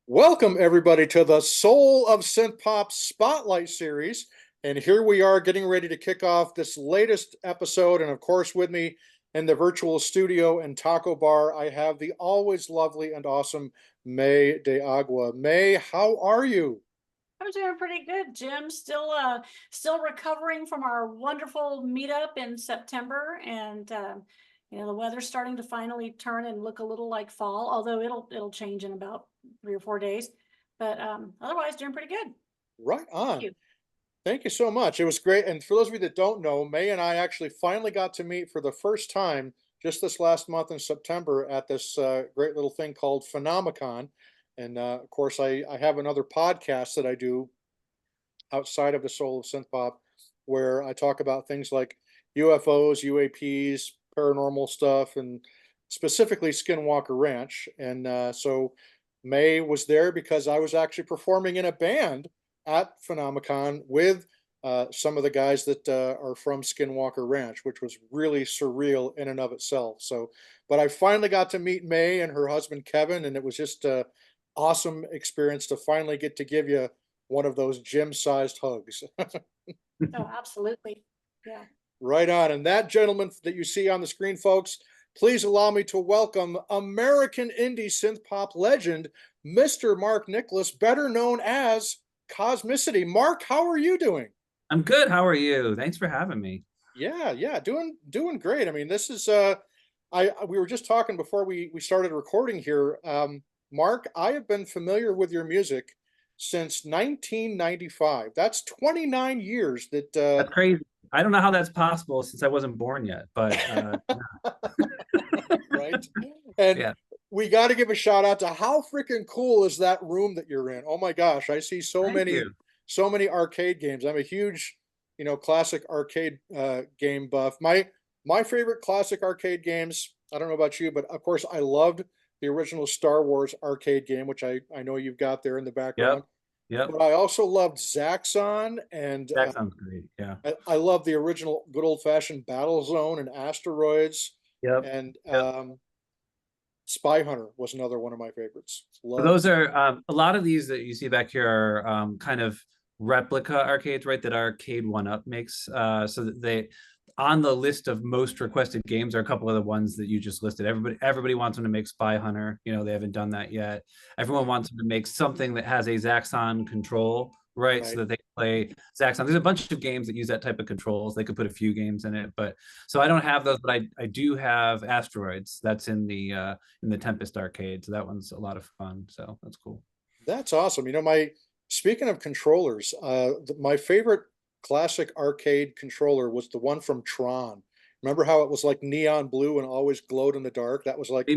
Welcome, everybody, to the Soul of Synth-Pop Spotlight Series. And here we are getting ready to kick off this latest episode. And of course, with me in the virtual studio and taco bar, I have the always lovely and awesome Mae de Agua. Mae, how are you? I'm doing pretty good, Jim. Still recovering from our wonderful meetup in September, and the weather's starting to finally turn and look a little like fall, although it'll change in about 3 or 4 days. But otherwise, doing pretty good. Right Thank on. you. Thank you so much. It was great. And for those of you that don't know, Mae and I actually finally got to meet for the first time just this last month in September at this great little thing called Phenomicon. And of course, I have another podcast that I do outside of the Soul of Synth Pop where I talk about things like UFOs, UAPs, paranormal stuff, and specifically Skinwalker Ranch. And so Mae was there because I was actually performing in a band at Phenomicon with some of the guys that are from Skinwalker Ranch, which was really surreal in and of itself. So, but I finally got to meet Mae and her husband Kevin, and it was just a awesome experience to finally get to give you one of those gym-sized hugs. Oh, absolutely. Yeah. Right on. And that gentleman that you see on the screen, folks, please allow me to welcome American indie synth pop legend, Mr. Mark Nicholas, better known as Cosmicity. Mark, how are you doing? I'm good. How are you? Thanks for having me. Yeah, doing great. I mean, this is I we were just talking before we started recording here. Mark, I have been familiar with your music since 1995. That's 29 years that That's crazy. I don't know how that's possible since I wasn't born yet, but right? And yeah. we got to give a shout out to how freaking cool is that room that you're in. Oh my gosh, I see Thank you. so many arcade games. I'm a huge, classic arcade game buff. My favorite classic arcade games, I don't know about you, but of course I loved the original Star Wars arcade game, which I know you've got there in the Yep. background. Yep. But I also loved Zaxxon, and That sounds great. Yeah. I love the original good old fashioned Battle Zone and Asteroids, Yep. and Yep. Spy Hunter was another one of my favorites. So Loved. those are a lot of these that you see back here are kind of replica arcades, right? That Arcade One Up makes. So that they on the list of most requested games are a couple of the ones that you just listed. Everybody wants them to make Spy Hunter. They haven't done that yet. Everyone wants them to make something that has a Zaxxon control, right? So Right. that they play Zaxxon. There's a bunch of games that use that type of controls. They could put a few games in it, but so I don't have those, but I do have Asteroids. That's in the Tempest arcade. So that one's a lot of fun. So that's cool. That's awesome. My speaking of controllers, my favorite classic arcade controller was the one from Tron. Remember how it was like neon blue and always glowed in the dark? That was like,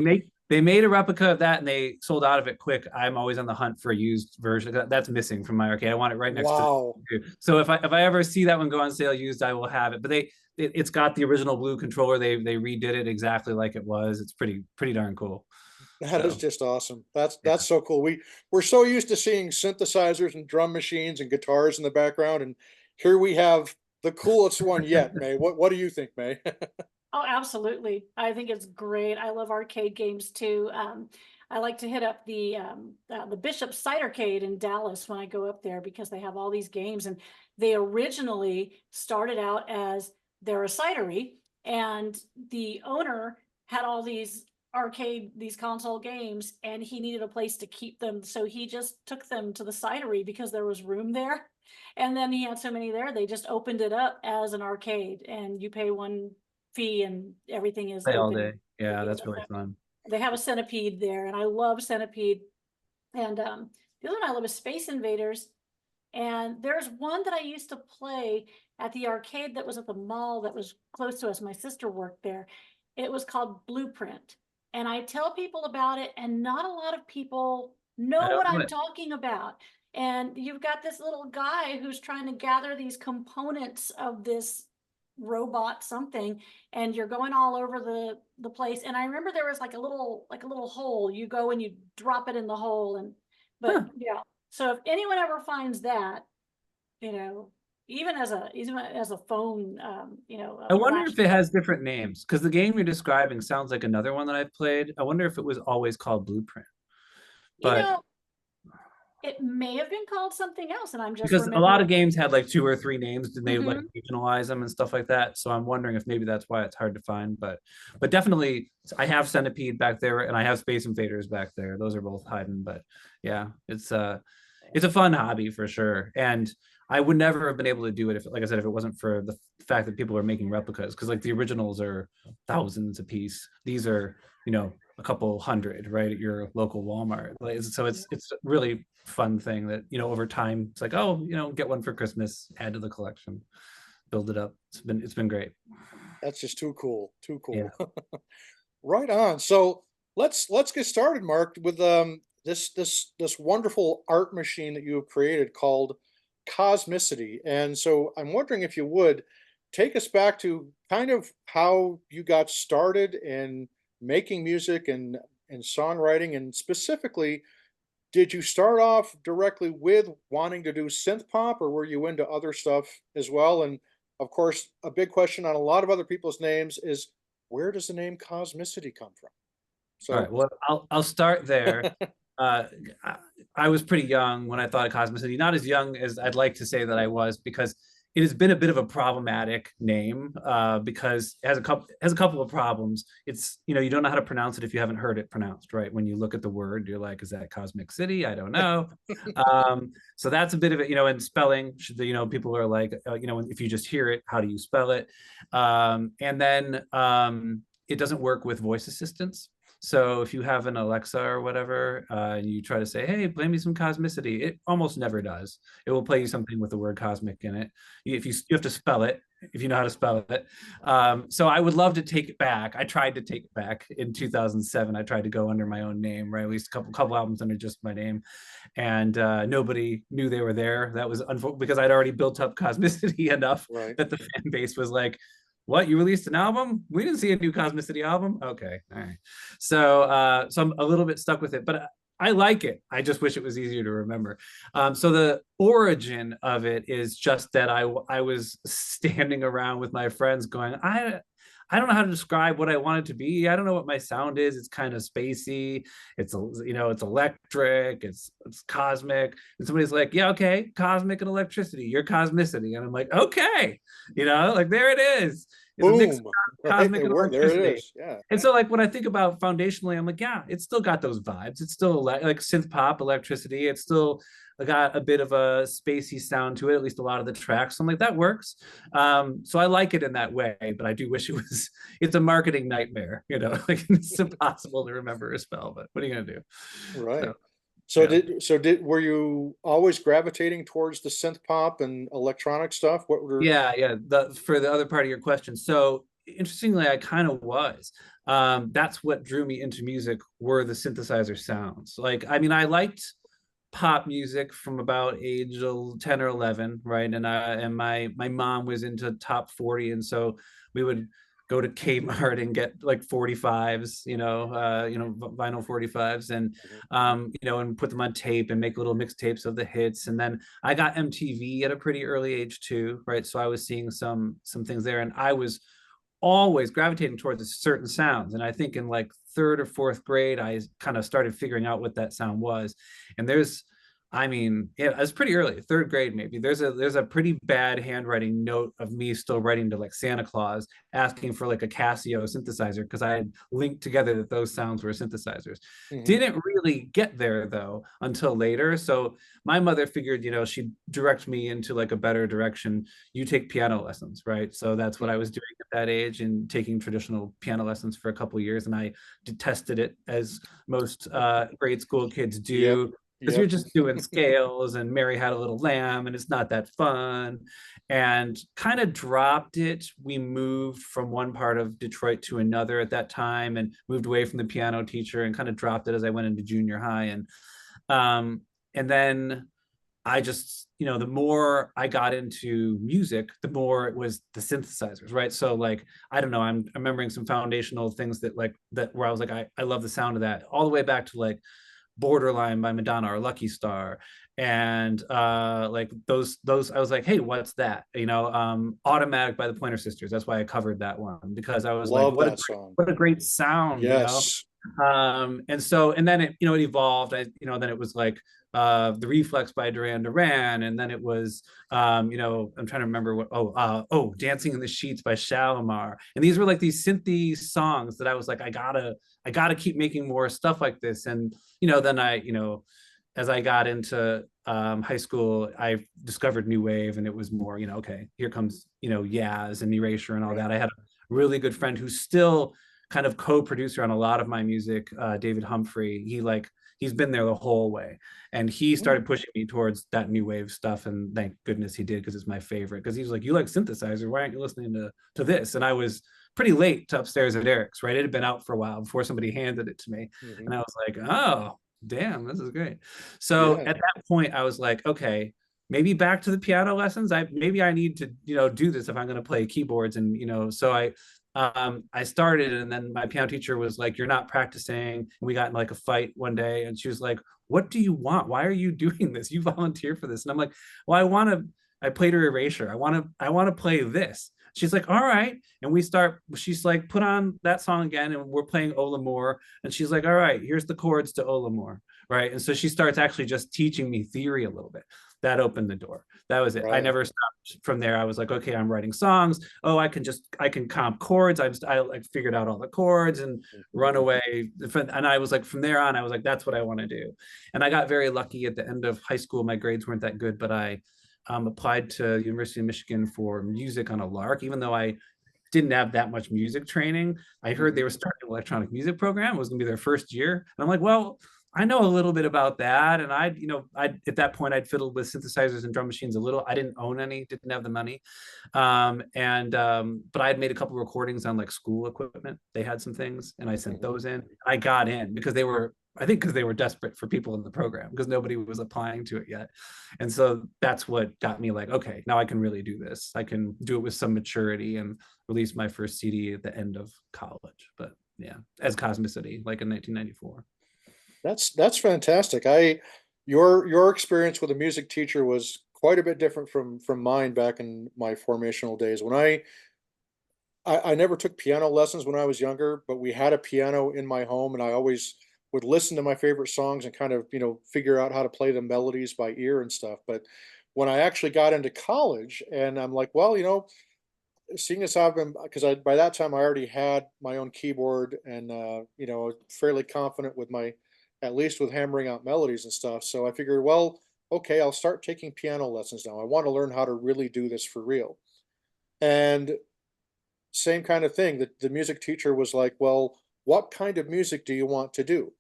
They made a replica of that and they sold out of it quick. I'm always on the hunt for a used version. That's missing from my arcade. I want it right next to wow. it. So if I ever see that one go on sale used, I will have it. But it's got the original blue controller. They redid it exactly like it was. It's pretty darn cool. That is So just awesome. yeah. That's so cool. We're so used to seeing synthesizers and drum machines and guitars in the background, and here we have the coolest one yet, May. What do you think, May? Oh, absolutely. I think it's great. I love arcade games too. I like to hit up the Bishop Cidercade in Dallas when I go up there because they have all these games, and they originally started out as they're a cidery, and the owner had all these console games, and he needed a place to keep them, so he just took them to the cidery because there was room there. And then he had so many there, they just opened it up as an arcade, and you pay one fee and everything is Play all open. day. Yeah, that's really fun. They have a Centipede there, and I love Centipede. And the other one I love is Space Invaders. And there's one that I used to play at the arcade that was at the mall that was close to us. My sister worked there. It was called Blueprint. And I tell people about it, and not a lot of people I know don't what know I'm it. talking about. And you've got this little guy who's trying to gather these components of this robot something, and you're going all over the place. And I remember there was like a little hole. You go and you drop it in the hole, and but Huh. yeah. So if anyone ever finds that, you know, even as a phone, I a wonder flash. if it has different names because the game you're describing sounds like another one that I've played. I wonder if it was always called Blueprint. You But know, It may have been called something else, and I'm just Because a lot of remembering. games had like 2 or 3 names, and they like Mhm. regionalize them and stuff like that. So I'm wondering if maybe that's why it's hard to find. But definitely, I have Centipede back there, and I have Space Invaders back there. Those are both hiding. But yeah, it's a fun hobby for sure. And I would never have been able to do it if, like I said, if it wasn't for the fact that people are making replicas. Because like the originals are thousands a piece. These are, a couple hundred, right, at your local Walmart. Like, so it's really fun thing that, over time it's like, oh, get one for Christmas, add to the collection, build it up. It's been great. That's just too cool. Too Yeah. cool. Right on. So let's get started, Mark, with this wonderful art machine that you have created called Cosmicity. And so I'm wondering if you would take us back to kind of how you got started in making music and songwriting, and specifically, did you start off directly with wanting to do synth pop, or were you into other stuff as well? And of course, a big question on a lot of other people's names is, where does the name Cosmicity come from? All So, right. Well, I'll start there. Uh, I, I was pretty young when I thought of Cosmicity. Not as young as I'd like to say that I was, because it has been a bit of a problematic name, because it has a couple of problems. It's, you don't know how to pronounce it if you haven't heard it pronounced, right? When you look at the word, you're like, is that Cosmic City? I don't know. So that's a bit of it, and spelling. People are like, if you just hear it, how do you spell it? And then it doesn't work with voice assistants. So if you have an Alexa or whatever, and you try to say, "Hey, play me some Cosmicity," it almost never does. It will play you something with the word cosmic in it. If you have to spell it, if you know how to spell it. So I would love to take it back. I tried to take it back in 2007. I tried to go under my own name, right? At least a couple albums under just my name, and nobody knew they were there. That was because I'd already built up Cosmicity enough right. that the fan base was like, what, you released an album? We didn't see a new Cosmicity album. Okay, all right. So I'm a little bit stuck with it, but I like it. I just wish it was easier to remember. So the origin of it is just that I was standing around with my friends going, I don't know how to describe what I want it to be. I don't know what my sound is. It's kind of spacey. It's electric. It's cosmic. And somebody's like, yeah, okay, cosmic and electricity. You're Cosmicity, and I'm like, okay, like there it is. It's a mix of Boom. Right. cosmic It and worked. There it electricity. is. Yeah. And so, like, when I think about foundationally, I'm like, yeah, it's still got those vibes. It's still like synth pop, electricity. It's still got a bit of a spacey sound to it, at least a lot of the tracks. So I'm like, that works. So I like it in that way, but I do wish it's a marketing nightmare, like it's impossible to remember a spell, but what are you going to do? Right. So, yeah. Were you always gravitating towards the synth pop and electronic stuff? What were Yeah. For the other part of your question. So interestingly, I kind of was. That's what drew me into music, were the synthesizer sounds. Like, I mean, I liked pop music from about age 10 or 11, right? And my mom was into top 40, and so we would go to Kmart and get like 45s, vinyl 45s, and Mhm. and put them on tape and make little mixtapes of the hits. And then I got MTV at a pretty early age too, right? So I was seeing some things there, and I was always gravitating towards certain sounds. And I think in like third or fourth grade, I kind of started figuring out what that sound was. And yeah, it was pretty early, third grade maybe. There's a pretty bad handwriting note of me still writing to like Santa Claus, asking for like a Casio synthesizer, because I had linked together that those sounds were synthesizers. Mhm. Didn't really get there though until later. So my mother figured, she'd direct me into like a better direction. You take piano lessons, right? So that's what I was doing at that age, and taking traditional piano lessons for a couple of years. And I detested it, as most grade school kids Yep. do, because you're Yep. just doing scales and Mary Had a Little Lamb, and it's not that fun. And kind of dropped it. We moved from one part of Detroit to another at that time, and moved away from the piano teacher, and kind of dropped it as I went into junior high. Um, and then I just, the more I got into music, the more it was the synthesizers, right? So like, I don't know, I'm remembering some foundational things that where I was like, I love the sound of that, all the way back to like Borderline by Madonna, or Lucky Star. And like those I was like, hey, what's that? Automatic by the Pointer Sisters. That's why I covered that one, because I was like, Love that song. what a great sound. Yes. And so, and then it, you know, it evolved. You know, then it was like the Reflex by Duran Duran, and then it was you know, I'm trying to remember what, Dancing in the Sheets by Shalimar. And these were like these synthy songs that I was like, I gotta keep making more stuff like this. And you know, then you know, as I got into high school, I discovered new wave, and it was more, you know, okay, here comes, you know, Yaz and Erasure and all that. I had a really good friend who's still kind of co-producer on a lot of my music, David Humphrey. He's been there the whole way, and he started pushing me towards that new wave stuff. And thank goodness he did, because it's my favorite. Because he was like, "You like synthesizer? Why aren't you listening to this?" And I was pretty late to Upstairs at Eric's, right? It had been out for a while before somebody handed it to me, and I was like, "Oh, damn, this is great." So Yeah. at that point, I was like, "Okay, maybe back to the piano lessons. Maybe I need to, you know, do this if I'm going to play keyboards." And you know, so I started, and then my piano teacher was like, "You're not practicing." And we got in like a fight one day, and she was like, "What do you want? Why are you doing this? You volunteer for this." And I'm like, "Well, I played her Erasure. I want to play this." She's like, "All right." And she's like, "Put on that song again." And we're playing Ola Moore. And she's like, "All right, here's the chords to Ola Moore." Right. And so she starts actually just teaching me theory a little bit. That opened the door. That was it. I Right. never stopped from there. I was like, okay, I'm writing songs. Oh, I can comp chords. I like figured out all the chords and run away. And I was like, from there on, I was like, that's what I want to do. And I got very lucky at the end of high school. My grades weren't that good, but I applied to University of Michigan for music on a lark, even though I didn't have that much music training. I heard they were starting an electronic music program. It was gonna be their first year. And I'm like, well, I know a little bit about that. And you know, at that point I'd fiddled with synthesizers and drum machines a little. I didn't own any, didn't have the money. But I had made a couple of recordings on like school equipment. They had some things, and I sent those in. I got in because because they were desperate for people in the program, because nobody was applying to it yet. And so that's what got me like, okay, now I can really do this. I can do it with some maturity, and release my first CD at the end of college. But yeah, as Cosmicity, like in 1994. That's fantastic. Your experience with a music teacher was quite a bit different from mine back in my formational days. When I never took piano lessons when I was younger, but we had a piano in my home, and I always would listen to my favorite songs and kind of, you know, figure out how to play the melodies by ear and stuff. But when I actually got into college, and I'm like, well, you know, seeing as I've been, because I by that time I already had my own keyboard, and you know, fairly confident with my, at least with hammering out melodies and stuff. So I figured, well, okay, I'll start taking piano lessons now. I want to learn how to really do this for real. And same kind of thing. The music teacher was like, well, what kind of music do you want to do?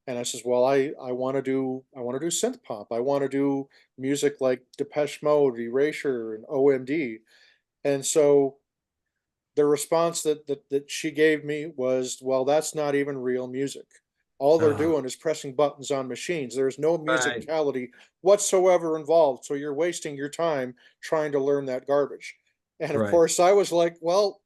And I says, well, I want to do synth pop. I want to do music like Depeche Mode, Erasure, and OMD. And so the response that she gave me was, well, that's not even real music. All they're Oh, doing is pressing buttons on machines. There's no right. musicality whatsoever involved. So you're wasting your time trying to learn that garbage. And of Right. course, I was like, well,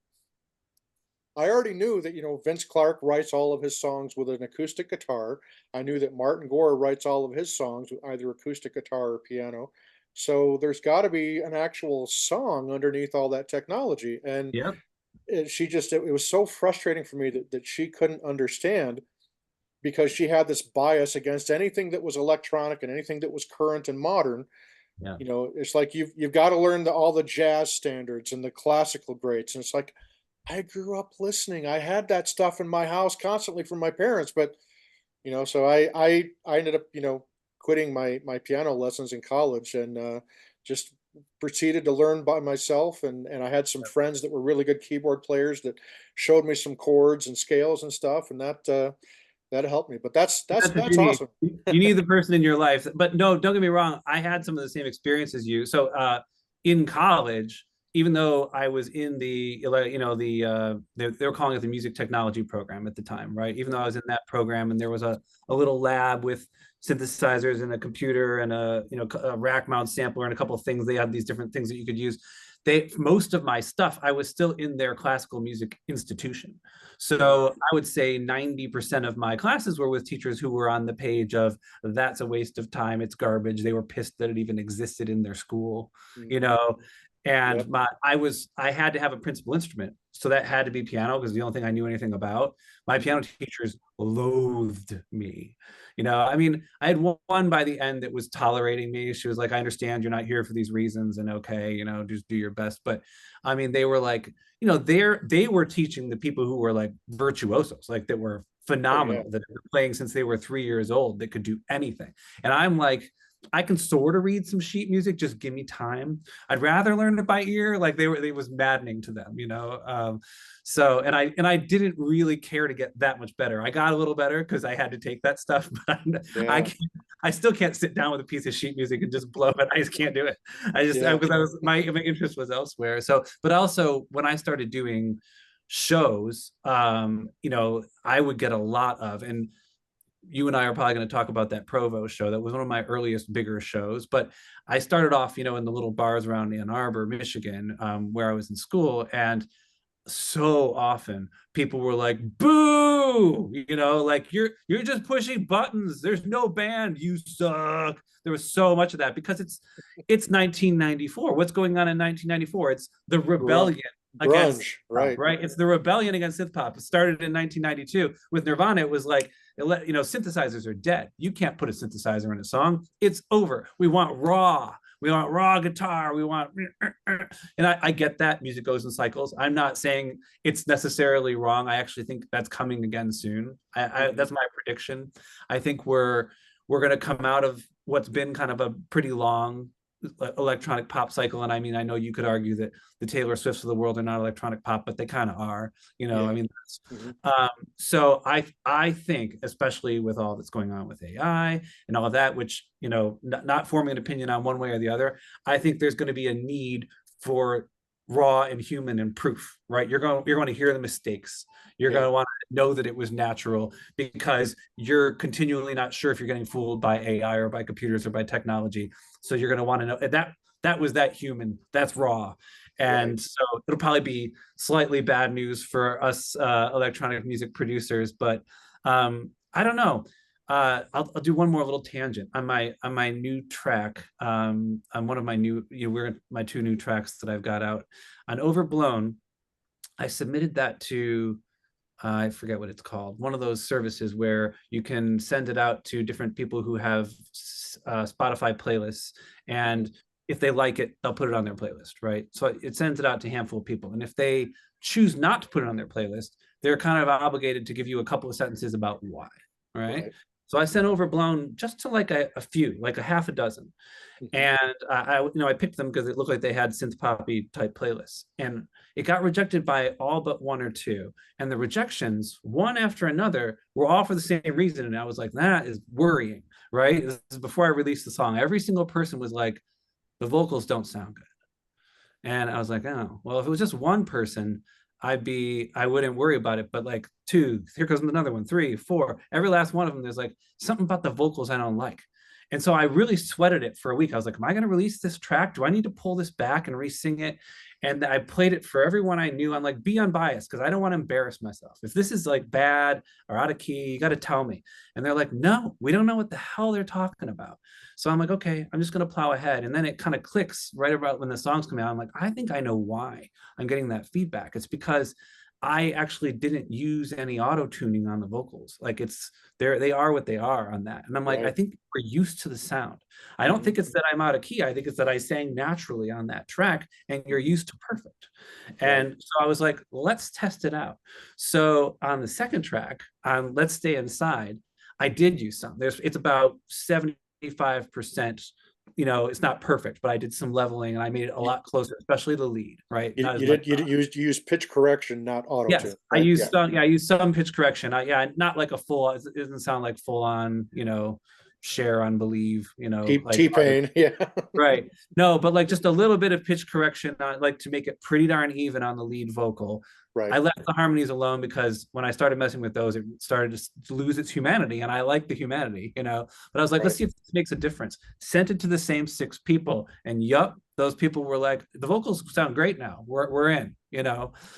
I already knew that, you know, Vince Clarke writes all of his songs with an acoustic guitar. I knew that Martin Gore writes all of his songs with either acoustic guitar or piano. So there's got to be an actual song underneath all that technology. And Yep. it was so frustrating for me that she couldn't understand, because she had this bias against anything that was electronic and anything that was current and modern. Yeah. You know, it's like you've got to learn all the jazz standards and the classical greats. And it's like, I grew up listening. I had that stuff in my house constantly from my parents, but you know, so I ended up, you know, quitting my piano lessons in college, and just proceeded to learn by myself. And I had some friends that were really good keyboard players that showed me some chords and scales and stuff, and that helped me. But That's what that's you need. awesome. You need the person in your life. But no, don't get me wrong. I had some of the same experience as you. So in college, even though I was in you know, they were calling it the music technology program at the time, right? Even though I was in that program, and there was a little lab with synthesizers and a computer and a rack mount sampler and a couple of things. They had these different things that you could use. Most of my stuff, I was still in their classical music institution. Mhm. So I would say 90% of my classes were with teachers who were on the page of, that's a waste of time, it's garbage. They were pissed that it even existed in their school, you Mhm. know. And Yep. I had to have a principal instrument. So that had to be piano because the only thing I knew anything about. My piano teachers loathed me. I mean, I had one by the end that was tolerating me. She was like, I understand you're not here for these reasons, and okay, just do your best. But I mean, they were like, they were teaching the people who were like virtuosos, like that were Oh yeah. phenomenal, that were playing since they were 3 years old, that could do anything. And I'm like, I can sort of read some sheet music, just give me time. I'd rather learn it by ear. Like it was maddening to them. So and I didn't really care to get that much better. I got a little better because I had to take that stuff, but I Yeah. can't, I still can't sit down with a piece of sheet music and just blow it. I just can't do it. Yeah. Because my interest was elsewhere. So, but also when I started doing shows, I would get a lot of, and you and I are probably going to talk about that Provo show. That was one of my earliest bigger shows. But I started off, in the little bars around Ann Arbor, Michigan, where I was in school. And so often people were like, boo, like you're just pushing buttons. There's no band. You suck. There was so much of that because it's 1994. What's going on in 1994? It's the rebellion against Grunge, pop, right. right? It's the rebellion against synth-pop. It started in 1992 with Nirvana. It was like, synthesizers are dead. You can't put a synthesizer in a song. It's over. We want raw guitar. We want, and I get that music goes in cycles. I'm not saying it's necessarily wrong. I actually think that's coming again soon. That's my prediction. I think we're going to come out of what's been kind of a pretty long electronic pop cycle. And I mean, I know you could argue that the Taylor Swifts of the world are not electronic pop, but they kind of are. Yeah. I mean, so I think, especially with all that's going on with AI and all of that, which not forming an opinion on one way or the other, I think there's going to be a need for raw and human and proof, right? You're going to hear the mistakes. You're Yeah. going to want to know that it was natural because you're continually not sure if you're getting fooled by AI or by computers or by technology. So you're going to want to know that was that human, that's raw. And Right. so it'll probably be slightly bad news for us electronic music producers, but I don't know. I'll do one more little tangent on my new track. On one of my new, we're my two new tracks that I've got out on Overblown. I submitted that to I forget what it's called, one of those services where you can send it out to different people who have Spotify playlists, and if they like it, they'll put it on their playlist, right? So it sends it out to a handful of people, and if they choose not to put it on their playlist, they're kind of obligated to give you a couple of sentences about why, right? Right. So I sent Overblown just to like a few, like a half a dozen. And I picked them because it looked like they had synth poppy type playlists, and it got rejected by all but one or two. And the rejections, one after another, were all for the same reason. And I was like, that is worrying, right? This is before I released the song. Every single person was like, the vocals don't sound good. And I was like, oh, well, if it was just one person, I wouldn't worry about it. But like two, here comes another one, three, four, every last one of them, there's like something about the vocals I don't like. And so I really sweated it for a week. I was like, am I going to release this track? Do I need to pull this back and re-sing it? And I played it for everyone I knew. I'm like, be unbiased, because I don't want to embarrass myself. If this is like bad or out of key, you got to tell me. And they're like, no, we don't know what the hell they're talking about. So I'm like, okay, I'm just going to plow ahead. And then it kind of clicks right about when the songs come out. I'm like, I think I know why I'm getting that feedback. It's because I actually didn't use any auto tuning on the vocals. Like they are what they are on that. And I'm like, I Right. think we're used to the sound. I don't think it's that I'm out of key. I think it's that I sang naturally on that track and you're used to perfect. And Right. so I was like, let's test it out. So on the second track, on Let's Stay Inside, I did use some. It's about 75%. It's not perfect, but I did some leveling and I made it a You, lot closer, especially the lead, right? you, Not as you much. did you use pitch correction, not auto tune, Yes, I right? use Yeah. some. Yeah, I use some pitch correction. Not like a full. It doesn't sound like full on. Share on Believe. Like T-Pain. Yeah. right. No, but like just a little bit of pitch correction, like to make it pretty darn even on the lead vocal. Right. I left the harmonies alone because when I started messing with those, it started to lose its humanity, and I like the humanity, But I was like, let's Right. see if this makes a difference. Sent it to the same 6 people, and yup, those people were like, the vocals sound great now. We're in.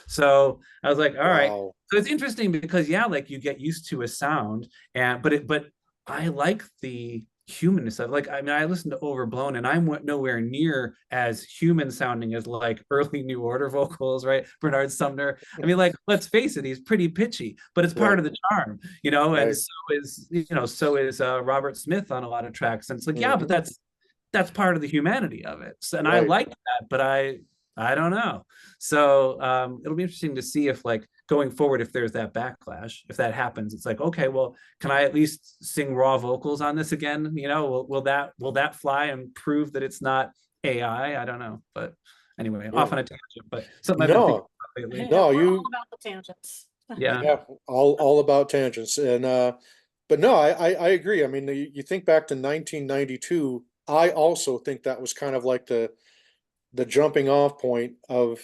So I was like, all right. Wow. So it's interesting because like you get used to a sound, but I like the humanness of, like, I mean, I listened to Overblown, and I'm nowhere near as human sounding as like early New Order vocals, right? Bernard Sumner. I mean, like, let's face it, he's pretty pitchy, but it's part Right, of the charm, you know. And right. so is, you know, so is Robert Smith on a lot of tracks, and it's like, yeah, but Hmm. that's part of the humanity of it. So, and I Right. like that, but I don't know. So it'll be interesting to see if, like, going forward, if there's that backlash, if that happens, it's like, okay, well, can I at least sing raw vocals on this again? You know, will that fly and prove that it's not AI? I don't know. But anyway, Yeah. off on a tangent, but something I've been thinking No, about lately. Yeah, no, we're all you, about the tangents. Yeah. yeah, all about tangents. And but no, I agree. I mean, you think back to 1992, I also think that was kind of like the jumping off point of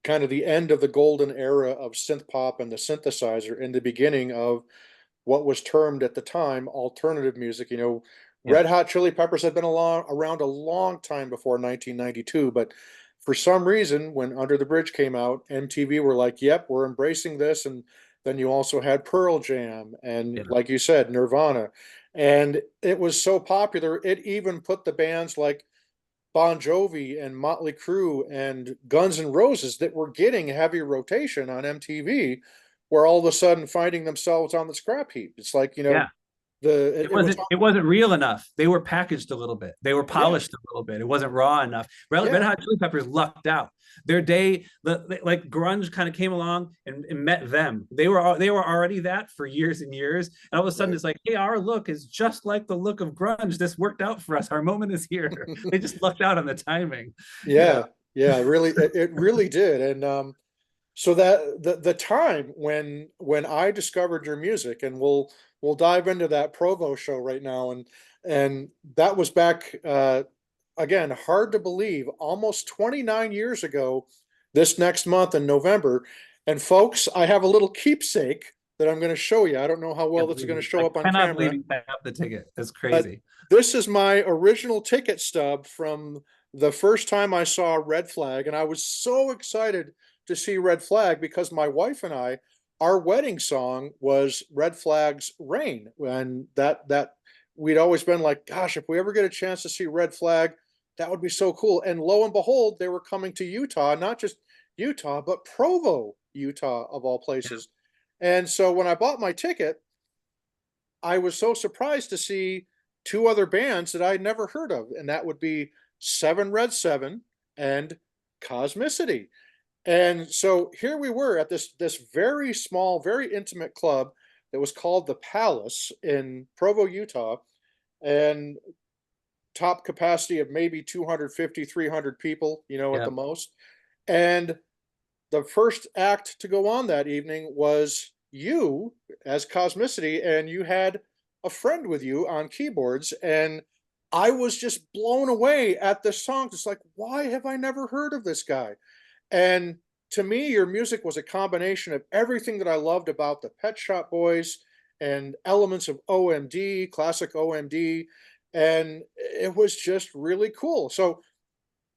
kind of the end of the golden era of synth pop and the synthesizer, and the beginning of what was termed at the time alternative music. You know, Yeah. Red Hot Chili Peppers had been around a long time before 1992, but for some reason, when Under the Bridge came out, MTV were like, "Yep, we're embracing this." And then you also had Pearl Jam, and Yeah. like you said, Nirvana, and it was so popular, it even put the bands like Bon Jovi and Motley Crue and Guns N' Roses that were getting heavy rotation on MTV were all of a sudden finding themselves on the scrap heap. It's like, you know, Yeah. the it was It wasn't real enough. They were packaged a little bit. They were yeah, polished a little bit. It wasn't raw enough. Red yeah, Hot Chili Peppers lucked out. Their day, like grunge, kind of came along and met them. They were already that for years and years. And all of a sudden, right. it's like, hey, our look is just like the look of grunge. This worked out for us. Our moment is here. They just lucked out on the timing. You know? Yeah, yeah, really, it really did. And so that the time when I discovered your music, and we'll dive into that Provo show right now, and that was back again, hard to believe, almost 29 years ago, this next month in November. And folks, I have a little keepsake that I'm going to show you. I don't know how well this is going to show I up on cannot believe camera, you have the ticket. That's but crazy. this is my original ticket stub from the first time I saw Red Flag. And I was so excited to see Red Flag because my wife and I, our wedding song was Red Flag's Rain. And that we'd always been like, gosh, if we ever get a chance to see Red Flag, that would be so cool. And lo and behold, they were coming to Utah, not just Utah, but Provo, Utah, of all places. And so when I bought my ticket, I was so surprised to see two other bands that I'd never heard of, and that would be Seven Red Seven and Cosmicity. And so here we were at this very small, very intimate club that was called the Palace in Provo, Utah, and top capacity of maybe 250, 300 people, you know, at Yeah. the most. And the first act to go on that evening was you as Cosmicity, and you had a friend with you on keyboards. And I was just blown away at this song. It's like, why have I never heard of this guy? And to me, your music was a combination of everything that I loved about the Pet Shop Boys and elements of OMD, classic OMD. And it was just really cool. So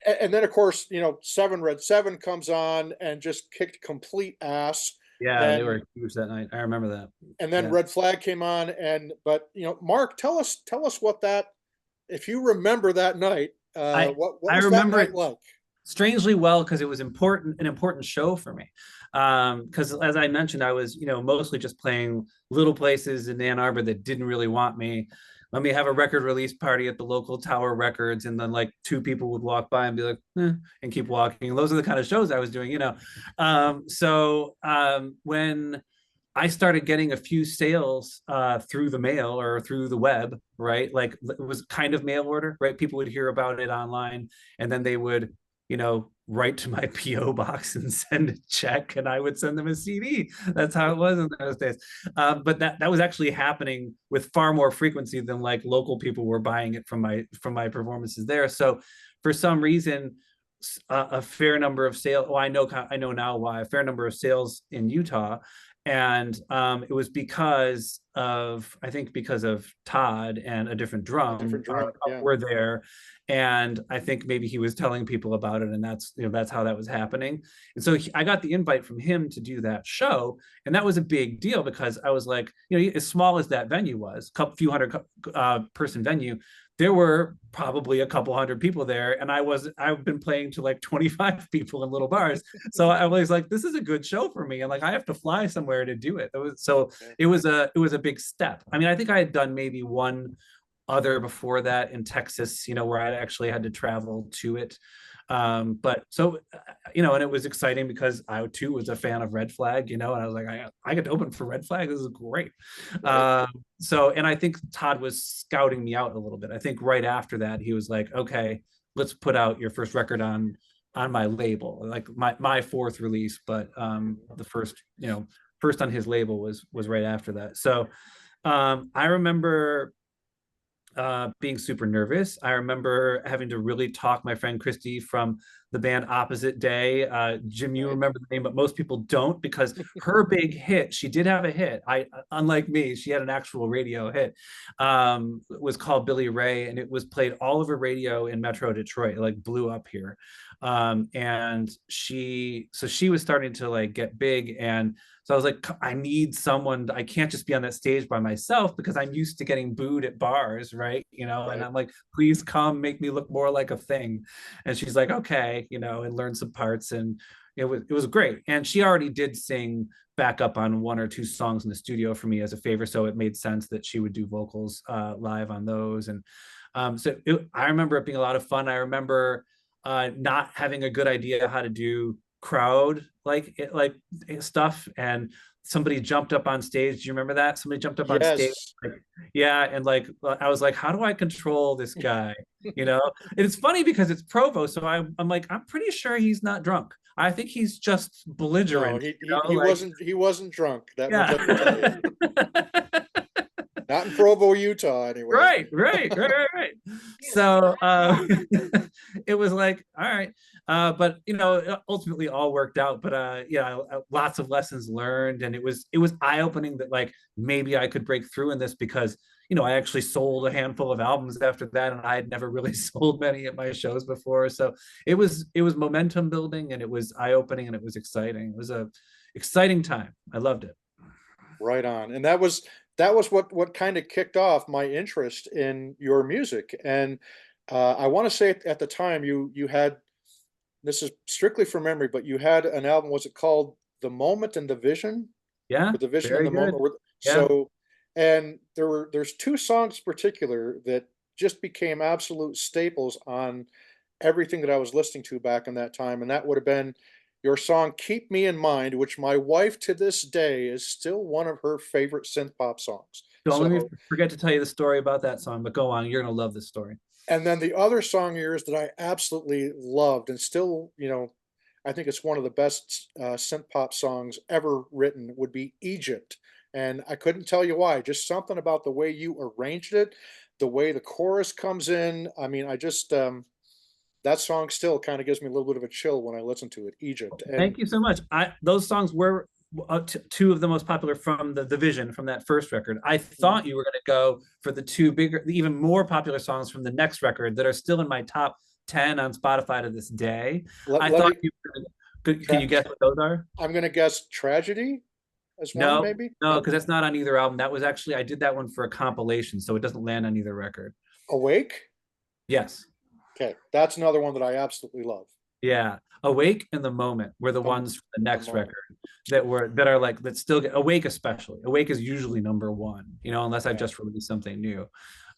and then of course, you know, Seven Red Seven comes on and just kicked complete ass. Yeah, they And were huge that night. I remember that. then Yeah. Red Flag came on. And but you know, Mark, tell us what that, if you remember that night, I what I was that remember night it like? strangely well because it was an important show for me. Because as I mentioned, I was, you know, mostly just playing little places in Ann Arbor that didn't really want me. Let me have a record release party at the local Tower Records, and then like two people would walk by and be like, and keep walking. And those are the kind of shows I was doing, you know. When I started getting a few sales through the mail or through the web, right? Like it was kind of mail order, right? People would hear about it online, and then they would, you know, write to my PO box and send a check, and I would send them a CD. That's how it was in those days. But that was actually happening with far more frequency than like local people were buying it from my performances there. So for some reason, a fair number of sales. Oh, I know now why. A fair number of sales in Utah, And it was because of, I think because of Todd and a different A drum different drum, yeah. were there, and I think maybe he was telling people about it, and that's, you know, that's how that was happening. And so I got the invite from him to do that show, and that was a big deal because I was like, you know, as small as that venue was, a few hundred person venue, there were probably a couple hundred people there, and I've been playing to like 25 people in little bars. So I was like, this is a good show for me, and like I have to fly somewhere to do it. Yeah. It was a big step. I mean, I think I had done maybe one other before that in Texas, you know, where I actually had to travel to it. But so, you know, and it was exciting because I too was a fan of Red Flag, you know, and I was like, I get to open for Red Flag. This is great. Right. So, and I think Todd was scouting me out a little bit. I think right after that, he was like, okay, let's put out your first record on my label, like my fourth release, but the first, you know, first on his label was right after that. So I remember being super nervous. I remember having to really talk my friend Christy from the band Opposite Day. Jim, you Right. remember the name, but most people don't, because her big hit, she did have a hit. Unlike me, she had an actual radio hit. Was called Billy Ray, and it was played all over radio in Metro Detroit. It like blew up here. And she was starting to like get big, and so I was like, I need someone. I can't just be on that stage by myself because I'm used to getting booed at bars, right? You know, and Right. I'm like, please come make me look more like a thing. And she's like, okay, you know, and learn some parts. And it was great. And she already did sing back up on one or two songs in the studio for me as a favor. So it made sense that she would do vocals live on those. And I remember it being a lot of fun. I remember not having a good idea how to do crowd stuff, and somebody jumped up on stage. Do you remember that? Somebody jumped up on stage, Yes. like, yeah, and like I was like, how do I control this guy, you know? And it's funny because it's Provo, so I'm like, I'm pretty sure he's not drunk. I think he's just No, belligerent, he you he know, he like, wasn't drunk. That much I can tell you. yeah. Not in Provo, Utah, anyway. Right. So it was like, all right. But you know, it ultimately all worked out. But yeah, lots of lessons learned, and it was eye-opening that like maybe I could break through in this, because you know, I actually sold a handful of albums after that, and I had never really sold many at my shows before. So it was momentum building, and it was eye-opening, and it was exciting. It was a exciting time. I loved it. Right on. And that was what kind of kicked off my interest in your music. And I want to say at the time you had, this is strictly from memory, but you had an album. Was it called The Moment and the Vision? Yeah, Or The Vision and very the Moment? good. Yeah. So, and there's two songs in particular that just became absolute staples on everything that I was listening to back in that time, and that would have been your song "Keep Me in Mind," which my wife to this day is still one of her favorite synth pop songs. Don't let me So, forget to tell you the story about that song, but go on. You're gonna love this story. and then the other song of yours that I absolutely loved and still, I think it's one of the best synth pop songs ever written would be "Egypt." And I couldn't tell you why, just something about the way you arranged it, the way the chorus comes in. I mean, I just, that song still kind of gives me a little bit of a chill when I listen to it, "Egypt." And Thank you so much. Those songs were two of the most popular from the Vision, from that first record. I mm, thought you were going to go for the two bigger, even more popular songs from the next record that are still in my top 10 on Spotify to this day. let, I let thought me, you can you guess what those are? I'm going to guess "Tragedy" as one, No, maybe? no, No? because that's not on either album. That was actually, I did that one for a compilation, so it doesn't land on either record. "Awake"? Yes. Okay, that's another one that I absolutely love. Yeah. Awake and The Moment were the The, ones from the the next moment. record that are like, that still get Awake, especially. Awake is usually number one, you know, unless I've Yeah. just released something new.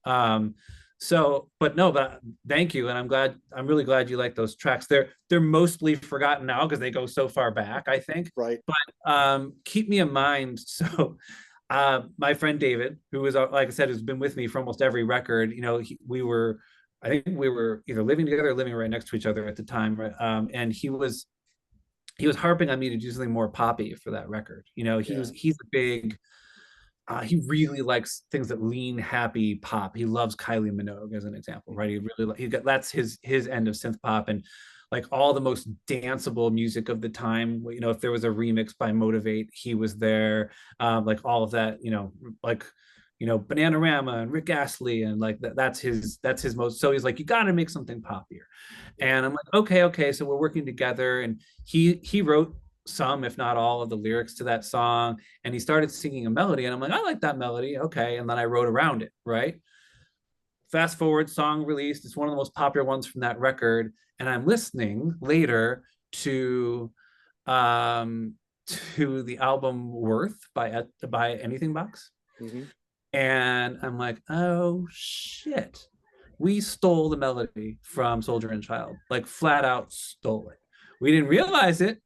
Um, so, but no, but thank you. And I'm really glad you like those tracks. They're mostly forgotten now because they go so far back, I think. Right. But keep me in mind. So my friend David, who is, like I said, has been with me for almost every record, you know, I think we were either living together or living right next to each other at the time, right? And he was harping on me to do something more poppy for that record. You know, Yeah. he's a big he really likes things that lean happy pop. He loves Kylie Minogue as an example, right? He really that's his end of synth pop. And like all the most danceable music of the time. You know, if there was a remix by Motivate, he was there. Like all of that, you know, like, you know, Bananarama and Rick Astley, and like that's his most. So he's like, you got to make something poppier, and I'm like, okay. So we're working together, and he wrote some, if not all, of the lyrics to that song, and he started singing a melody, and I'm like, I like that melody, okay, and then I wrote around it, right? Fast forward, song released. It's one of the most popular ones from that record, and I'm listening later to um to the album Worth by Anything Box. Mm-hmm. And I'm like, oh shit, we stole the melody from Soldier and Child, like flat out stole it. We didn't realize it,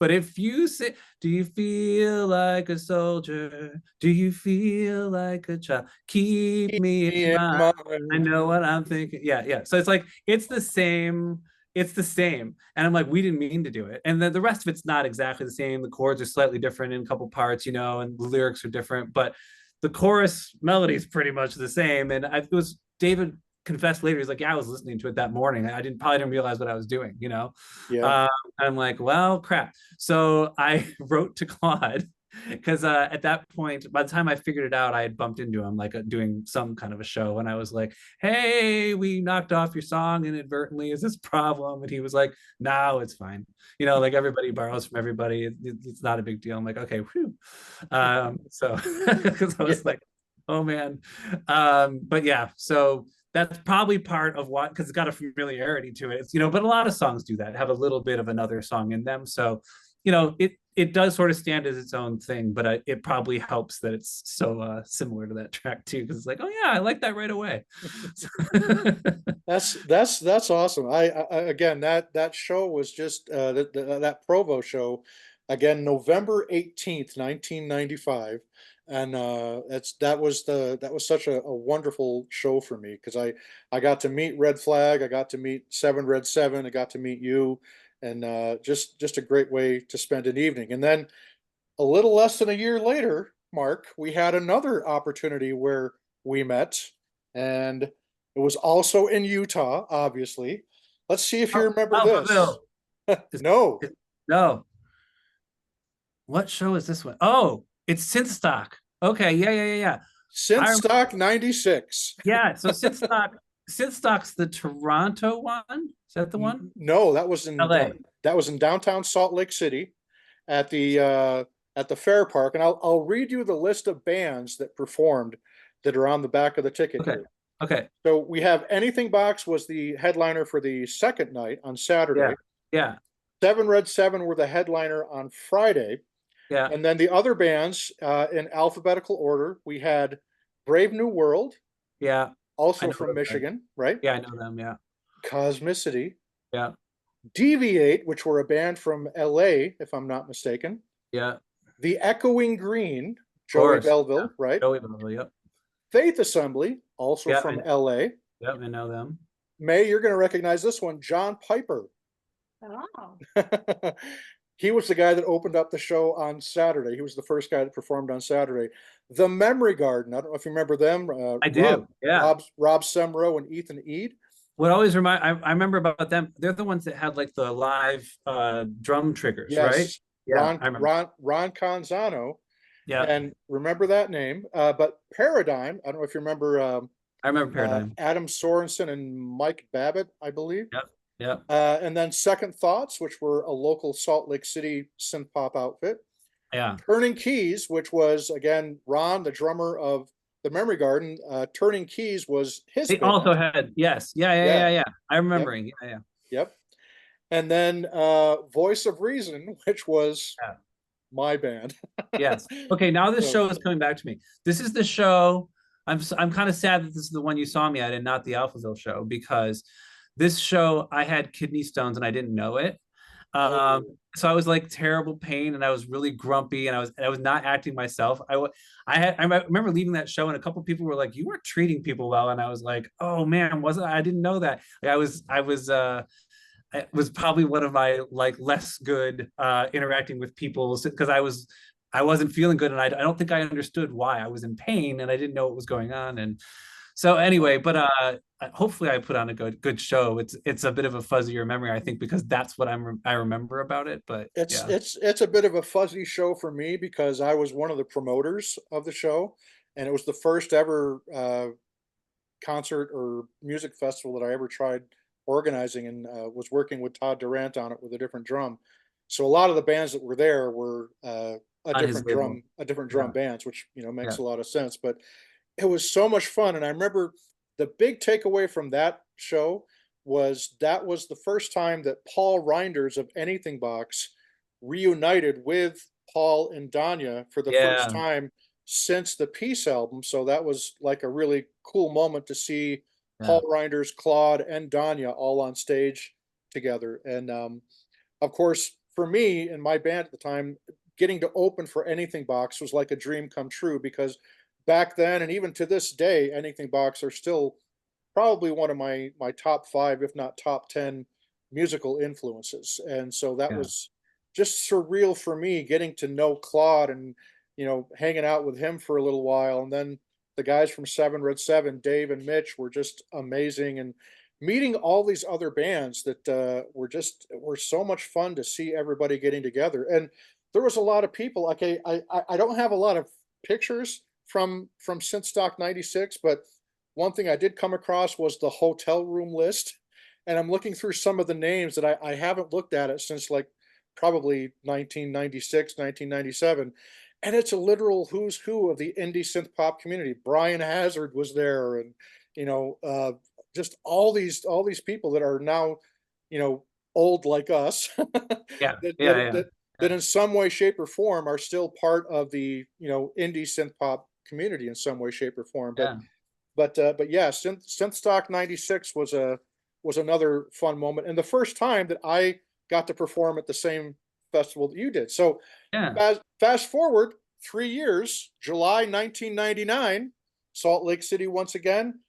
but if you say, do you feel like a soldier? Do you feel like a child? Keep me in mind. I know what I'm thinking. Yeah. So it's like, it's the same. It's the same. And I'm like, we didn't mean to do it. And then the rest of it's not exactly the same. The chords are slightly different in a couple parts, you know, and the lyrics are different, but the chorus melody is pretty much the same. And it was David confessed later, he's like, yeah, I was listening to it that morning. I probably didn't realize what I was doing, you know? Yeah. I'm like, well, crap. So I wrote to Claude because at that point, by the time I figured it out, I had bumped into him like doing some kind of a show, and I was like, hey, we knocked off your song inadvertently, is this a problem? And he was like, no, it's fine, you know, like everybody borrows from everybody, it's not a big deal. I'm like, okay, whew. So because I was like, oh man. But yeah, so that's probably part of what, because it's got a familiarity to it. It's, you know, but a lot of songs do that, have a little bit of another song in them. So, you know, it does sort of stand as its own thing, but it probably helps that it's so similar to that track too, because it's like, oh yeah, I like that right away. That's awesome. I again, that show was just that Provo show, again, November 18th, 1995. And that was such a wonderful show for me, because I got to meet Red Flag, I got to meet Seven Red Seven, I got to meet you, and just a great way to spend an evening. And then a little less than a year later, Mark, we had another opportunity where we met, and it was also in Utah, obviously. Let's see if you remember this. No. No. What show is this one? Oh, it's Synth-Stock. Okay, yeah. Synth-Stock 96. Yeah, so Synth-Stock's the Toronto one. Is that the one? No, that was in LA. That was in downtown Salt Lake City at the Fair Park, and I'll read you the list of bands that performed that are on the back of the ticket Okay. here. Okay. So we have Anything Box was the headliner for the second night on Saturday. Yeah. Seven Red Seven were the headliner on Friday. Yeah. And then the other bands in alphabetical order, we had Brave New World. Yeah. Also from Michigan, right? Yeah, I know them. Yeah. Cosmicity. Yeah. Deviate, which were a band from LA, if I'm not mistaken. Yeah. The Echoing Green, Joey Belleville, right? Joey Belleville, yep. Faith Assembly, also from LA. Yep, I know them. May, you're going to recognize this one, John Piper. Oh. He was the guy that opened up the show on Saturday. He was the first guy that performed on Saturday. The Memory Garden. I don't know if you remember them. I do. Rob Semro and Ethan Eade. What always I remember about them. They're the ones that had like the live drum triggers, right? Yeah, Ron Canzano. Yeah. And remember that name. But Paradigm. I don't know if you remember. I remember Paradigm. Adam Sorensen and Mike Babbitt, I believe. Yep. Yeah. And then Second Thoughts, which were a local Salt Lake City synth-pop outfit. Yeah. Turning Keys, which was, again, Ron, the drummer of the Memory Garden. Turning Keys was his They band. also had, yes. Yeah. I'm remembering. Yep. Yep. And then Voice of Reason, which was my band. Yes. Okay, now this show is coming back to me. This is the show. I'm kind of sad that this is the one you saw me at and not the Alphaville show, because this show, I had kidney stones and I didn't know it. So I was like terrible pain, and I was really grumpy, and I was not acting myself. I remember leaving that show, and a couple of people were like, "You weren't treating people well," and I was like, "Oh man, I didn't know that." Like, it was probably one of my like less good interacting with people, because I wasn't feeling good, and I don't think I understood why. I was in pain and I didn't know what was going on, and So anyway, but hopefully I put on a good show. It's a bit of a fuzzier memory, I think, because that's what I remember about it. But It's yeah, it's it's a bit of a fuzzy show for me because I was one of the promoters of the show, and it was the first ever concert or music festival that I ever tried organizing, and was working with Todd Durant on it with a different drum. So a lot of the bands that were there were on his label. a different Yeah, drum bands, which yeah, makes a lot of sense. But it was so much fun, and I remember the big takeaway from that show was that was the first time that Paul Reinders of Anything Box reunited with Paul and Danya for the first yeah, time since the Peace album. So that was like a really cool moment to see yeah, Paul Reinders, Claude, and Danya all on stage together. And of course, for me and my band at the time, getting to open for Anything Box was like a dream come true because back then and even to this day, Anything Box are still probably one of my top 5, if not top 10 musical influences. And so that yeah, was just surreal for me getting to know Claude and hanging out with him for a little while. And then the guys from Seven Red Seven, Dave and Mitch, were just amazing. And meeting all these other bands that were so much fun to see everybody getting together. And there was a lot of people. Okay, I don't have a lot of pictures from Synthstock 96, but one thing I did come across was the hotel room list, and I'm looking through some of the names that I haven't looked at it since like probably 1996, 1997, and it's a literal who's who of the indie synth pop community. Brian Hazard was there, and you know, uh, just all these people that are now, you know, old like us, yeah, that yeah, that yeah, that that in some way, shape, or form are still part of the indie synth pop community in some way, shape, or form. But yeah, yeah, Synthstock 96 was another fun moment, and the first time that I got to perform at the same festival that you did. So yeah. fast forward 3 years, July 1999, Salt Lake City once again,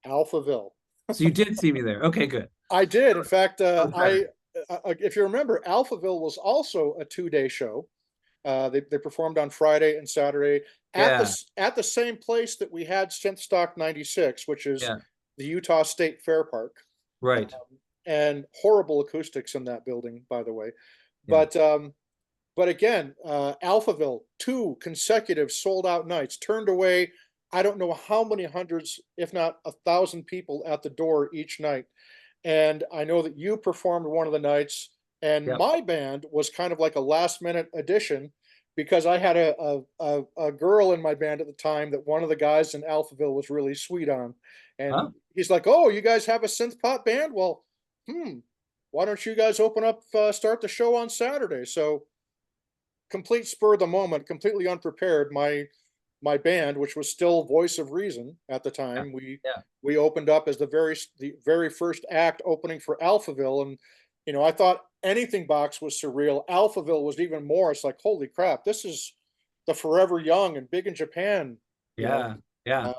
Alphaville. So you did see me there. Okay, good. I did. In fact, That was better. if you remember, Alphaville was also a 2-day show. They performed on Friday and Saturday Yeah, at the same place that we had Synthstock 96, which is yeah, the Utah State Fair Park. right. Um, and horrible acoustics in that building, by the way. Yeah, But again, Alphaville, 2 consecutive sold out nights, turned away I don't know how many hundreds, if not 1,000 people at the door each night. And I know that you performed one of the nights, and yeah. my band was kind of like a last minute addition because I had a girl in my band at the time that one of the guys in Alphaville was really sweet on. And Oh, he's like, "Oh, you guys have a synth pop band? Well, hmm, why don't you guys open up, start the show on Saturday?" So complete spur of the moment, completely unprepared. My band, which was still Voice of Reason at the yeah, time, we yeah, we opened up as the very first act opening for Alphaville, and I thought Anything Box was surreal. Alphaville was even more. It's like holy crap, this is the Forever Young and Big in Japan, you know. yeah, yeah,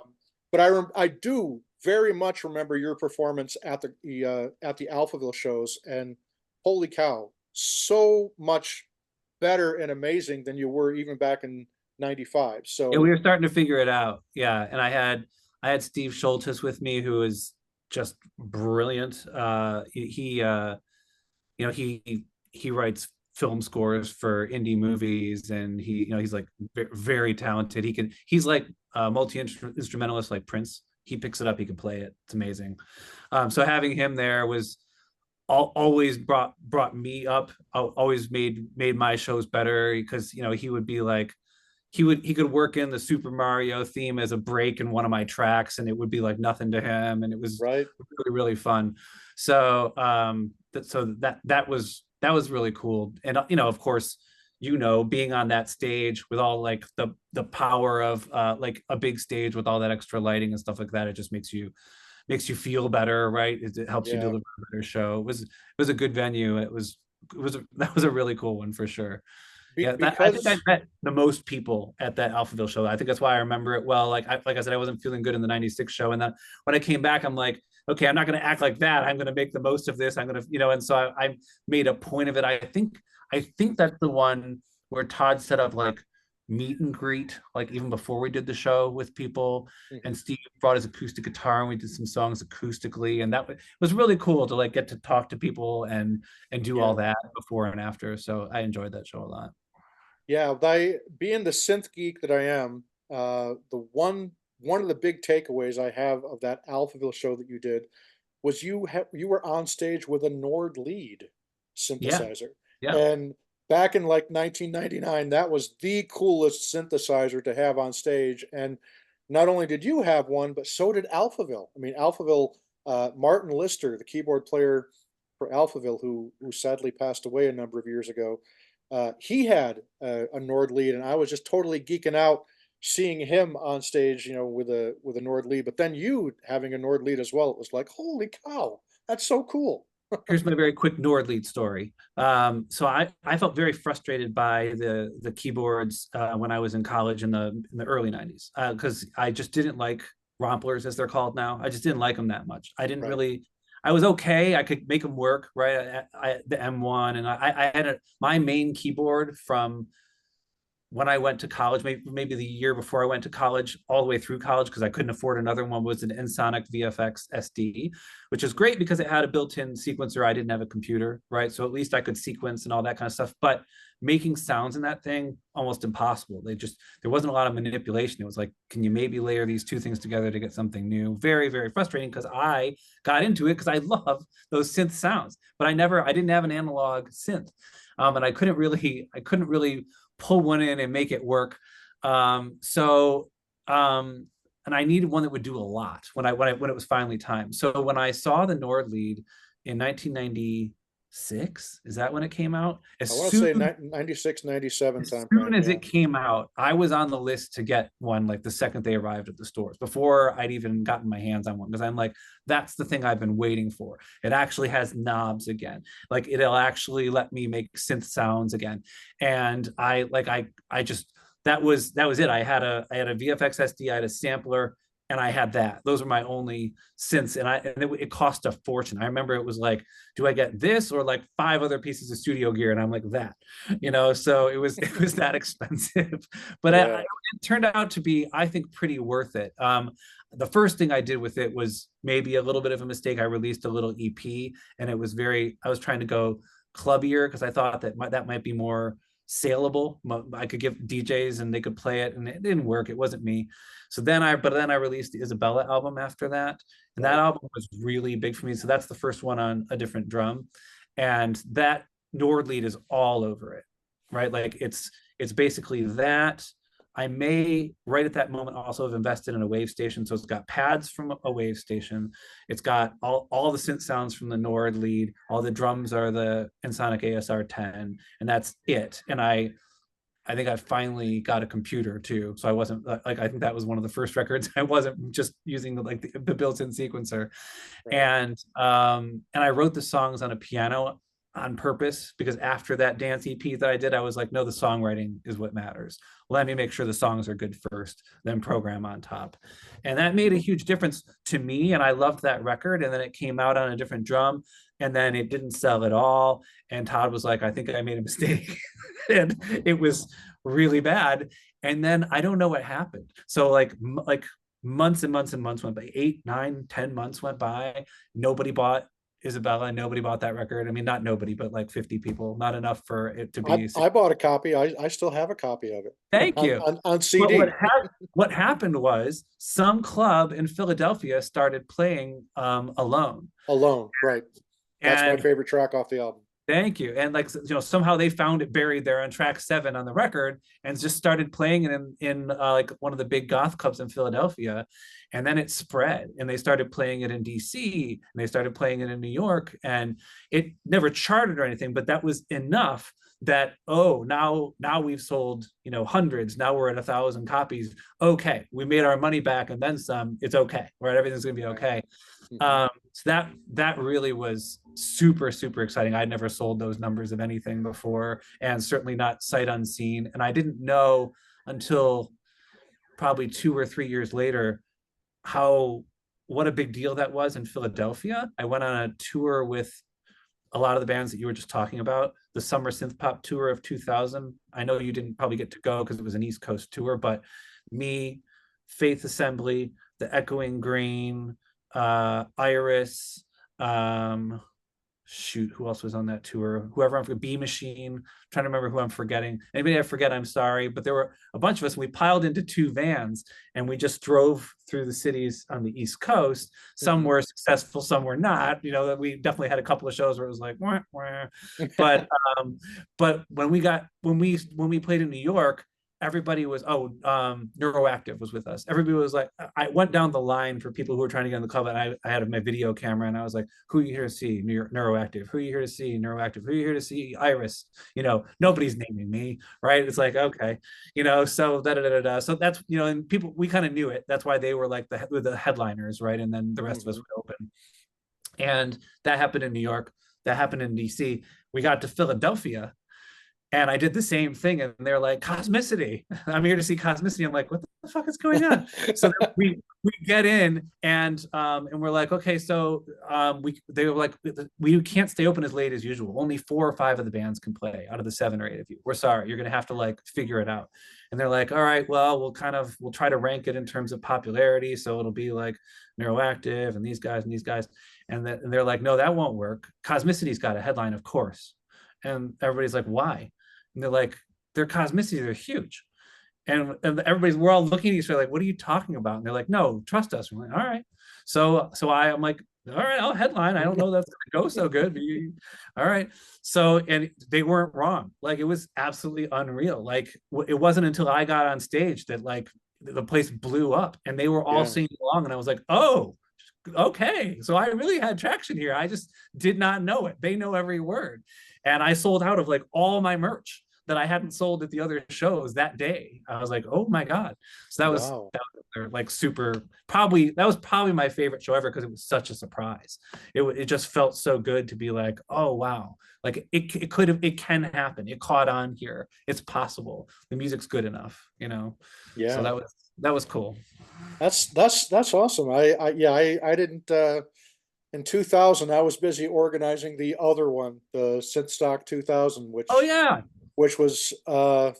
But I do very much remember your performance at the Alphaville shows, and holy cow, so much better and amazing than you were even back in '95. yeah. We So were starting to figure it out. Yeah, and I had Steve Schultes with me, who is just brilliant. He writes film scores for indie movies, and he's like very talented. He's like a multi instrumentalist like Prince. He picks it up, he can play it. It's amazing. So having him there was always brought me up. Always made my shows better because he would be like he could work in the Super Mario theme as a break in one of my tracks, and it would be like nothing to him, and it was right, really really fun. So that was really cool, and of course, being on that stage with all like the power of like a big stage with all that extra lighting and stuff like that, it just makes you feel better, right? It helps you yeah. deliver a better show. It was a good venue. That was a really cool one for sure. Yeah, I think I Because met the most people at that Alphaville show. I think that's why I remember it well. Like I said, I wasn't feeling good in the '96 show, and then when I came back, I'm like, okay, I'm not going to act like that. I'm going to make the most of this. I'm going to, and so I made a point of it. I think that's the one where Todd set up like meet and greet, like even before we did the show with people. Mhm. And Steve brought his acoustic guitar and we did some songs acoustically, and that was really cool to like get to talk to people and do all Yeah. that before and after. So I enjoyed that show a lot. Yeah, being the synth geek that I am, the one of the big takeaways I have of that Alphaville show that you did was you were on stage with a Nord lead Yeah, synthesizer. yeah. And back in like 1999, that was the coolest synthesizer to have on stage. And not only did you have one, but so did Alphaville. I mean, Alphaville, Martin Lister, the keyboard player for Alphaville, who sadly passed away a number of years ago, he had a Nord lead, and I was just totally geeking out seeing him on stage, with a Nord lead. But then you having a Nord lead as well, it was like, holy cow, that's so cool. Here's my very quick Nord lead story. So I felt very frustrated by the keyboards when I was in college in the early 90s, because I just didn't like romplers, as they're called now. I just didn't like them that much. I didn't Right. really. I was okay. I could make them work, right? The M1, and I had my main keyboard from when I went to college, maybe the year before I went to college, all the way through college, because I couldn't afford another one, was an Ensoniq VFX SD, which is great because it had a built-in sequencer. I didn't have a computer, right? So at least I could sequence and all that kind of stuff. But making sounds in that thing, almost impossible. There wasn't a lot of manipulation. It was like, can you maybe layer these two things together to get something new? Very, very frustrating, because I got into it because I love those synth sounds, but I didn't have an analog synth. And I couldn't really pull one in and make it work. So and I needed one that would do a lot when it was finally time. So when I saw the Nord lead in 1996, is that when it came out? I want to say 96, 97 As time soon frame. as Yeah. it came out, I was on the list to get one like the second they arrived at the stores, before I'd even gotten my hands on one, because I'm like, that's the thing I've been waiting for. It actually has knobs again. Like it'll actually let me make synth sounds again. And I just that was it. I had a VFX SD, I had a sampler, and I had that. Those were my only synths, and it cost a fortune. I remember it was like, do I get this or like five other pieces of studio gear? And I'm like, that, so it was that expensive. But Yeah. it turned out to be, I think, pretty worth it. The first thing I did with it was maybe a little bit of a mistake. I released a little EP, and I was trying to go clubbier because I thought that might be more saleable. I could give DJs and they could play it, and it didn't work. It wasn't me. But then I released the Isabella album after that, and that Right. album was really big for me. So that's the first one on a different drum, and that Nord lead is all over it, right? Like it's basically that. I may right at that moment also have invested in a wave station. So it's got pads from a wave station. It's got all the synth sounds from the Nord lead. All the drums are the Ensoniq ASR 10, and that's it. And I think I finally got a computer too. So I wasn't like, I think that was one of the first records. I wasn't just using the built-in sequencer. Right. And I wrote the songs on a piano on purpose, because after that dance EP that I did, I was like, no, the songwriting is what matters. Let me make sure the songs are good first, then program on top. And that made a huge difference to me. And I loved that record. And then it came out on a different drum, and then it didn't sell at all. And Todd was like, I think I made a mistake. And it was really bad. And then I don't know what happened. So like months and months and months went by, 8, 9, 10 months went by. Nobody bought Isabella. Nobody bought that record. I mean, not nobody, but like 50 people, not enough for it to I, be. I bought a copy. I still have a copy of it Thank on, you. on But CD. what happened was some club in Philadelphia started playing Alone. Alone. Right. That's my And favorite track off the album. thank you. And somehow they found it buried there on track 7 on the record, and just started playing it in like one of the big goth clubs in Philadelphia. And then it spread, and they started playing it in DC, and they started playing it in New York, and it never charted or anything, but that was enough that, oh, now we've sold hundreds, now we're at 1,000 copies. Okay, we made our money back and then some. It's okay, right? Everything's gonna be Right. okay. Mhm. So that really was super, super exciting. I'd never sold those numbers of anything before, and certainly not sight unseen. And I didn't know until probably 2 or 3 years later what a big deal that was in Philadelphia. I went on a tour with a lot of the bands that you were just talking about, the Summer Synth-Pop tour of 2000. I know you didn't probably get to go because it was an East Coast tour, but me, Faith Assembly, the Echoing Green, Iris, um, shoot, who else was on that tour? Whoever I'm for B Machine. Trying to remember who I'm forgetting. Anybody I forget, I'm sorry. But there were a bunch of us, and we piled into 2 vans and we just drove through the cities on the East Coast. Some were successful, some were not. You know, we definitely had a couple of shows where it was like, wah, wah. But but when we played in New York, everybody was Neuroactive was with us. Everybody was like, I went down the line for people who were trying to get in the club, and I had my video camera, and I was like, who are you here to see? Neuroactive. Who are you here to see? Neuroactive. Who are you here to see? Iris. You know, nobody's naming me, right? It's like, okay, you know, so da da da da. So that's, you know, and people, we kind of knew it. That's why they were like the headliners, right? And then the rest of us would open. And that happened in New York. That happened in DC. We got to Philadelphia, and I did the same thing, and they're like, Cosmicity. I'm here to see Cosmicity. I'm like, what the fuck is going on? So we get in, and we're like, okay, so they were like, we can't stay open as late as usual. Only 4 or 5 of the bands can play out of the 7 or 8 of you. We're sorry, you're gonna have to like figure it out. And they're like, all right, well, we'll try to rank it in terms of popularity. So it'll be like Neuroactive and these guys and these guys. And they're like, no, that won't work. Cosmicity's got a headline, of course. And everybody's like, why? And they're like, they're Cosmicity, they're huge. And we're all looking at each other like, what are you talking about? And they're like, no, trust us. We're like, all right. So I'm like, all right, I'll headline. I don't know that's gonna go so good. All right. So, and they weren't wrong. Like, it was absolutely unreal. Like, it wasn't until I got on stage that like the place blew up, and they were all singing along, and I was like, oh, okay, so I really had traction here. I just did not know it. They know every word. And I sold out of like all my merch that I hadn't sold at the other shows that day. I was like, oh my God. So that was, Wow. that was like super, that was probably my favorite show ever, because it was such a surprise. It just felt so good to be like, oh wow, like it can happen. It caught on here. It's possible. The music's good enough, you know? So Yeah. that was cool. That's awesome. I didn't in 2000 I was busy organizing the other one, the Synthstock 2000, Oh yeah. which was a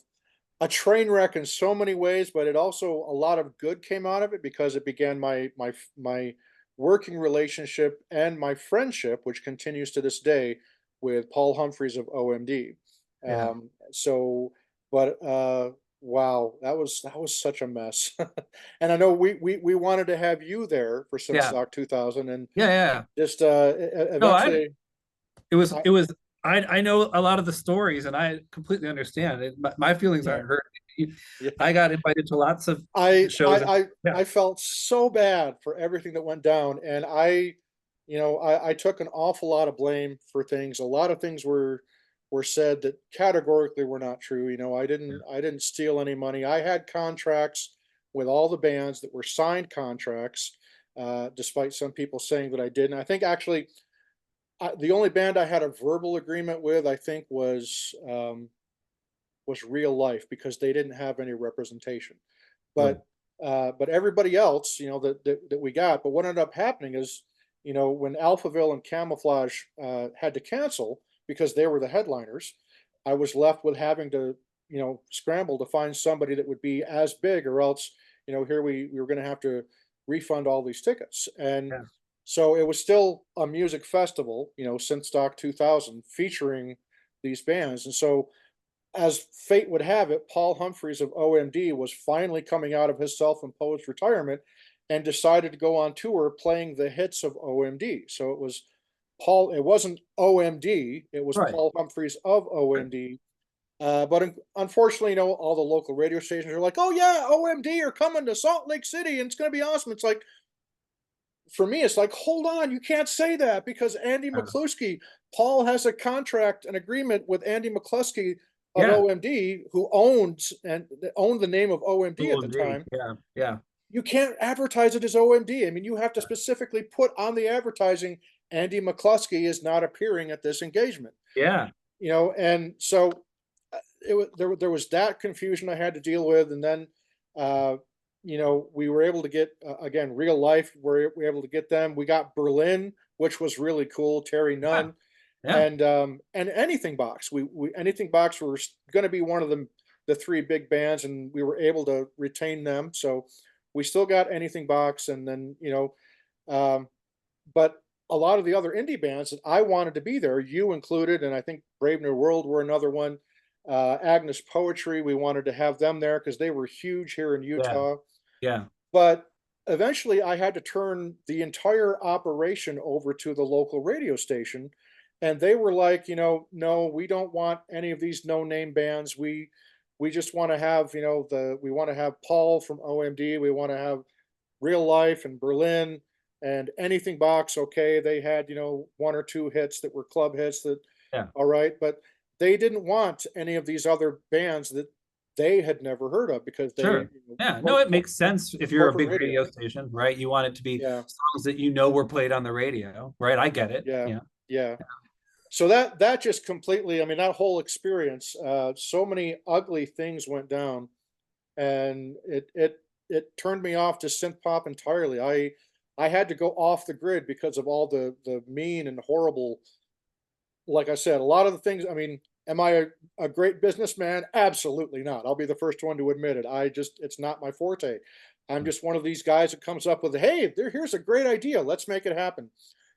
train wreck in so many ways, but it also a lot of good came out of it because it began my working relationship and my friendship, which continues to this day, with Paul Humphreys of OMD. Yeah. So, but wow, that was such a mess. And I know we wanted to have you there for Yeah. Synthstock 2000, and Yeah. Yeah. just No, eventually, I, it was I know a lot of the stories, and I completely understand it. My feelings yeah. aren't hurt. Yeah. I got invited to lots of I shows, I and I yeah, I felt so bad for everything that went down, and I took an awful lot of blame for things. A lot of things were said that categorically were not true. I didn't steal any money. I had contracts with all the bands that were signed contracts, despite some people saying that I didn't. I think actually the only band I had a verbal agreement with, I think, was Real Life, because they didn't have any representation. right, But everybody else, that we got. But what ended up happening is, when Alphaville and Camouflage had to cancel because they were the headliners, I was left with having to, scramble to find somebody that would be as big, or else, here we were going to have to refund all these tickets. And yeah, so it was still a music festival, Synthstock 2000, featuring these bands. And so, as fate would have it, Paul Humphreys of OMD was finally coming out of his self-imposed retirement and decided to go on tour playing the hits of OMD. So it was Paul, it wasn't OMD, it was right, Paul Humphreys of right. OMD. But unfortunately, all the local radio stations are like, oh yeah, OMD are coming to Salt Lake City and it's going to be awesome. It's like, for me, it's like, hold on, you can't say that, because Andy McCluskey, Paul has a contract, an agreement with Andy McCluskey of Yeah, OMD, who owned the name of OMD at the OMG. time. Yeah, yeah, You can't advertise it as OMD. I mean, you have to specifically put on the advertising, Andy McCluskey is not appearing at this engagement. yeah, And so there was that confusion I had to deal with, and then uh, we were able to get, again, Real Life. We were able to get them. We got Berlin, which was really cool. Terry yeah, Nunn, Yeah. And Anything Box. We Anything Box were going to be one of the three big bands, and we were able to retain them. So we still got Anything Box, and then um, but a lot of the other indie bands that I wanted to be there, you included, and I think Brave New World were another one. Agnes Poetry, we wanted to have them there because they were huge here in Yeah. Utah. Yeah. But eventually, I had to turn the entire operation over to the local radio station, and they were like, no, we don't want any of these no-name bands. We just want to have, we want to have Paul from OMD. We want to have Real Life in Berlin and Anything Box. Okay, they had, one or two hits that were club hits that, Yeah. all right, but they didn't want any of these other bands that they had never heard of because they, Sure. Yeah. No, it makes sense if you're a corporate big radio. radio station, right? You want it to be Yeah, songs that were played on the radio, right? I get it. yeah, Yeah. yeah. So that just completely, I mean, that whole experience, so many ugly things went down, and it turned me off to synth pop entirely. I had to go off the grid because of all the mean and horrible, like I said, a lot of the things. I mean, am I a great businessman? Absolutely not. I'll be the first one to admit it. It's not my forte. I'm just one of these guys that comes up with, hey, here's a great idea. Let's make it happen.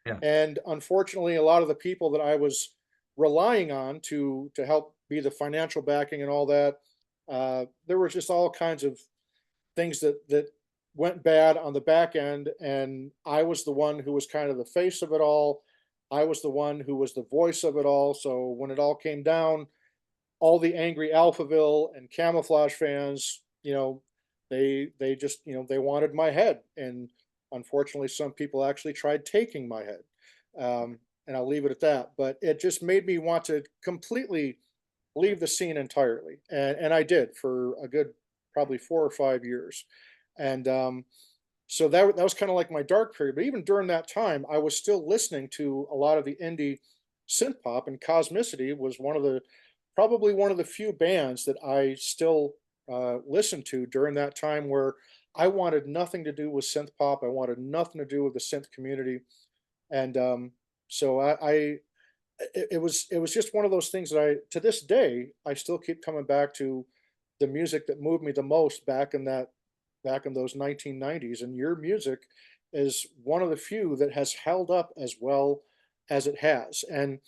Yeah. And unfortunately, a lot of the people that I was relying on to help be the financial backing and all that, there were just all kinds of things that went bad on the back end, and I was the one who was kind of the face of it all. I was the one who was the voice of it all. So when it all came down, all the angry Alphaville and Camouflage fans, they just, they wanted my head, and unfortunately, some people actually tried taking my head. And I'll leave it at that. But it just made me want to completely leave the scene entirely, and I did for a good probably 4 or 5 years, and so that was kind of like my dark period. But even during that time, I was still listening to a lot of the indie synth pop, and Cosmicity was probably one of the few bands that I still listened to during that time where I wanted nothing to do with synth pop. I wanted nothing to do with the synth community, and so it was just one of those things that I to this day I still keep coming back to the music that moved me the most back in those 1990s, and your music is one of the few that has held up as well as it has. And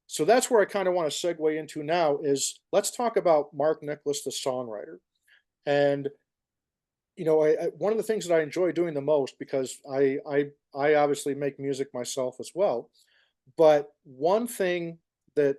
so that's where I kind of want to segue into now is let's talk about Mark Nicholas, the songwriter. And one of the things that I enjoy doing the most, because I obviously make music myself as well, but one thing that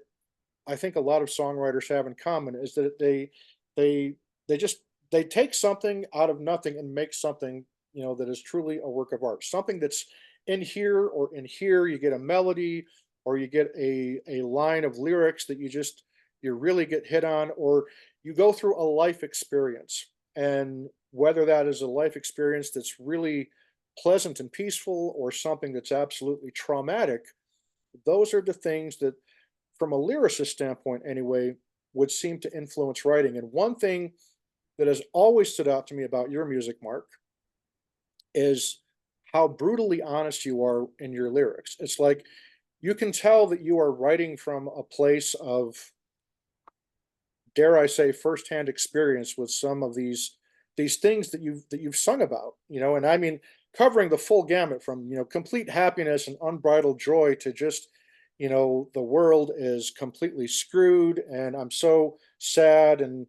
I think a lot of songwriters have in common is that they they just they take something out of nothing and make something, that is truly a work of art. Something that's in here or in here, you get a melody or you get a line of lyrics that you really get hit on, or you go through a life experience. And whether that is a life experience that's really pleasant and peaceful or something that's absolutely traumatic, those are the things that, from a lyricist standpoint anyway, would seem to influence writing. And one thing that has always stood out to me about your music, Mark, is how brutally honest you are in your lyrics. It's like you can tell that you are writing from a place of, dare I say, firsthand experience with some of these things that you've sung about, and I mean covering the full gamut from, complete happiness and unbridled joy to just, the world is completely screwed and I'm so sad, and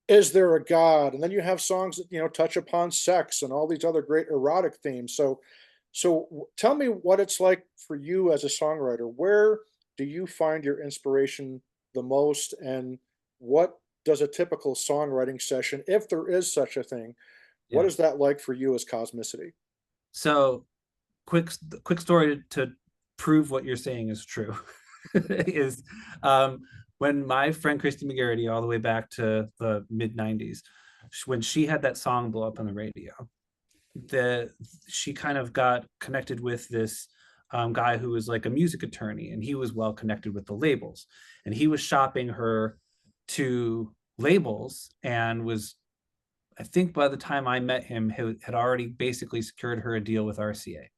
is there a God? And then you have songs that, touch upon sex and all these other great erotic themes. So tell me what it's like for you as a songwriter. Where do you find your inspiration the most, and what does a typical songwriting session, if there is such a thing, what Yeah. is that like for you as Cosmicity? So quick story to prove what you're saying is true is when my friend Christy McGarity, all the way back to the mid 90s, when she had that song blow up on the radio, she kind of got connected with this guy who was like a music attorney, and he was well connected with the labels, and he was shopping her to labels and was, I think by the time I met him, had already basically secured her a deal with RCA.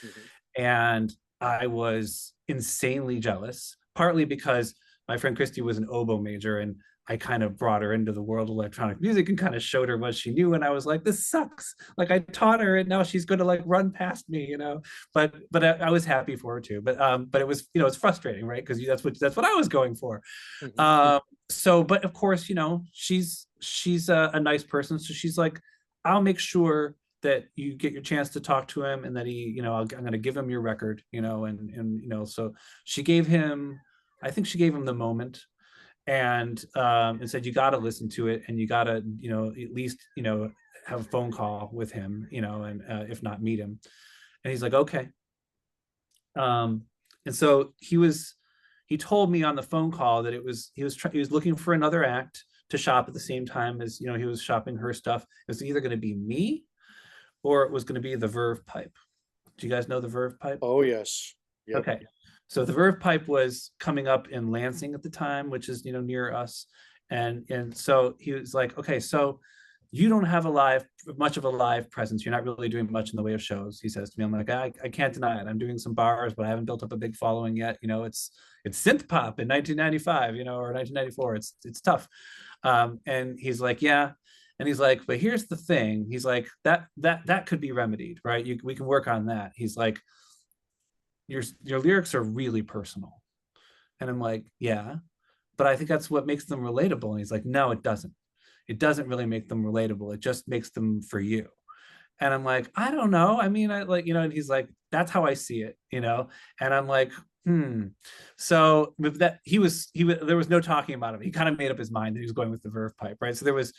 Mhm. And I was insanely jealous partly because my friend Christy was an oboe major, and I kind of brought her into the world of electronic music and kind of showed her what she knew. And I was like, this sucks. Like I taught her and now she's going to like run past me, you know, but I was happy for her too. But it was, you know, it's frustrating, right? Because that's what I was going for. Mhm. So, but of course, you know, she's a nice person. So she's like, I'll make sure that you get your chance to talk to him and that he, you know, I'm going to give him your record, you know, you know, so she gave him, I think she gave him the moment, and said, you got to listen to it, and you got to, you know, at least, you know, have a phone call with him, you know, and if not, meet him. And he's like, okay. And so he told me on the phone call that he was looking for another act to shop at the same time as, you know, he was shopping her stuff. It was either going to be me or it was going to be the Verve Pipe. Do you guys know the Verve Pipe? Oh, yes. Yep. Okay. So the Verve Pipe was coming up in Lansing at the time, which is, you know, near us. And so he was like, okay, so you don't have much of a live presence. You're not really doing much in the way of shows, he says to me. I'm like, I can't deny it. I'm doing some bars, but I haven't built up a big following yet. You know, it's Synth-Pop in 1995, you know, or 1994. It's tough. And he's like, yeah. And he's like, but here's the thing. He's like, that could be remedied, right? We can work on that. He's like, your lyrics are really personal. And I'm like, yeah, but I think that's what makes them relatable. And he's like, no, it doesn't. It doesn't really make them relatable. It just makes them for you. And I'm like, I don't know. I mean, I like, you know, and he's like, that's how I see it, you know? And I'm like, So with that, there was no talking about it. He kind of made up his mind that he was going with the Verve Pipe, right? So there was,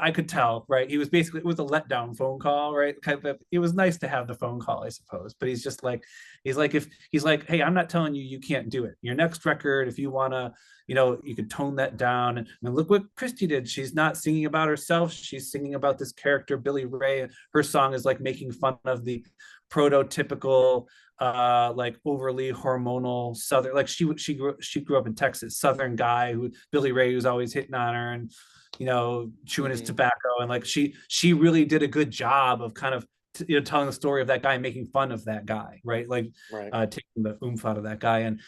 I could tell, right? He was basically, it was a letdown phone call, right? Kind of, it was nice to have the phone call, I suppose. But he's just like, hey, I'm not telling you, you can't do it. Your next record, if you want to, you know, you could tone that down. And look what Christy did. She's not singing about herself. She's singing about this character, Billy Ray. Her song is like making fun of the prototypical like overly hormonal southern, like she grew up in Texas, southern guy who Billy Ray, who's always hitting on her and, you know, chewing his tobacco. And like she really did a good job of kind of, you know, telling the story of that guy, making fun of that guy, right? Like taking the oomph out of that guy. And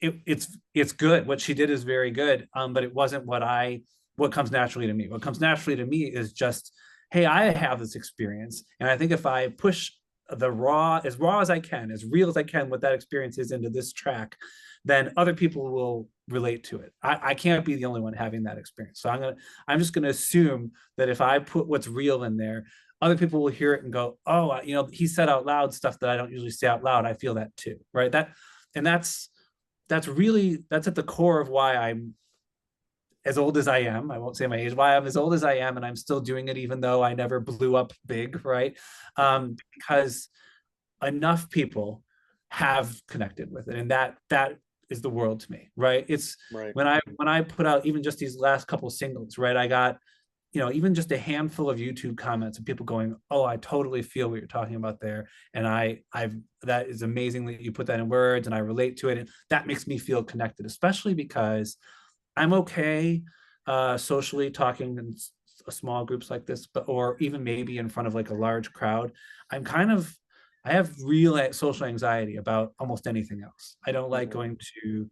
it's good. What she did is very good. But it wasn't what comes naturally to me. What comes naturally to me is just, hey, I have this experience, and I think if I push the raw as I can, as real as I can, what that experience is into this track, then other people will relate to it. I can't be the only one having that experience. So I'm just gonna assume that if I put what's real in there, other people will hear it and go, oh, you know, he said out loud stuff that I don't usually say out loud. I feel that too, right? That's at the core of why I'm as old as I am. I won't say my age, why I'm as old as I am, and I'm still doing it, even though I never blew up big, right? Because enough people have connected with it, and that is the world to me, right? It's when I put out even just these last couple singles, right? I got, you know, even just a handful of YouTube comments of people going, oh, I totally feel what you're talking about there. And that is amazing that you put that in words, and I relate to it. And that makes me feel connected, especially because I'm okay socially talking in small groups like this, or even maybe in front of like a large crowd. I have real social anxiety about almost anything else. I don't like going to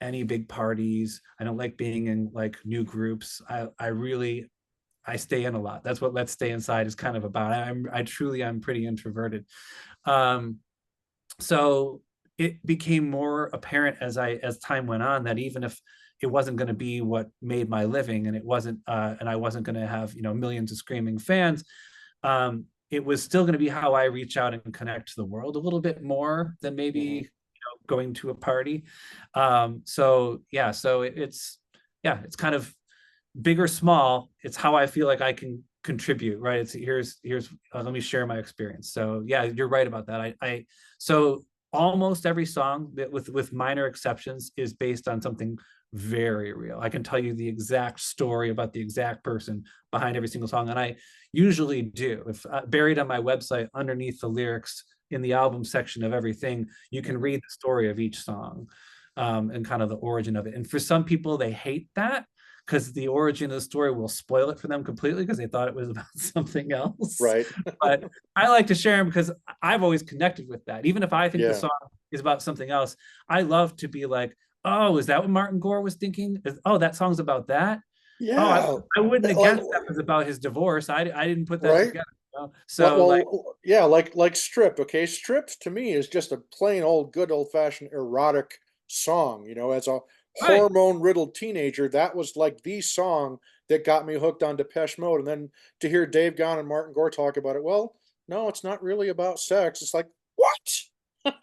any big parties. I don't like being in like new groups. I stay in a lot. That's what Let's Stay Inside is kind of about. I'm pretty introverted. So it became more apparent as time went on that even if it wasn't going to be what made my living, and it wasn't, and I wasn't going to have, you know, millions of screaming fans, it was still going to be how I reach out and connect to the world a little bit more than maybe, you know, going to a party. So it's kind of big or small. It's how I feel like I can contribute, right? It's here's let me share my experience. So yeah, you're right about that. So almost every song, that with minor exceptions, is based on something very real. I can tell you the exact story about the exact person behind every single song, and I usually do. If buried on my website underneath the lyrics in the album section of everything, you can read the story of each song, and kind of the origin of it. And for some people, they hate that because the origin of the story will spoil it for them completely because they thought it was about something else. Right. But I like to share them because I've always connected with that. Even if I think the song is about something else. I love to be like, oh, is that what Martin Gore was thinking? Oh, that song's about that. Oh, Yeah, I wouldn't have like, guessed that was about his divorce. I didn't put that right. together. You know? Well, So like, yeah, like Stripped. Okay, Stripped to me is just a plain old good old fashioned erotic song. You know, as a right. hormone riddled teenager, that was like the song that got me hooked on Depeche Mode. And then to hear Dave Gahan and Martin Gore talk about it, well, no, it's not really about sex. It's like, what?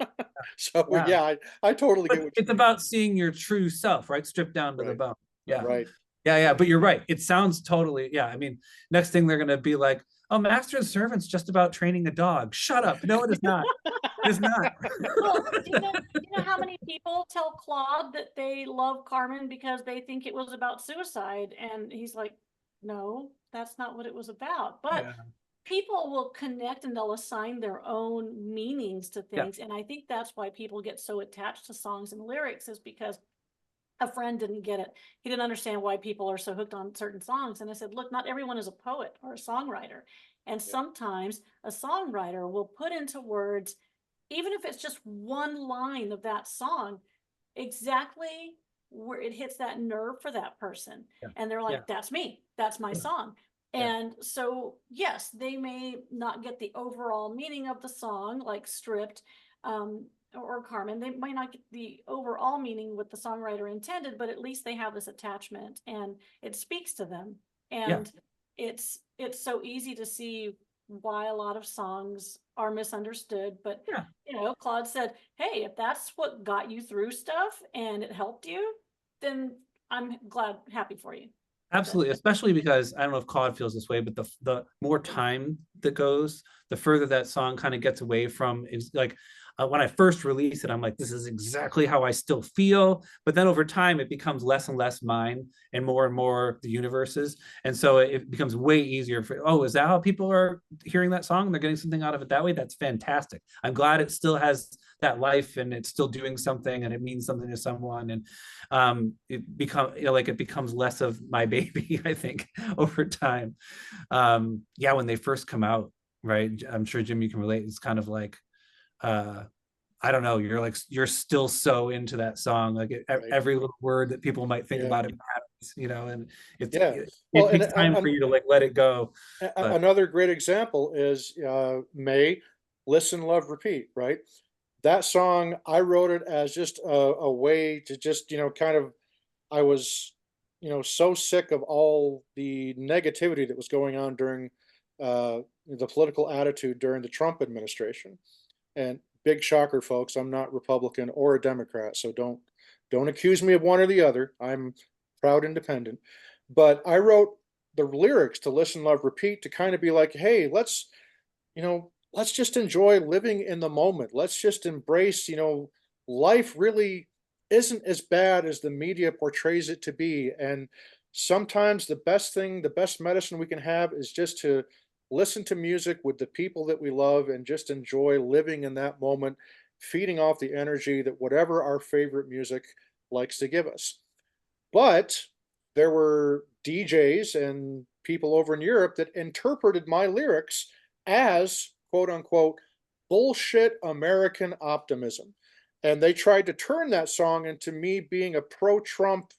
So Yeah. yeah, I totally get But what you it's mean. about seeing your true self, right? Stripped down to the Right, bone. Yeah. right, Yeah, yeah. right. But you're right. It sounds totally, yeah. I mean, next thing they're gonna be like, oh, Master and Servant's just about training a dog. Shut up. No, it is not. It is not. Well, do you know how many people tell Claude that they love Carmen because they think it was about suicide? And he's like, no, that's not what it was about. But Yeah. people will connect and they'll assign their own meanings to Yeah. things. And I think that's why people get so attached to songs and lyrics, is because a friend didn't get it. He didn't understand why people are so hooked on certain songs. And I said, look, not everyone is a poet or a songwriter. And Yeah, sometimes a songwriter will put into words, even if it's just one line of that song, exactly where it hits that nerve for that person. Yeah. And they're Yeah. like, that's me, that's my song. Yeah. And so, yes, they may not get the overall meaning of the song, like Stripped, or Carmen. They might not get the overall meaning what the songwriter intended, but at least they have this attachment and it speaks to them. Yeah. And it's so easy to see why a lot of songs are misunderstood. But Yeah. Claude said, hey, if that's what got you through stuff and it helped you, then I'm happy for you. Absolutely, especially because I don't know if Claude feels this way, but the more time that goes, the further that song kind of gets away from is like when I first released it, I'm like, this is exactly how I still feel. But then over time, it becomes less and less mine and more the universe's. And so it becomes way easier for, oh, is that how people are hearing that song? They're getting something out of it that way. That's fantastic. I'm glad it still has that life and it's still doing something and it means something to someone. And it becomes less of my baby, I think, over time. Yeah, when they first come out, right? I'm sure Jim, you can relate. It's kind of like I don't know, you're still so into that song, like right. every little word that people might think Yeah, about it matters, and yeah. it Well, and takes time for you to like let it go. But another great example is May, Listen, Love, Repeat, right? That song, I wrote it as just a way to just, kind of, I was, so sick of all the negativity that was going on during the political attitude during the Trump administration. And big shocker, folks, I'm not Republican or a Democrat, so don't accuse me of one or the other. I'm proud independent. But I wrote the lyrics to Listen, Love, Repeat to kind of be like, hey, let's just enjoy living in the moment. Let's just embrace, life really isn't as bad as the media portrays it to be. And sometimes the best medicine we can have is just to listen to music with the people that we love and just enjoy living in that moment, feeding off the energy that whatever our favorite music likes to give us. But there were DJs and people over in Europe that interpreted my lyrics as quote unquote bullshit American optimism. And they tried to turn that song into me being a pro Trump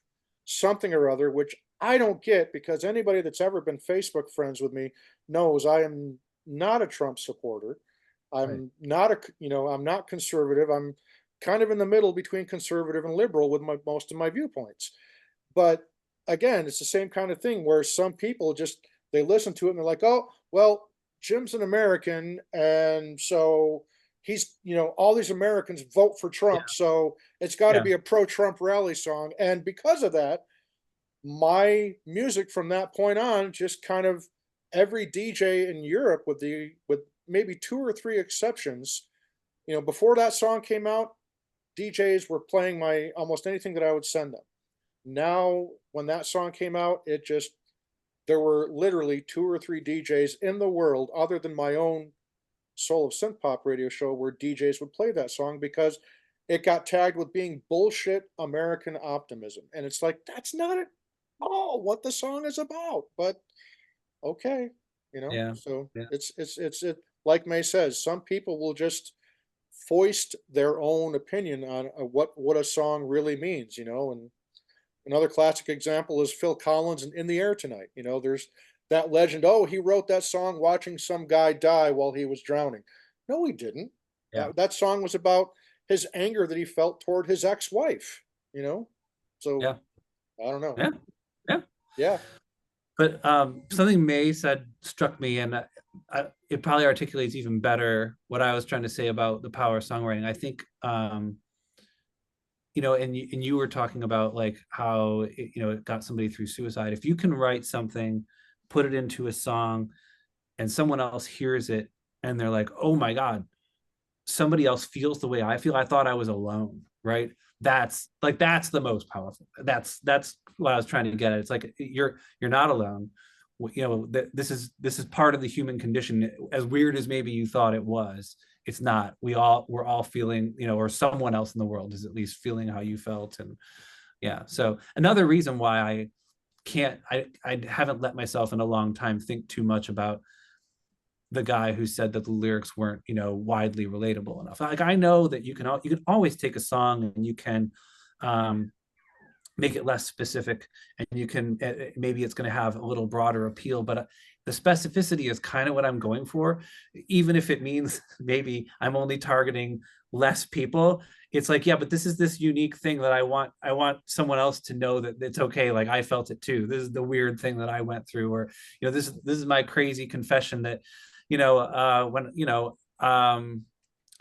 something or other, which I don't get because anybody that's ever been Facebook friends with me knows I am not a Trump supporter. right. I'm not conservative. I'm kind of in the middle between conservative and liberal with most of my viewpoints. But again, it's the same kind of thing where some people just they listen to it and they're like, "Oh, well, Jim's an American, and so he's, all these Americans vote for Yeah. Trump, so it's got to Yeah. be a pro-Trump rally song." And because of that, my music from that point on just kind of every DJ in Europe with maybe two or three exceptions, before that song came out, DJs were playing my almost anything that I would send them. Now, when that song came out, there were literally two or three DJs in the world, other than my own Soul of Synth-Pop radio show, where DJs would play that song because it got tagged with being bullshit American optimism. And it's like, that's not at all what the song is about. But okay, Yeah. so Yeah. like May says, some people will just voiced their own opinion on what a song really means, and another classic example is Phil Collins and In the Air Tonight. There's that legend, oh, he wrote that song watching some guy die while he was drowning. No, he didn't. Yeah. That song was about his anger that he felt toward his ex-wife, you know? So Yeah. I don't know. Yeah. Yeah. Yeah. But something May said struck me, and it probably articulates even better what I was trying to say about the power of songwriting. I think, and you were talking about like how it got somebody through suicide. If you can write something, put it into a song, and someone else hears it, and they're like, "Oh my God, somebody else feels the way I feel. I thought I was alone," right? That's the most powerful. That's what I was trying to get at. It's like you're not alone. This is part of the human condition. As weird as maybe you thought it was, it's not. We're all feeling, or someone else in the world is at least feeling how you felt. And yeah. So another reason why I haven't let myself in a long time think too much about the guy who said that the lyrics weren't, widely relatable enough. Like, I know that you can always take a song and you can make it less specific, and you can maybe it's going to have a little broader appeal, but the specificity is kind of what I'm going for, even if it means maybe I'm only targeting less people. It's like, yeah, but this is this unique thing that I want someone else to know that it's okay, like I felt it too. This is the weird thing that I went through, or this is my crazy confession that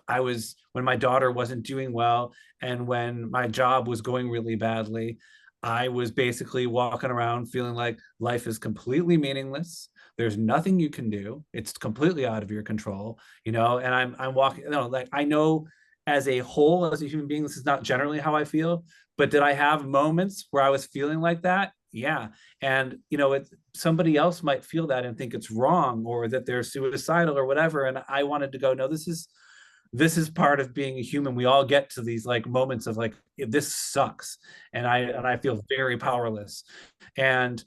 I was, when my daughter wasn't doing well and when my job was going really badly, I was basically walking around feeling like life is completely meaningless. There's nothing you can do. It's completely out of your control, and I'm walking, like, I know as a whole, as a human being, this is not generally how I feel, but did I have moments where I was feeling like that? Yeah. And somebody else might feel that and think it's wrong, or that they're suicidal or whatever. And I wanted to go, no, this is part of being a human. We all get to these like moments of like, this sucks, and I feel very powerless. And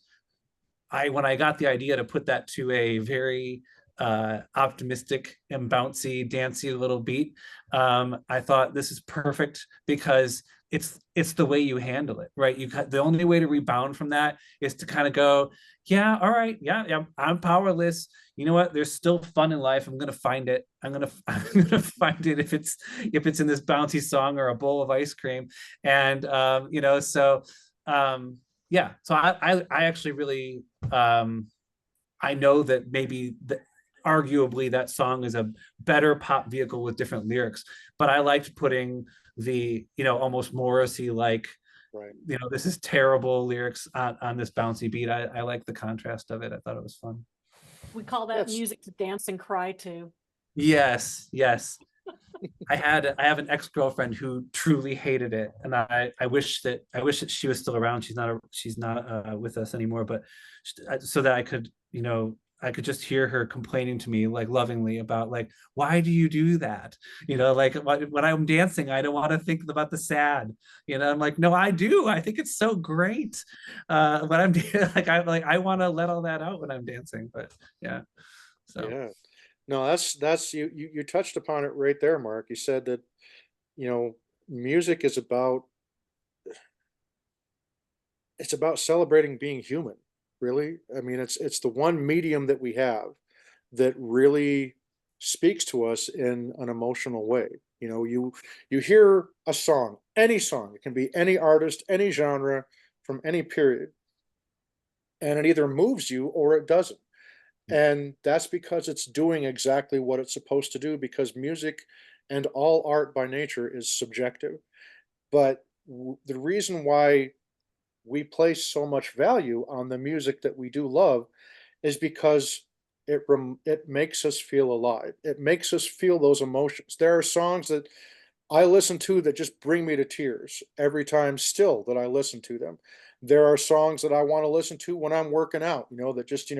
when I got the idea to put that to a very optimistic and bouncy, dancey little beat, I thought this is perfect, because it's the way you handle it, right? The only way to rebound from that is to kind of go, yeah, all right, yeah, I'm powerless. You know what? There's still fun in life. I'm gonna find it. I'm gonna find it, if it's in this bouncy song or a bowl of ice cream. And yeah. So I actually really I know that maybe arguably that song is a better pop vehicle with different lyrics, but I liked putting the almost Morrissey like, Right. this is terrible lyrics on this bouncy beat. I like the contrast of it. I thought it was fun. We call that music to dance and cry to. Yes. I have an ex-girlfriend who truly hated it, and I wish that she was still around. She's not with us anymore, but so that I could just hear her complaining to me like lovingly about like, why do you do that? Like, when I'm dancing, I don't want to think about the sad. I'm like, no, I do. I think it's so great. When I'm I want to let all that out when I'm dancing. But yeah, so Yeah. No, that's you touched upon it right there, Mark. You said that, you know, music is about it's about celebrating being human, really. I mean, it's the one medium that we have that really speaks to us in an emotional way. You hear a song, any song, it can be any artist, any genre, from any period, and it either moves you or it doesn't. And that's because it's doing exactly what it's supposed to do, because music and all art by nature is subjective. But the reason why we place so much value on the music that we do love is because it makes us feel alive. It makes us feel those emotions. There are songs that I listen to that just bring me to tears every time still that I listen to them. There are songs that I want to listen to when I'm working out, that just,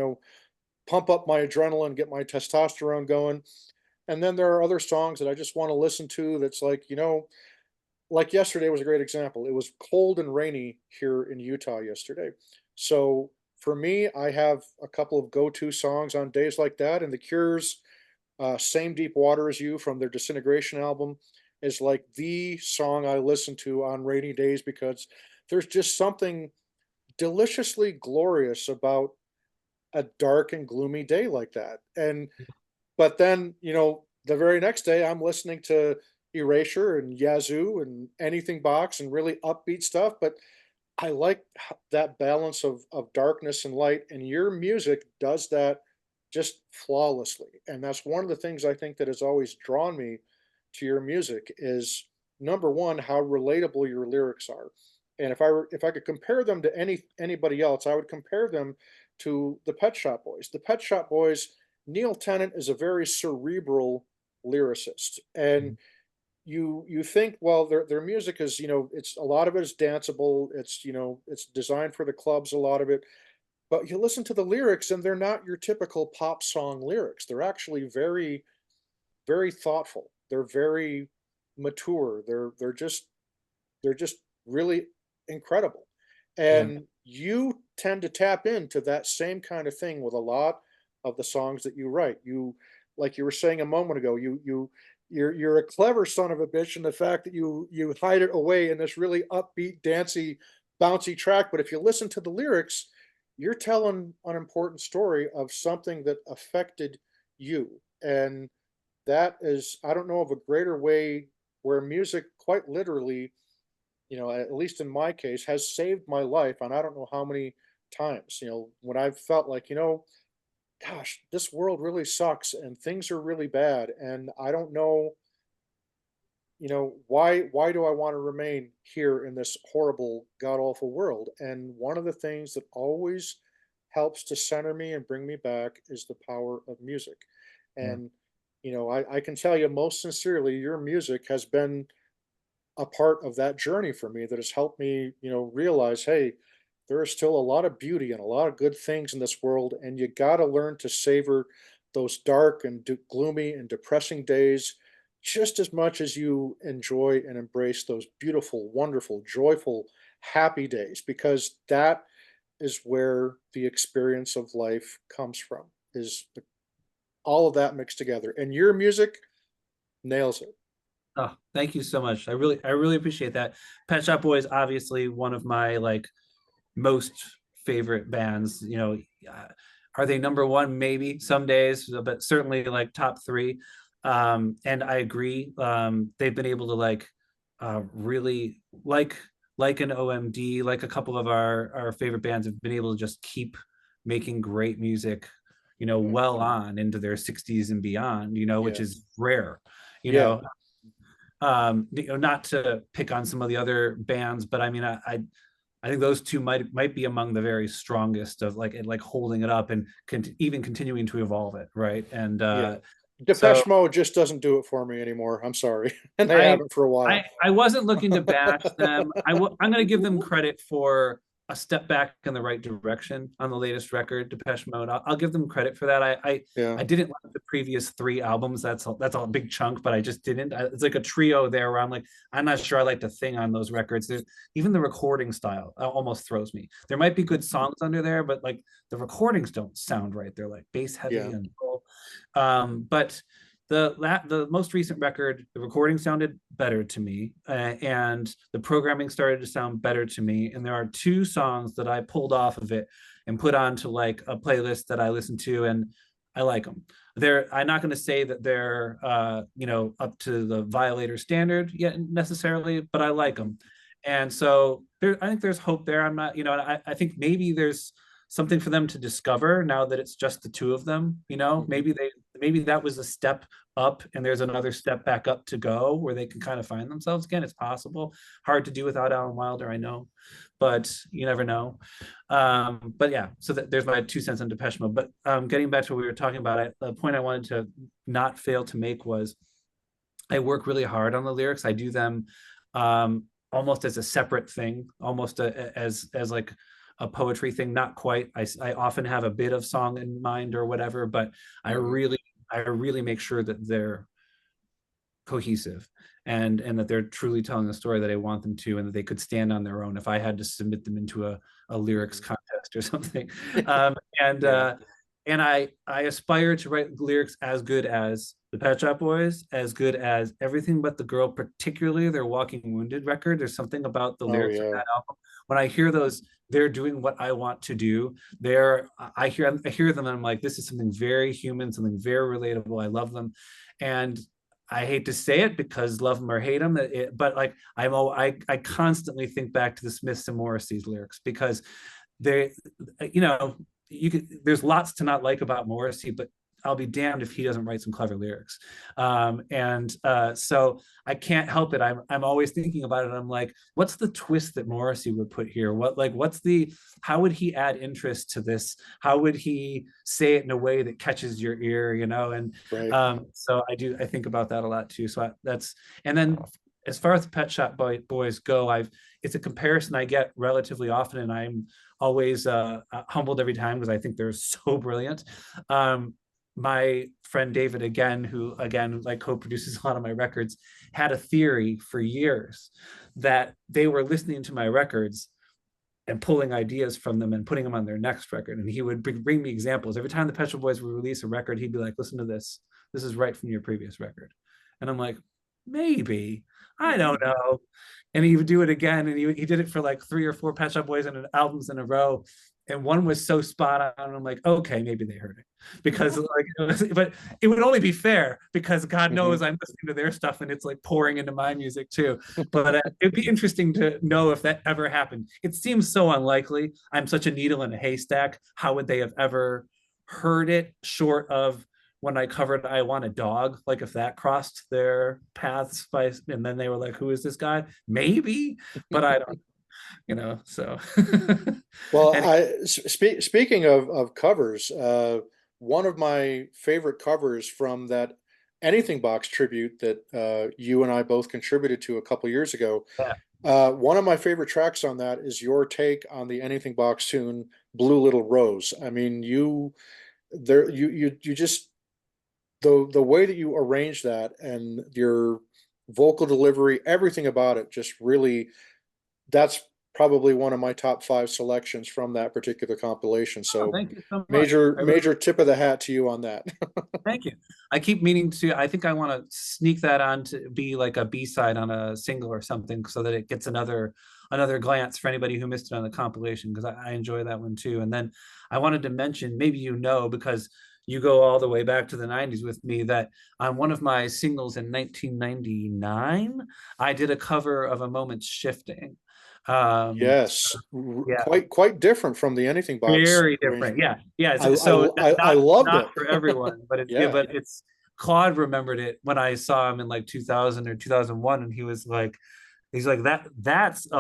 pump up my adrenaline, get my testosterone going. And then there are other songs that I just want to listen to that's like, like yesterday was a great example. It was cold and rainy here in Utah yesterday. So for me, I have a couple of go-to songs on days like that, and The Cure's Same Deep Water as You from their Disintegration album is like the song I listen to on rainy days because there's just something deliciously glorious about a dark and gloomy day like that. And but then, the very next day I'm listening to Erasure and Yazoo and Anything Box and really upbeat stuff, but I like that balance of darkness and light, and your music does that just flawlessly. And that's one of the things I think that has always drawn me to your music is number one, how relatable your lyrics are. And if I could compare them to anybody else, I would compare them to the Pet Shop Boys. The Pet Shop Boys, Neil Tennant is a very cerebral lyricist, and you think, well, their music is, it's a lot of it is danceable, it's designed for the clubs, a lot of it, but you listen to the lyrics and they're not your typical pop song lyrics. They're actually very, very thoughtful. They're very mature. They're just really incredible. Yeah. And you tend to tap into that same kind of thing with a lot of the songs that you write. Like you were saying a moment ago, you're a clever son of a bitch in the fact that you hide it away in this really upbeat, dancey, bouncy track. But if you listen to the lyrics, you're telling an important story of something that affected you. And that is, I don't know of a greater way where music quite literally, at least in my case, has saved my life. And I don't know how many times, when I've felt like, gosh, this world really sucks and things are really bad. And I don't know, why do I want to remain here in this horrible, god awful world? And one of the things that always helps to center me and bring me back is the power of music. Yeah. And, I can tell you most sincerely, your music has been a part of that journey for me that has helped me, realize, hey, there is still a lot of beauty and a lot of good things in this world, and you got to learn to savor those dark and gloomy and depressing days just as much as you enjoy and embrace those beautiful, wonderful, joyful, happy days, because that is where the experience of life comes from. All of that mixed together, and your music nails it. Oh, thank you so much. I really appreciate that. Pet Shop Boys, obviously one of my like most favorite bands. Uh, are they number one? Maybe some days, but certainly like top three. And I agree. They've been able to really like an OMD, like a couple of our favorite bands have been able to just keep making great music, Yeah, well on into their 60s and beyond, which yeah, is rare. You yeah. know, not to pick on some of the other bands, but I mean, I think those two might be among the very strongest of like holding it up and even continuing to evolve it, right? And Yeah. so Depeche Mode just doesn't do it for me anymore. I'm sorry. And they I haven't for a while. I wasn't looking to bash them. I'm going to give them credit for a step back in the right direction on the latest record, Depeche Mode. I'll give them credit for that. Yeah. I didn't like the previous three albums. That's a big chunk, but I just didn't. It's like a trio there where I'm not sure I like to thing on those records. There's even the recording style almost throws me. There might be good songs under there, but like the recordings don't sound right. They're like bass heavy Yeah. and but the most recent record, the recording sounded better to me, and the programming started to sound better to me. And there are two songs that I pulled off of it and put onto like a playlist that I listen to, and I like them. I'm not going to say that they're up to the Violator standard yet necessarily, but I like them. And so I think there's hope there. I'm not, I think maybe there's something for them to discover now that it's just the two of them. Mhm. Maybe that was a step up and there's another step back up to go where they can kind of find themselves again. It's possible. Hard to do without Alan Wilder, I know, but you never know. But yeah, so there's my 2 cents on Depeche Mode. But getting back to what we were talking about, the point I wanted to not fail to make was I work really hard on the lyrics. I do them almost as a separate thing, almost as like a poetry thing. Not quite. I often have a bit of song in mind or whatever, but I Mhm. really I really make sure that they're cohesive and that they're truly telling the story that I want them to, and that they could stand on their own if I had to submit them into a lyrics Mhm. contest or something. Um, and Yeah. and I aspire to write lyrics as good as the Pet Shop Boys, as good as Everything But the Girl, particularly their Walking Wounded record. There's something about the Oh lyrics of yeah. that album. When I hear those, they're doing what I want to do. They're I hear them and I'm like, this is something very human, something very relatable. I love them, and I hate to say it because love them or hate them, but like I constantly think back to the Smiths and Morrissey's lyrics because they, you know, you could, there's lots to not like about Morrissey, but I'll be damned if he doesn't write some clever lyrics. So I can't help it. I'm always thinking about it. I'm like, what's the twist that Morrissey would put here? How would he add interest to this? How would he say it in a way that catches your ear? And Right. so I think about that a lot too. And then as far as the Pet Shop Boys go, it's a comparison I get relatively often, and I'm always humbled every time because I think they're so brilliant. My friend David, who like co-produces a lot of my records, had a theory for years that they were listening to my records and pulling ideas from them and putting them on their next record. And he would bring me examples. Every time the Pet Shop Boys would release a record, he'd be like, listen to this. This is right from your previous record. And I'm like, maybe. I don't know. And he would do it again. And he did it for like 3 or 4 Pet Shop Boys and albums in a row. And one was so spot on. And I'm like, okay, maybe they heard it. Because but it would only be fair because God knows I'm listening to their stuff and it's like pouring into my music too. But it'd be interesting to know if that ever happened. It seems so unlikely. I'm such a needle in a haystack. How would they have ever heard it short of when I covered I Want a Dog? Like if that crossed their paths and then they were like, who is this guy? Maybe, but I don't, so. Well, And speaking of covers, one of my favorite covers from that Anything Box tribute that you and I both contributed to a couple years ago. yeah, One of my favorite tracks on that is your take on the Anything Box tune "Blue Little Rose." I mean, you just the way that you arrange that and your vocal delivery, everything about it, just really that's probably one of my top 5 selections from that particular compilation. oh, So thank you so much. major tip of the hat to you on that. Thank you. I keep meaning to, I think I want to sneak that on to be like a B-side on a single or something so that it gets another glance for anybody who missed it on the compilation, because I enjoy that one too. And then I wanted to mention, maybe because you go all the way back to the 90s with me, that on one of my singles in 1999, I did a cover of A Moment's Shifting. Yes, Yeah, quite different from the Anything Box very different. arrangement. Yeah. So I not loved not it. for everyone, but Yeah. it's Claude remembered it when I saw him in like 2000 or 2001, and he's like that's a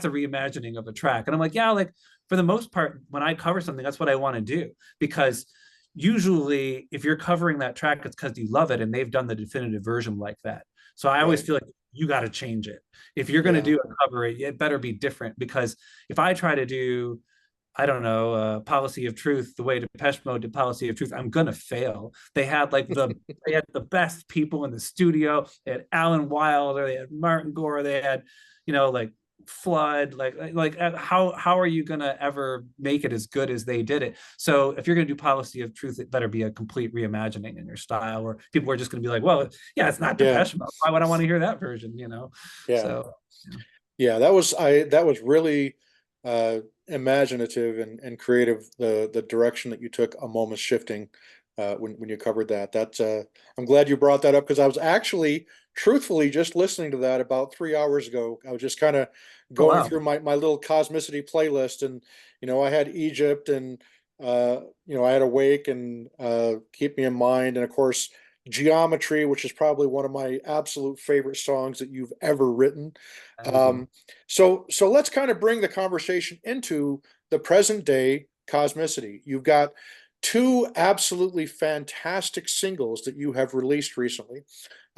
reimagining of a track, and I'm like, yeah, like for the most part, when I cover something, that's what I want to do, because usually if you're covering that track, it's because you love it and they've done the definitive version like that. So I always Right. feel like you got to change it. If you're going to Yeah. do a cover, it better be different, because if I try to do, I don't know, Policy of Truth the way Depeche Mode did Policy of Truth, I'm gonna fail. They had the best people in the studio. They had Alan Wilder, they had Martin Gore, they had, like Flood. How are you gonna ever make it as good as they did it? So if you're gonna do Policy of Truth, it better be a complete reimagining in your style, or people are just gonna be like, well, yeah, it's not Yeah. Depeche Mode. Why would I want to hear that version? Yeah. So Yeah, that was really imaginative and creative, the direction that you took A Moment's Shifting when you covered that. I'm glad you brought that up because I was actually truthfully just listening to that about 3 hours ago. I was just kind of oh going wow. through my little Cosmicity playlist, and I had Egypt, and I had Awake, and Keep Me in Mind, and of course Geometry, which is probably one of my absolute favorite songs that you've ever written. Thank you. So let's kind of bring the conversation into the present day Cosmicity. You've got 2 absolutely fantastic singles that you have released recently.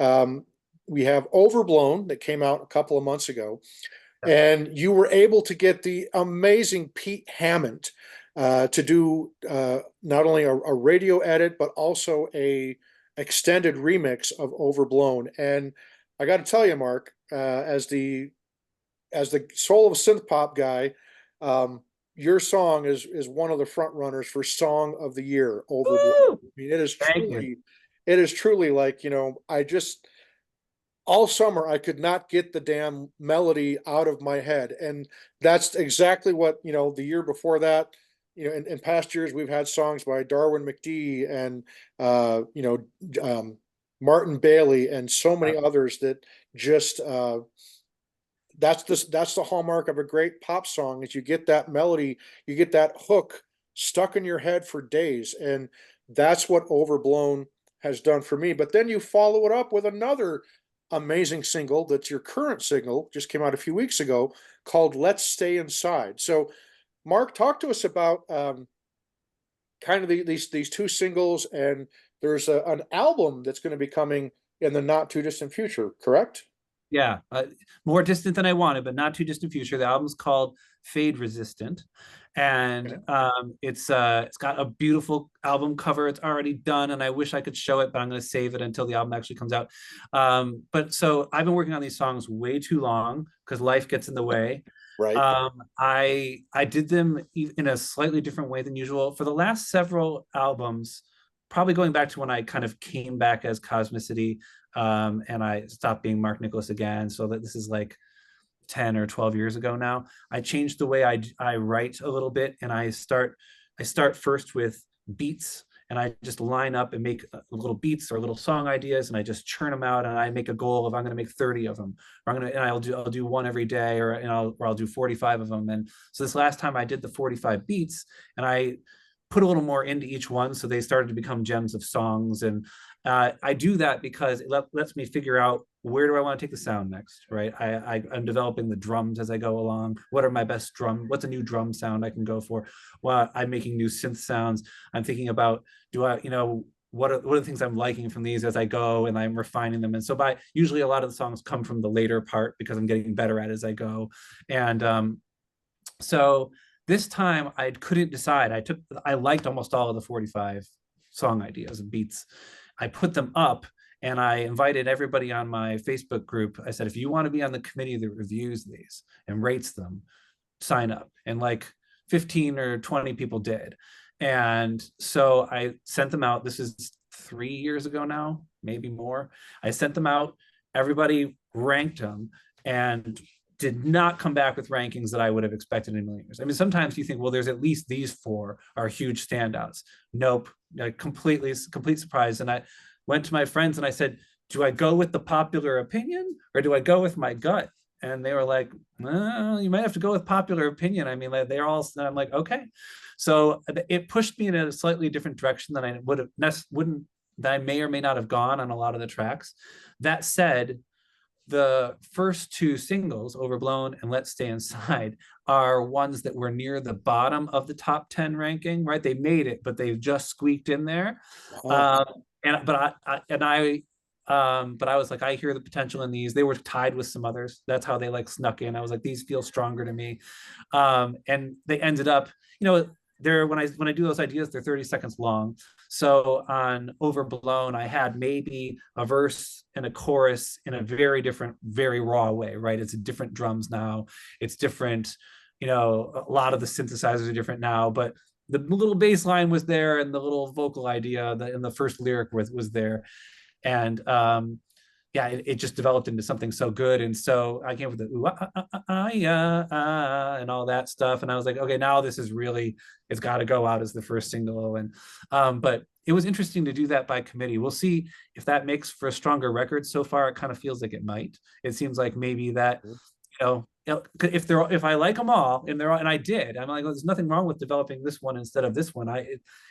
Um, we have Overblown that came out a couple of months ago, Yep. and you were able to get the amazing Pete Hammond to do not only a radio edit but also a extended remix of Overblown. And I got to tell you, Mark, as the soul of a synth pop guy, um, your song is one of the front runners for Song of the Year over. I Woo! mean, Thank you. it is truly like, I just all summer I could not get the damn melody out of my head. And that's exactly what, the year before that, in past years we've had songs by Darwin McDee and Martin Bailey and so many others that just that's the hallmark of a great pop song is you get that melody, you get that hook stuck in your head for days. And that's what Overblown has done for me. But then you follow it up with another amazing single that's your current single, just came out a few weeks ago, called Let's Stay Inside. So Mark, talk to us about kind of these two singles, and there's an album that's going to be coming in the not too distant future, correct? Yeah, more distant than I wanted, but not too distant future. The album's called Fade Resistant, and Okay. it's got a beautiful album cover. It's already done, and I wish I could show it, but I'm going to save it until the album actually comes out. But so I've been working on these songs way too long because life gets in the way. Right. I did them in a slightly different way than usual for the last several albums, probably going back to when I kind of came back as Cosmicity, and I stopped being Mark Nicholas again. So that this is like 10 or 12 years ago now. I changed the way I write a little bit, and I start first with beats, and I just line up and make little beats or little song ideas, and I just churn them out, and I make a goal of I'm going to make 30 of them, or I'll do one every day, or I'll do 45 of them. And so this last time I did the 45 beats, and I put a little more into each one, so they started to become gems of songs. And I do that because it lets me figure out where do I want to take the sound next, right? I'm developing the drums as I go along. What are my best what's a new drum sound I can go for? Well, I'm making new synth sounds. I'm thinking about, what are the things I'm liking from these as I go, and I'm refining them. And so usually a lot of the songs come from the later part because I'm getting better at it as I go. And so this time I couldn't decide. I liked almost all of the 45 song ideas and beats. I put them up, and I invited everybody on my Facebook group. I said, if you want to be on the committee that reviews these and rates them, sign up. And like 15 or 20 people did. And so I sent them out. This is 3 years ago now, maybe more. I sent them out. Everybody ranked them and did not come back with rankings that I would have expected in a million years. I mean, sometimes you think, well, there's at least these four are huge standouts. Nope, complete surprise. And I went to my friends and I said, do I go with the popular opinion or do I go with my gut? And they were like, well, you might have to go with popular opinion. I mean, they're all, I'm like, okay. So it pushed me in a slightly different direction than I that I may or may not have gone on a lot of the tracks. That said, the first two singles, Overblown and Let's Stay Inside, are ones that were near the bottom of the top 10 ranking, right? They made it, but they just squeaked in there. Wow. But I was like, I hear the potential in these. They were tied with some others. That's how they like snuck in. I was like, these feel stronger to me. And they ended up, they're when I do those ideas, they're 30 seconds long. So on Overblown, I had maybe a verse and a chorus in a very different, very raw way, right? It's different drums now. It's different, a lot of the synthesizers are different now, but the little bass line was there, and the little vocal idea in the first lyric was there. And yeah, it just developed into something so good. And so I came with the ooh, yeah, and all that stuff. And I was like, okay, now this is really, it's got to go out as the first single. And but it was interesting to do that by committee. We'll see if that makes for a stronger record. So far, it kind of feels like it might. It seems like maybe that, if I like them all and and I did, I'm like, well, there's nothing wrong with developing this one instead of this one.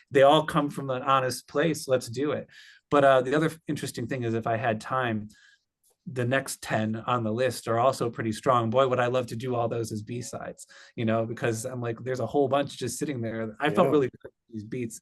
They all come from an honest place. Let's do it. But the other interesting thing is, if I had time, the next 10 on the list are also pretty strong. Boy, would I love to do all those as B-sides, because I'm like, there's a whole bunch just sitting there. I felt really good with these beats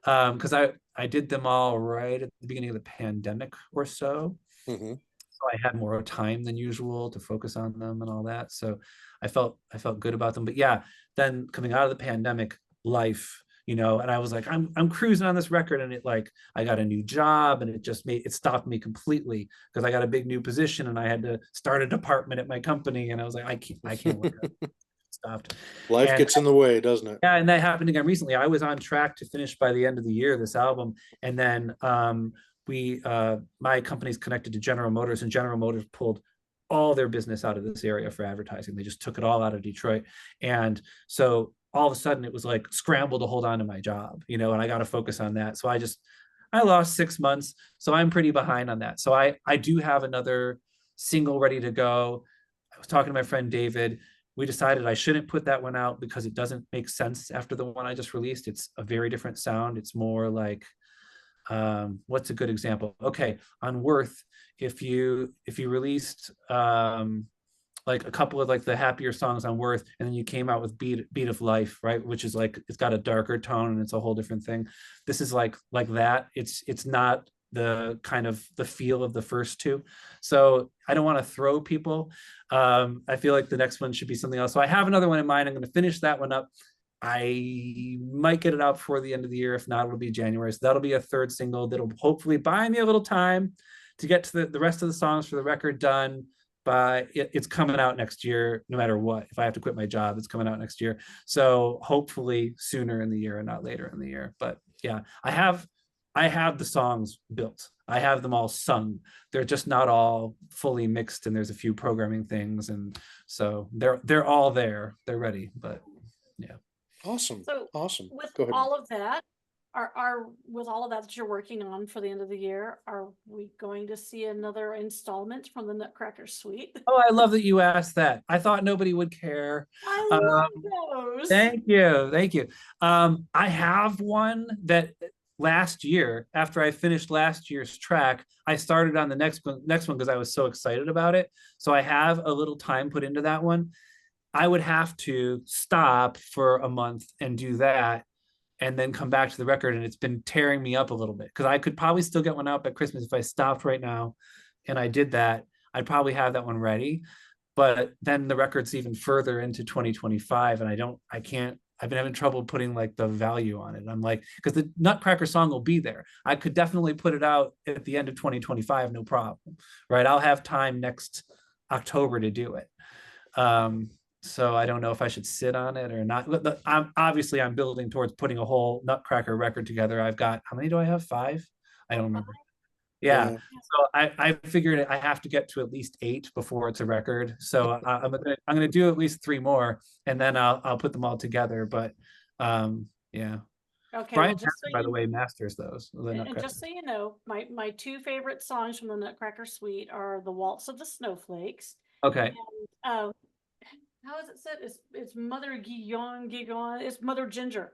because I did them all right at the beginning of the pandemic or so. Mm-hmm. So I had more time than usual to focus on them and all that. So I felt good about them. But yeah, then coming out of the pandemic, life, and I was like, I'm cruising on this record, and I got a new job, and it stopped me completely because I got a big new position, and I had to start a department at my company, and I was like, I can't work. stopped. Life And gets in the way, doesn't it? yeah, and that happened again recently. I was on track to finish by the end of the year this album, and then my company's connected to General Motors, and General Motors pulled all their business out of this area for advertising. They just took it all out of Detroit, and so all of a sudden it was like scramble to hold on to my job, you know, and I got to focus on that. So I lost 6 months, so I'm pretty behind on that. So I do have another single ready to go. I was talking to my friend David. We decided I shouldn't put that one out because it doesn't make sense after the one I just released. It's a very different sound. It's more like, what's a good example? Okay, on Worth, if you released like a couple of like the happier songs on Worth, and then you came out with Beat of Life, right? Which is like, it's got a darker tone and it's a whole different thing. This is like that. It's not the kind of the feel of the first two. So I don't want to throw people. I feel like the next one should be something else. So I have another one in mind. I'm going to finish that one up. I might get it out before the end of the year. If not, it'll be January. So that'll be a third single that'll hopefully buy me a little time to get to the rest of the songs for the record done. But it's coming out next year, no matter what. If I have to quit my job, it's coming out next year. So hopefully sooner in the year and not later in the year. But yeah, I have the songs built. I have them all sung. They're just not all fully mixed, and there's a few programming things, and so they're all there. They're ready. But yeah. Awesome. So Awesome. with Go ahead. all of that, with all of that you're working on for the end of the year, are we going to see another installment from the Nutcracker Suite? Oh, I love that you asked that. I thought nobody would care. I Um, love those. Thank you. Thank you. I have one that last year, after I finished last year's track, I started on the next one because I was so excited about it. So I have a little time put into that one. I would have to stop for a month and do that, and then come back to the record. And it's been tearing me up a little bit because I could probably still get one out by Christmas if I stopped right now and I did that. I'd probably have that one ready. But then the record's even further into 2025, and I've been having trouble putting like the value on it. I'm like, because the Nutcracker song will be there. I could definitely put it out at the end of 2025, no problem, right? I'll have time next October to do it. So I don't know if I should sit on it or not. I'm building towards putting a whole Nutcracker record together. I've got, how many do I have? 5? I don't remember. Yeah. So I figured I have to get to at least 8 before it's a record. So I'm gonna do at least 3 more, and then I'll put them all together. But yeah. Okay, Brian well, just so by the way, masters those. and just so you know, my 2 favorite songs from the Nutcracker Suite are The Waltz of the Snowflakes. Okay. And how is it said? It's Mother Guillaume, it's Mother Ginger.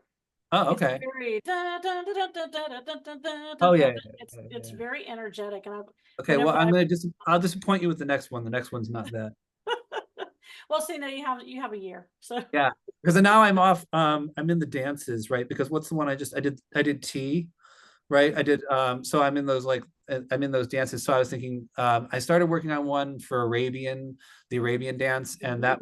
Oh, okay. It's very Oh yeah. It's very energetic, and okay. Well, I'll disappoint you with the next one. The next one's not that. Well, see, now you have a year. So yeah, because now I'm off. I'm in the dances, right? Because what's the one I did T, right? I did so I'm in those dances. So I was thinking I started working on one for the Arabian dance, and that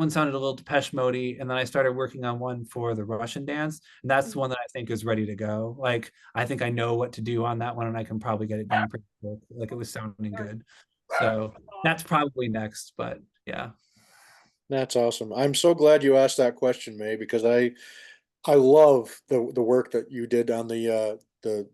one sounded a little Depeche Mode-y, and then I started working on one for the Russian dance, and that's the one that I think is ready to go. Like, I think I know what to do on that one, and I can probably get it done pretty quick. Like, it was sounding good. So that's probably next, but yeah. That's awesome. I'm so glad you asked that question, May, because I love the work that you did on the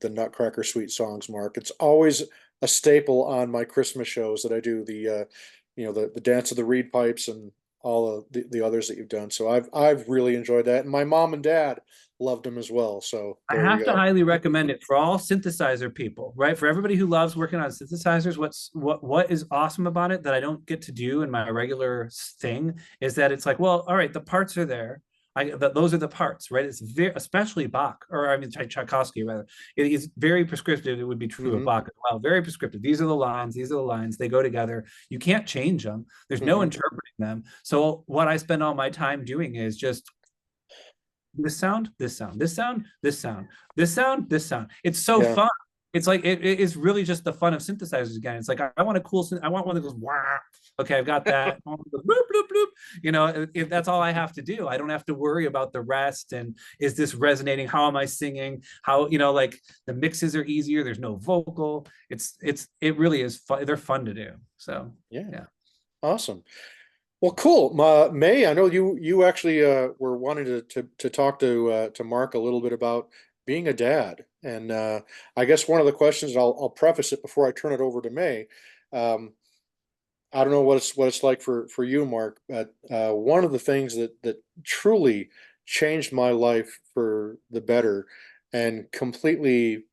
Nutcracker Suite songs, Mark. It's always a staple on my Christmas shows that I do, the dance of the reed pipes and all of the others that you've done. So I've really enjoyed that. And my mom and dad loved them as well. So I have to highly recommend it for all synthesizer people, right? For everybody who loves working on synthesizers, what is awesome about it that I don't get to do in my regular thing is that it's like, well, all right, the parts are there. Those are the parts, right? It's especially Bach, or I mean Tchaikovsky rather. It is very prescriptive. It would be true of Bach as well. Very prescriptive. These are the lines. These are the lines. They go together. You can't change them. There's no interpreting them. So what I spend all my time doing is just this sound, this sound, this sound, this sound, this sound, this sound. It's so fun. It's like it is really just the fun of synthesizers again. It's like I want a cool. I want one that goes wah. Okay, I've got that. Bloop, bloop, bloop. You know, if that's all I have to do, I don't have to worry about the rest. And is this resonating? How am I singing? How, like the mixes are easier. There's no vocal. It really is fun. They're fun to do. So yeah. Awesome. Well, cool. May, I know you actually were wanting to talk to Mark a little bit about being a dad, and I guess one of the questions I'll preface it before I turn it over to May. Um, I don't know what it's like for you, Mark, but one of the things that truly changed my life for the better and completely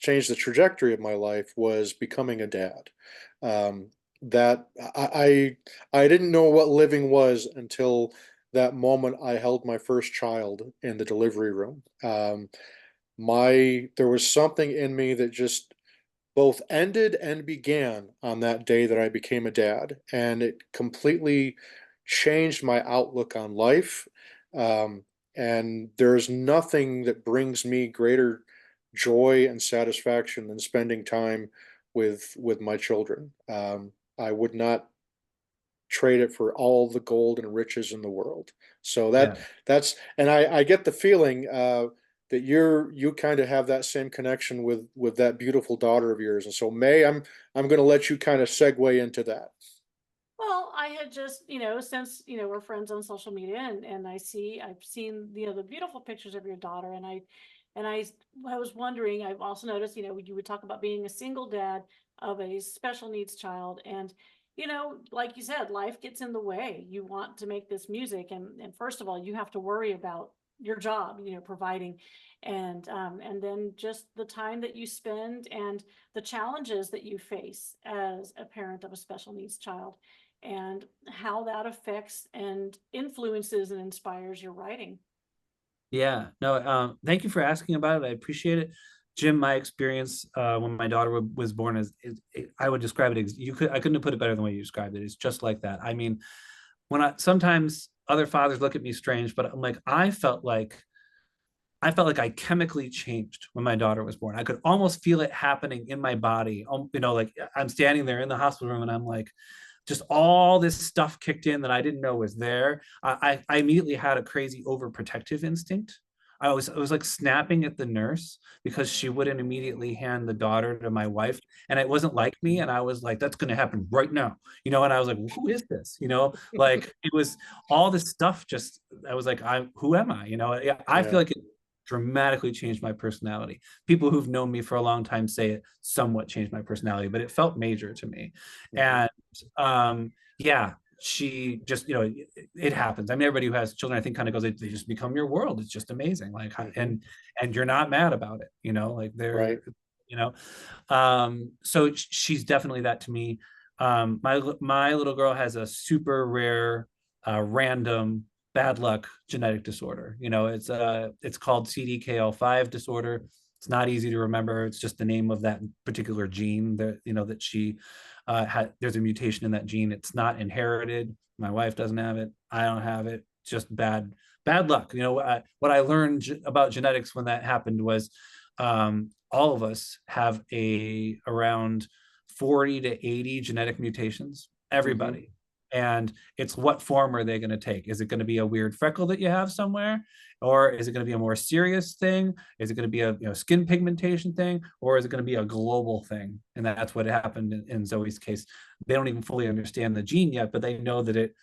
changed the trajectory of my life was becoming a dad. Um, that I didn't know what living was until that moment I held my first child in the delivery room. My there was something in me that just both ended and began on that day that I became a dad, and it completely changed my outlook on life. Um, and there's nothing that brings me greater joy and satisfaction than spending time with my children. I would not trade it for all the gold and riches in the world. So Yeah. that's and I get the feeling that you kind of have that same connection with that beautiful daughter of yours. And so May, I'm going to let you kind of segue into that. Well, I had just, since, we're friends on social media, and I've seen, the beautiful pictures of your daughter, and I was wondering, I've also noticed, you would talk about being a single dad of a special needs child. And, like you said, life gets in the way. You want to make this music. And first of all, you have to worry about your job, providing, and then just the time that you spend and the challenges that you face as a parent of a special needs child, and how that affects and influences and inspires your writing. Yeah, no, thank you for asking about it. I appreciate it. Jim, my experience when my daughter was born I would describe it as I couldn't have put it better than the way you described it. It's just like that. I mean, when I sometimes other fathers look at me strange, but I'm like, I felt like I chemically changed when my daughter was born. I could almost feel it happening in my body. Like I'm standing there in the hospital room and I'm like, just all this stuff kicked in that I didn't know was there. I immediately had a crazy overprotective instinct. I was like snapping at the nurse because she wouldn't immediately hand the daughter to my wife, and it wasn't like me. And I was like, "That's going to happen right now," And I was like, "Who is this?" Like it was all this stuff. Just I was like, Who am I?" Yeah, I Yeah. feel like it dramatically changed my personality. People who've known me for a long time say it somewhat changed my personality, but it felt major to me. Mhm. And yeah, she just, it happens. I mean, everybody who has children, I think, kind of goes, they just become your world. It's just amazing. Like, Mhm. and you're not mad about it, like Right. you know, so she's definitely that to me. My little girl has a super rare, random bad luck genetic disorder. It's called CDKL5 disorder. It's not easy to remember. It's just the name of that particular gene that she had. There's a mutation in that gene. It's not inherited. My wife doesn't have it. I don't have it. Just bad luck. What I learned about genetics when that happened was all of us have around 40 to 80 genetic mutations, Mhm. everybody. And it's what form are they going to take? Is it going to be a weird freckle that you have somewhere? Or is it going to be a more serious thing? Is it going to be a skin pigmentation thing? Or is it going to be a global thing? And that's what happened in Zoe's case. They don't even fully understand the gene yet, but they know that it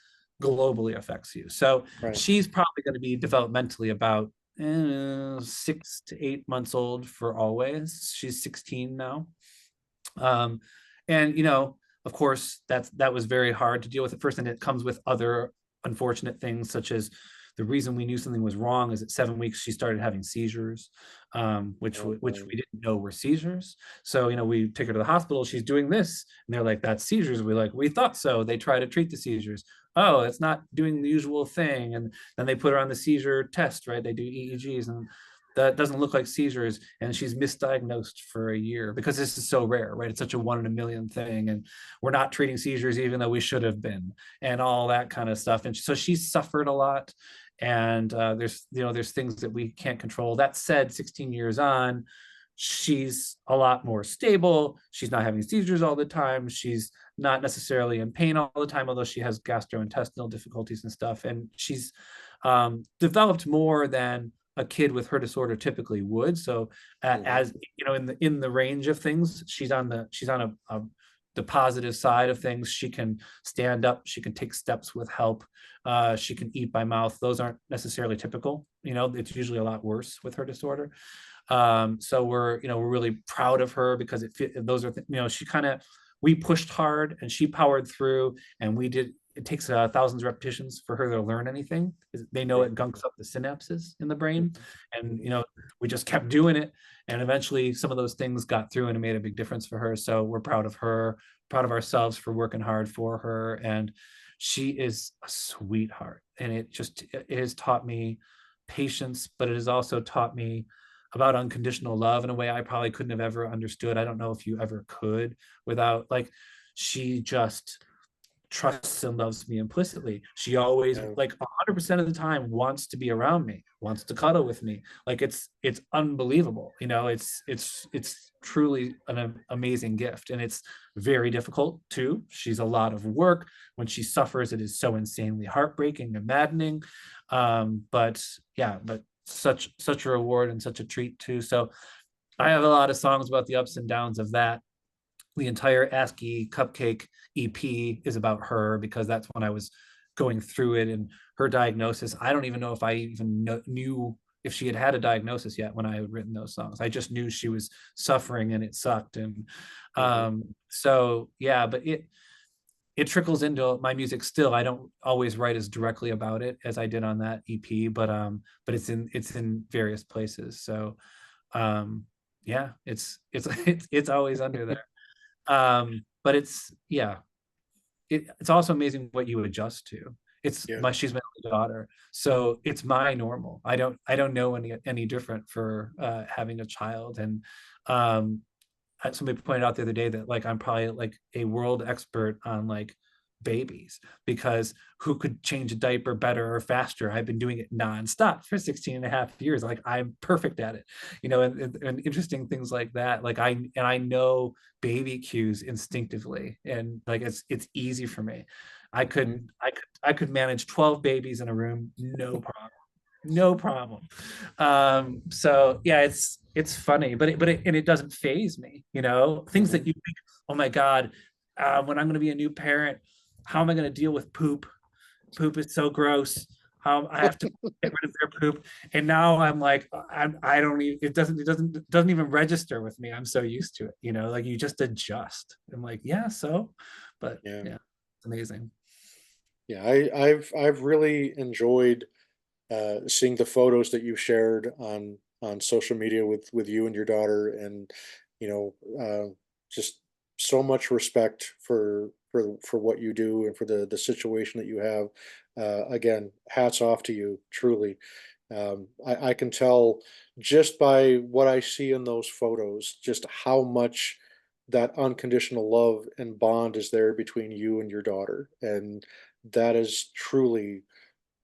globally affects you. So Right. she's probably going to be developmentally about 6 to 8 months old for always. She's 16 now. Um, and of course, that was very hard to deal with at first, and it comes with other unfortunate things, such as the reason we knew something was wrong is at 7 weeks she started having seizures, Oh, which boy. we didn't know were seizures. So we take her to the hospital. She's doing this, and they're like, "That's seizures." We're like, "We thought so." They try to treat the seizures. Oh, it's not doing the usual thing, and then they put her on the seizure test. Right? They do EEGs, and that doesn't look like seizures, and she's misdiagnosed for a year because this is so rare, right? It's such a 1 in a million thing, and we're not treating seizures even though we should have been, and all that kind of stuff. And so she's suffered a lot, and there's things that we can't control. That said, 16 years on, she's a lot more stable. She's not having seizures all the time. She's not necessarily in pain all the time, although she has gastrointestinal difficulties and stuff. And she's developed more than a kid with her disorder typically would. So Mhm. as in the range of things, she's on a the positive side of things. She can stand up, she can take steps with help, she can eat by mouth. Those aren't necessarily typical. It's usually a lot worse with her disorder. So we're really proud of her because those are she kind of, we pushed hard and she powered through, and it takes thousands of repetitions for her to learn anything. They know it gunks up the synapses in the brain, and we just kept doing it, and eventually some of those things got through and it made a big difference for her. So we're proud of her, proud of ourselves for working hard for her, and she is a sweetheart. And it has taught me patience, but it has also taught me about unconditional love in a way I probably couldn't have ever understood. I don't know if you ever could, without, like, she just trusts and loves me implicitly. She always, like, 100% of the time, wants to be around me, wants to cuddle with me. Like, it's unbelievable. It's truly an amazing gift, and it's very difficult too. She's a lot of work. When she suffers, it is so insanely heartbreaking and maddening. But such a reward and such a treat too. So I have a lot of songs about the ups and downs of that. The entire ASCII Cupcake EP is about her, because that's when I was going through it and her diagnosis. I don't even know if I even knew if she had had a diagnosis yet when I had written those songs. I just knew she was suffering and it sucked. And so yeah, but it trickles into my music still. I don't always write as directly about it as I did on that EP, but it's in various places. So yeah, it's always under there. But it's also amazing what you adjust to. She's my only daughter, so it's my normal. I don't know any different for having a child. And somebody pointed out the other day that, like, I'm probably like a world expert on, like, babies, because who could change a diaper better or faster? I've been doing it nonstop for 16 and a half years. Like, I'm perfect at it, and interesting things like that. Like, I know baby cues instinctively, and, like, it's easy for me. I could manage 12 babies in a room, no problem. So yeah, it's funny, but it doesn't faze me. Things that you think, oh my God, when I'm going to be a new parent, how am I going to deal with poop? Poop is so gross. How I have to get rid of their poop. And now I'm like, I don't even, it doesn't even register with me. I'm so used to it. Like, you just adjust. I'm like, yeah, but yeah, it's amazing. Yeah, I've really enjoyed seeing the photos that you've shared on social media with you and your daughter, and just so much respect for what you do and for the situation that you have. Again, hats off to you, truly. I can tell just by what I see in those photos, just how much that unconditional love and bond is there between you and your daughter, and that is truly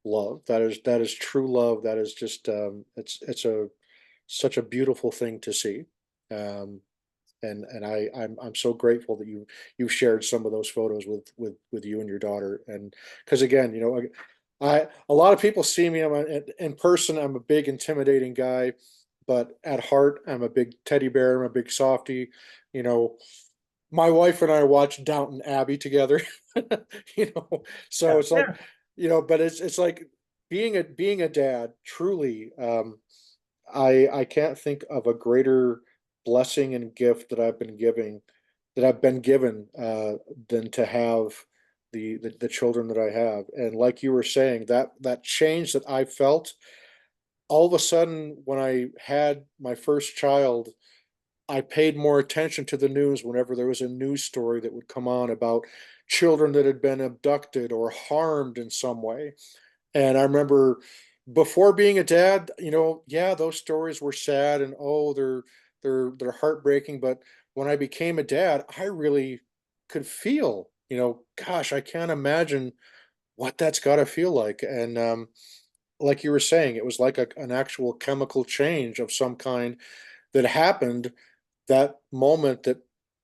love. That is true love. That is just it's a such a beautiful thing to see. Um, and I'm so grateful that you've shared some of those photos with you and your daughter. And because again, a lot of people see me, in person, I'm a big intimidating guy, but at heart I'm a big teddy bear. I'm a big softie. You know, my wife and I watch Downton Abbey together. So it's like, but it's like being a dad. Truly, I can't think of a greater blessing and gift that I've been given, than to have the children that I have. And like you were saying, that change that I felt all of a sudden when I had my first child, I paid more attention to the news whenever there was a news story that would come on about children that had been abducted or harmed in some way. And I remember before being a dad, yeah, those stories were sad and oh, they're heartbreaking. But when I became a dad, I really could feel, gosh, I can't imagine what that's got to feel like. And like you were saying, it was like an actual chemical change of some kind that happened that moment that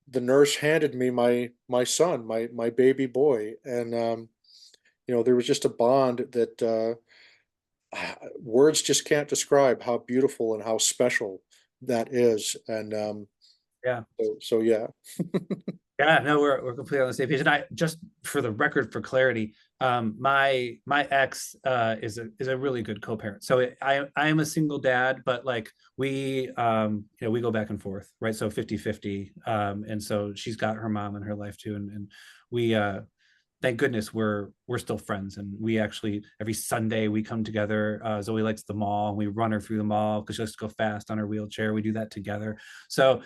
the nurse handed me my son, my baby boy. And there was just a bond that words just can't describe how beautiful and how special that is. And Yeah. so yeah. Yeah, no, we're completely on the same page. And I just for the record, for clarity, my ex is a really good co-parent. So I am a single dad, but like we we go back and forth, right? So 50-50. And so she's got her mom in her life too. And we thank goodness we're still friends, and we actually every Sunday we come together. Zoe likes the mall, and we run her through the mall because she likes to go fast on her wheelchair. We do that together. So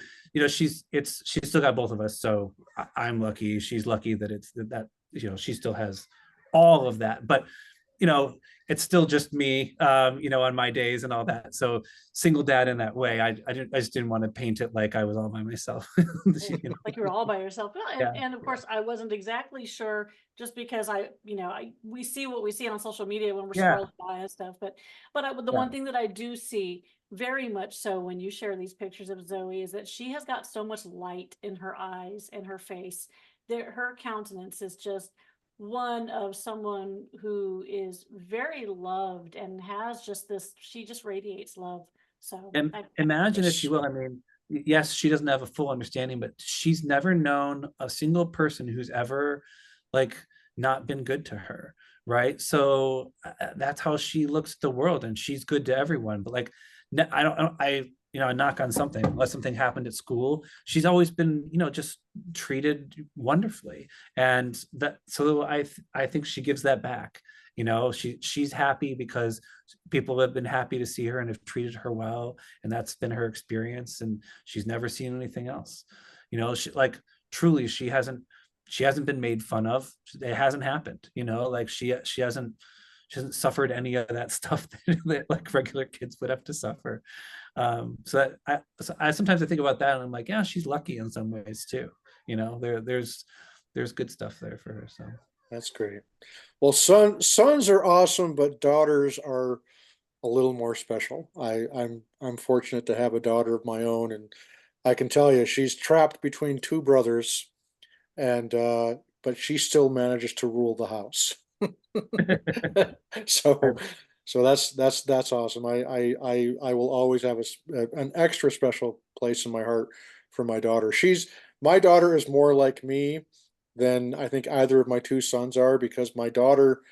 she's still got both of us. So I'm lucky, she's lucky that it's that she still has all of that. But you know it's still just me, on my days and all that. So single dad in that way. I just didn't want to paint it like I was all by myself. Like you were all by yourself. Well, Yeah, and of course I wasn't exactly sure, just because we see what we see on social media when we're yeah, scrolling by and stuff. But the yeah. one thing that I do see very much so when you share these pictures of Zoe is that she has got so much light in her eyes and her face. Her countenance is just one of someone who is very loved and has just this, she just radiates love. So And I imagine, if you Yes. will, I mean, yes, she doesn't have a full understanding, but she's never known a single person who's ever like not been good to her, right? So that's how she looks at the world, and she's good to everyone. But like, I knock on something, unless something happened at school, she's always been, just treated wonderfully. And that, so I think she gives that back. She's happy because people have been happy to see her and have treated her well, and that's been her experience, and she's never seen anything else. She, like, truly, she hasn't been made fun of. It hasn't happened. Like she hasn't suffered any of that stuff that like regular kids would have to suffer. So I sometimes I think about that, and I'm like, yeah, she's lucky in some ways too. There's good stuff there for her. So That's great. Well, sons are awesome, but daughters are a little more special. I'm fortunate to have a daughter of my own, and I can tell you she's trapped between two brothers, and but she still manages to rule the house. So so that's awesome. I will always have an extra special place in my heart for my daughter. My daughter is more like me than I think either of my two sons are, because my daughter,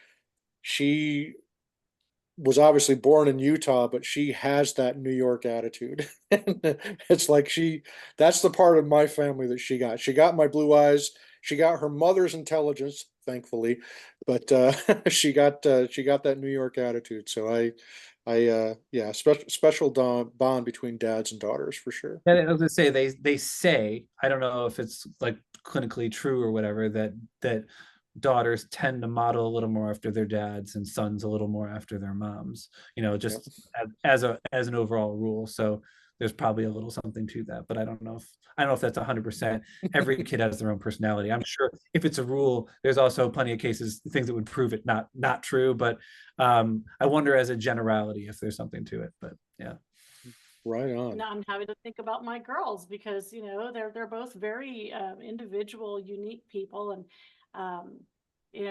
she was obviously born in Utah, but she has that New York attitude. It's like that's the part of my family that she got. She got my blue eyes. She got her mother's intelligence, thankfully, but she got that New York attitude. So yeah, special bond between dads and daughters for sure. and I was gonna say, they say, I don't know if it's like clinically true or whatever, that daughters tend to model a little more after their dads and sons a little more after their moms, Yep. just as an overall rule. So there's probably a little something to that, but I don't know if that's 100%. Every kid has their own personality. I'm sure if it's a rule, there's also plenty of cases, things that would prove it not true. But I wonder, as a generality, if there's something to it. But yeah. Right on. now I'm having to think about my girls because they're both very individual, unique people, and um,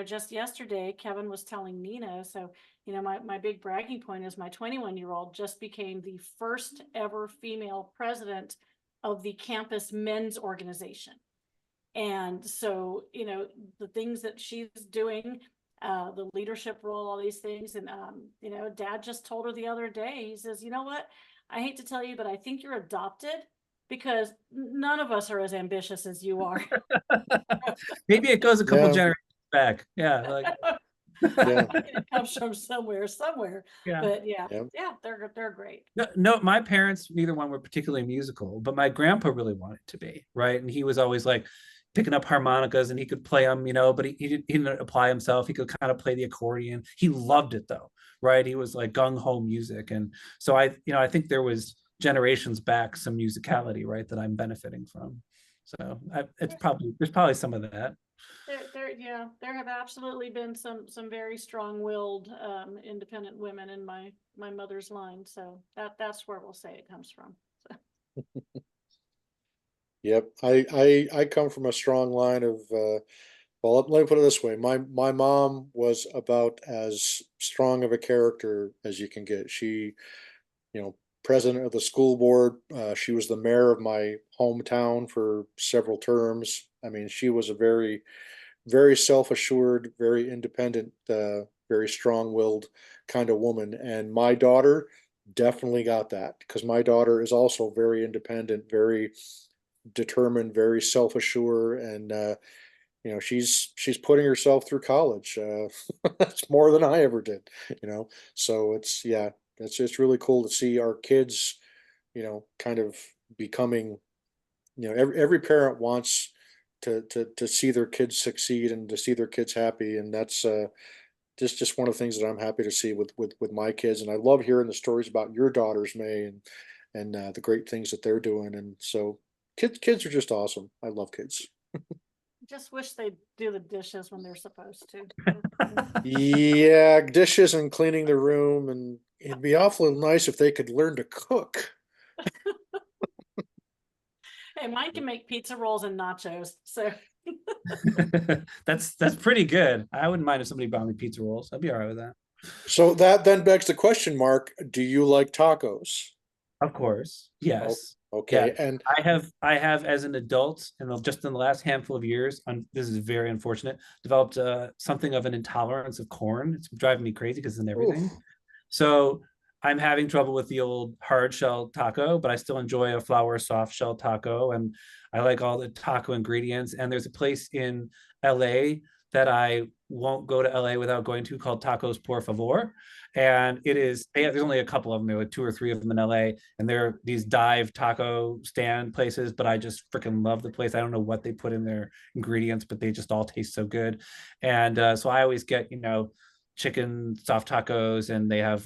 just yesterday Kevin was telling Nina. So my big bragging point is my 21-year-old just became the first ever female president of the campus men's organization. And so the things that she's doing, the leadership role, all these things. And dad just told her the other day, he says, you know what, I hate to tell you, but I think you're adopted, because none of us are as ambitious as you are. Maybe it goes a couple Yeah, generations back. Yeah, like yeah, It comes from somewhere. yeah. But yeah, yeah. yeah, they're great. No, no, my parents, neither one were particularly musical, but my grandpa really wanted to be, right? And he was always like picking up harmonicas, and he could play them, but he didn't apply himself. He could kind of play the accordion. He loved it though, right? He was like gung ho music. And so I think there was generations back some musicality, right, that I'm benefiting from. So there's probably some of that. Yeah, there have absolutely been some very strong-willed, independent women in my mother's line. So that's where we'll say it comes from. Yep. I come from a strong line of well, let me put it this way. My mom was about as strong of a character as you can get. She, president of the school board. She was the mayor of my hometown for several terms. I mean, she was a very, very self-assured, very independent, very strong-willed kind of woman. And my daughter definitely got that because my daughter is also very independent, very determined, very self-assured, and she's putting herself through college. That's more than I ever did, So it's yeah, it's really cool to see our kids, kind of becoming, every parent wants to see their kids succeed and to see their kids happy, and that's just one of the things that I'm happy to see with my kids. And I love hearing the stories about your daughters, May, and the great things that they're doing. And so kids are just awesome. I love kids. Just wish they'd do the dishes when they're supposed to. Yeah, dishes and cleaning the room, and it'd be awfully nice if they could learn to cook. Hey, mine can make pizza rolls and nachos. So That's pretty good. I wouldn't mind if somebody brought me pizza rolls. I'd be all right with that. So that then begs the question, Mark, do you like tacos? Of course. Oh, Yes. Yeah. okay. And I have as an adult just in the last handful of years, this is very unfortunate, developed something of an intolerance of corn. It's driving me crazy because it's in everything. oof, So I'm having trouble with the old hard shell taco, but I still enjoy a flour soft shell taco. And I like all the taco ingredients. And there's a place in LA that I won't go to LA without going to called Tacos Por Favor. And there's only a couple of them, there are like two or three of them in LA. And they're these dive taco stand places, but I just freaking love the place. I don't know what they put in their ingredients, but they just all taste so good. And so I always get, chicken soft tacos, and they have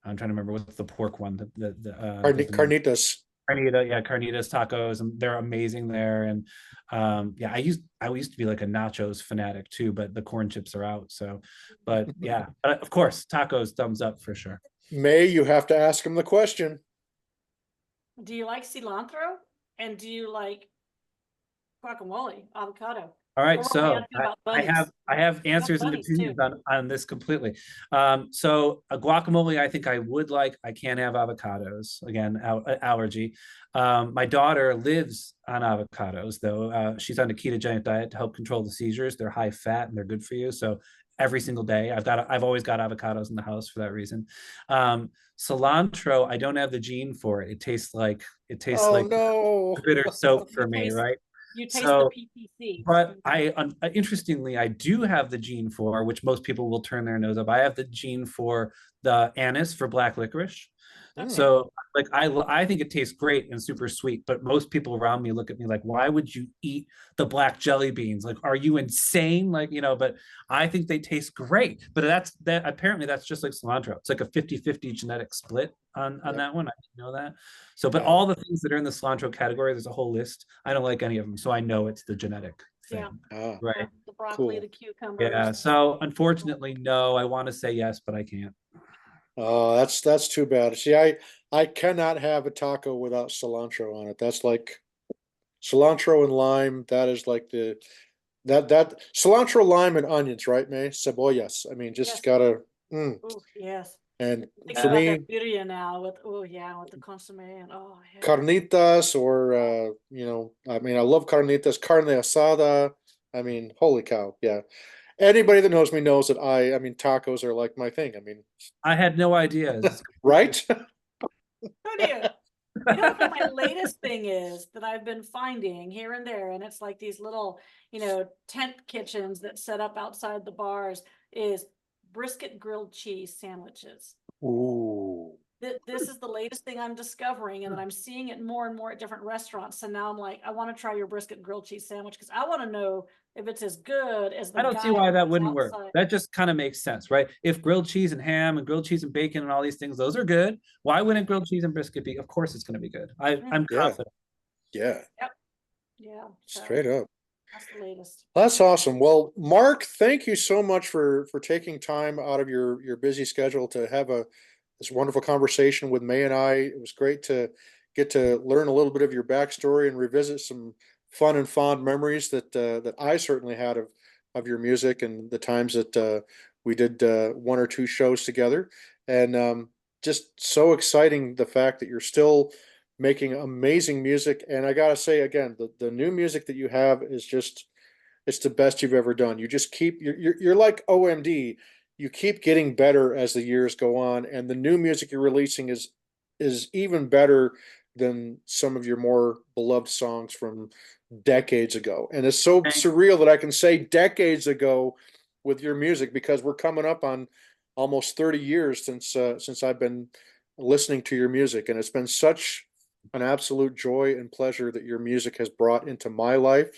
I'm trying to remember what's the pork one. carnitas. Carnitas tacos, and they're amazing there. And yeah, I used to be like a nachos fanatic too, but the corn chips are out. So, but yeah, of course, tacos, thumbs up for sure. May, you have to ask him the question. do you like cilantro? And do you like guacamole, avocado? All Or right, were we so asking about I bunnies? have answers and bunnies, opinions too. on this completely. So a guacamole, I think I would like. I can't have avocados again, allergy. My daughter lives on avocados though. She's on a ketogenic diet to help control the seizures. They're high fat and they're good for you. So every single day, I've always got avocados in the house for that reason. Cilantro, I don't have the gene for it. It tastes like Oh no. bitter soap You for me, taste right? you taste the So PPC. but interestingly, I do have the gene for, which most people will turn their nose up. I have the gene for the anise for black licorice. Hmm. So like I think it tastes great and super sweet, but most people around me look at me like, why would you eat the black jelly beans? Like, are you insane? Like, but I think they taste great. But apparently that's just like cilantro. It's like a 50-50 genetic split on Yep. that one. I didn't know that. So, but Yeah. all the things that are in the cilantro category, there's a whole list. I don't like any of them. So I know it's the genetic thing. Yeah. Ah, Right. The broccoli, cool. the cucumbers. Yeah. So unfortunately, no, I want to say yes, but I can't. Oh, that's too bad. See, I cannot have a taco without cilantro on it. That's like cilantro and lime. That is like that cilantro, lime, and onions, right, May? Cebollas. I mean, just Yes. gotta. Mm. Oh, yes. And Thinking for about me, that birria now with with the consomme and yeah. carnitas or I mean, I love carnitas, carne asada. I mean, holy cow, yeah. Anybody that knows me knows that I mean, tacos are like my thing. I mean, I had no idea. right? Who knew? You know what my latest thing is that I've been finding here and there, and it's like these little, tent kitchens that set up outside the bars, is brisket grilled cheese sandwiches. Ooh. This is the latest thing I'm discovering, and then I'm seeing it more and more at different restaurants. So now I'm like, I want to try your brisket grilled cheese sandwich because I want to know if it's as good as the I don't see guy why that that's wouldn't work. outside. That just kind of makes sense, right? If grilled cheese and ham and grilled cheese and bacon and all these things, those are good. Why wouldn't grilled cheese and brisket be? Of course, it's going to be good. I'm Yeah, confident. yeah, Yep. Yeah. So straight up. that's the latest. That's awesome. Well, Mark, thank you so much for taking time out of your busy schedule to have this wonderful conversation with May and I. It was great to get to learn a little bit of your backstory and revisit some fun and fond memories that I certainly had of your music and the times that we did one or two shows together. And just so exciting the fact that you're still making amazing music. And I gotta say again, the new music that you have is just, it's the best you've ever done. You just keep, you're like OMD. You keep getting better as the years go on, and the new music you're releasing is even better than some of your more beloved songs from decades ago. And it's so surreal that I can say decades ago with your music, because we're coming up on almost 30 years since I've been listening to your music, and it's been such an absolute joy and pleasure that your music has brought into my life.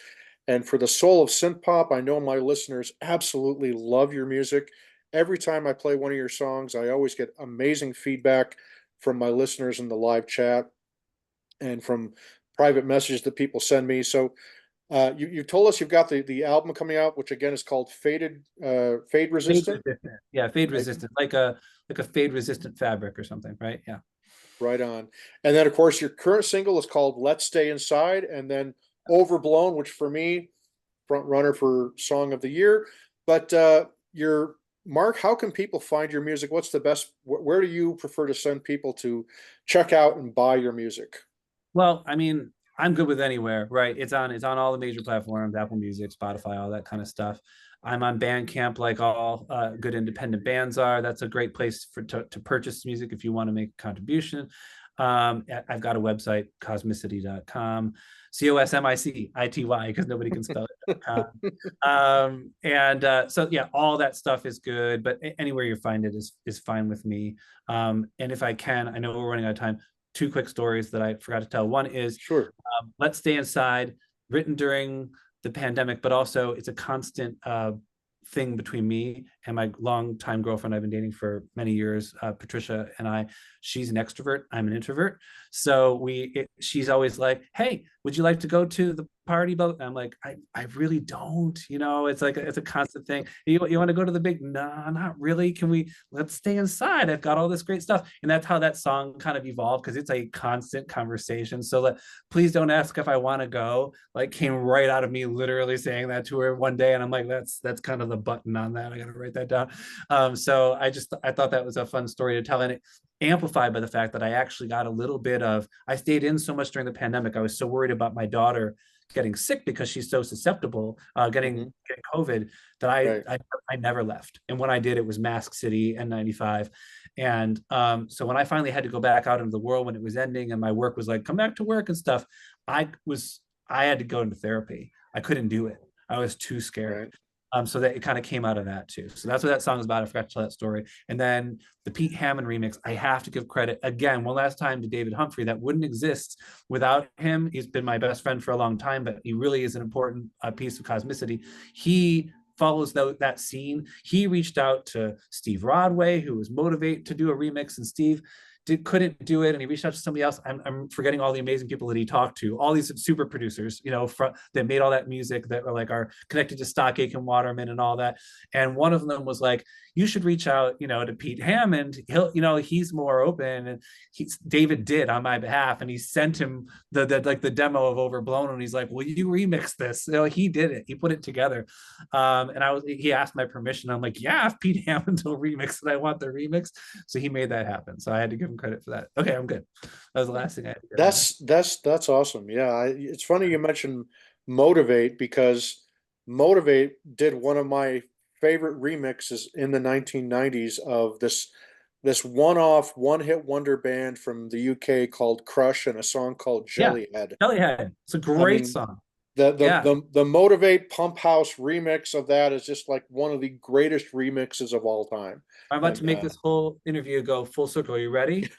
And for the soul of synth pop, I know my listeners absolutely love your music. Every time I play one of your songs, I always get amazing feedback from my listeners in the live chat and from private messages that people send me. So you told us you've got the album coming out, which again is called Fade Resistant. Yeah, fade Right, resistant, like a fade resistant fabric or something, right? Yeah. right on. And then of course your current single is called Let's Stay Inside, and then Overblown, which for me, front runner for song of the year. But your Mark, how can people find your music? What's the best? Where do you prefer to send people to check out and buy your music? Well, I mean, I'm good with anywhere, right? It's on all the major platforms, Apple Music, Spotify, all that kind of stuff. I'm on Bandcamp, like all good independent bands are. That's a great place to purchase music if you want to make a contribution. I've got a website, cosmicity.com, Cosmicity, because nobody can spell it. So yeah, all that stuff is good, but anywhere you find it is fine with me. And if I can, I know we're running out of time. Two quick stories that I forgot to tell. One is Sure. Let's Stay Inside, written during the pandemic, but also it's a constant thing between me and my longtime girlfriend I've been dating for many years, Patricia, and I. She's an extrovert, I'm an introvert. So she's always like, hey, would you like to go to the party? But I'm like, I really don't, it's like, it's a constant thing. You want to go to the big, no, not really. Let's stay inside. I've got all this great stuff. And that's how that song kind of evolved, because it's a constant conversation. So please don't ask if I want to go, like came right out of me literally saying that to her one day. And I'm like, that's kind of the button on that. I got to write that down. So I thought that was a fun story to tell. And it amplified by the fact that I actually got a little bit of, I stayed in so much during the pandemic. I was so worried about my daughter getting sick because she's so susceptible, getting COVID, that Right. I never left. And when I did, it was Mask City N95. And so when I finally had to go back out into the world when it was ending and my work was like, come back to work and stuff, I had to go into therapy. I couldn't do it. I was too scared. Right. So that it kind of came out of that too. So that's what that song is about. I forgot to tell that story. And then the Pete Hammond remix, I have to give credit again, one last time, to David Humphrey. That wouldn't exist without him. He's been my best friend for a long time, but he really is an important piece of Cosmicity. He follows that scene. He reached out to Steve Rodway, who was Motivate, to do a remix, and Steve couldn't do it, and he reached out to somebody else. I'm forgetting all the amazing people that he talked to, all these super producers, that made all that music, that are connected to Stock Aitken Waterman and all that. And one of them was like, you should reach out, to Pete Hammond. He's more open. And David did on my behalf, and he sent him the demo of Overblown, and he's like, will you remix this? He did it. He put it together. And he asked my permission. I'm like, yeah, if Pete Hammond will remix it, I want the remix. So he made that happen. So I had to give him credit for that. Okay, I'm good. That was the last thing I had to get. That's awesome. Yeah, it's funny you mentioned Motivate, because Motivate did one of my favorite remixes in the 1990s of this one-off, one-hit wonder band from the UK called Crush, and a song called Yeah, Jellyhead. Jellyhead. It's a I great mean, song. the the Yeah. the Motivate Pump House remix of that is just like one of the greatest remixes of all time. I'm about to And make this whole interview go full circle. Are you ready?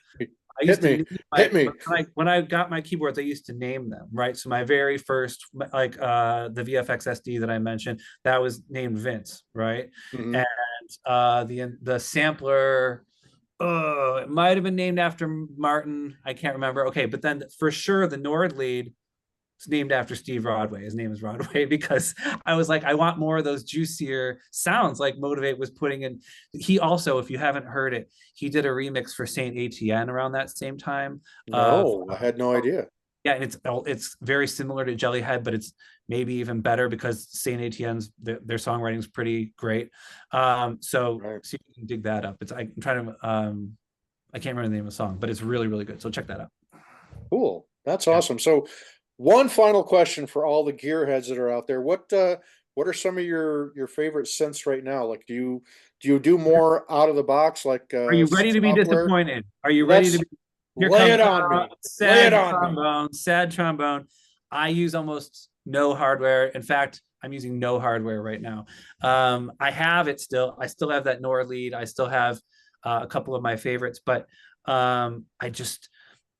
I used hit to me, name hit me. when I got my keyboards, I used to name them, right? So my very first, the VFX SD that I mentioned, that was named Vince, right? Mhm. And the sampler, it might have been named after Martin. I can't remember. Okay, but then for sure the Nord lead, it's named after Steve Rodway. His name is Rodway because I was like, I want more of those juicier sounds like Motivate was putting in. He also, if you haven't heard it, he did a remix for Saint Etienne around that same time. No, I had no idea. Yeah, and it's very similar to Jellyhead, but it's maybe even better because Saint Etienne's their songwriting is pretty great. So Right. see if you can dig that up. I'm trying to I can't remember the name of the song, but it's really, really good. So check that out. Cool. That's Yeah. awesome. So one final question for all the gearheads that are out there. What are some of your favorite synths right now? Like do you do more out of the box like Are you ready to be software? disappointed? Are you ready to Let's be? Here lay comes it on me. Lay it sad on me. trombone, sad trombone. I use almost no hardware. In fact, I'm using no hardware right now. I have it still. I still have that Nora lead. I still have a couple of my favorites, but I just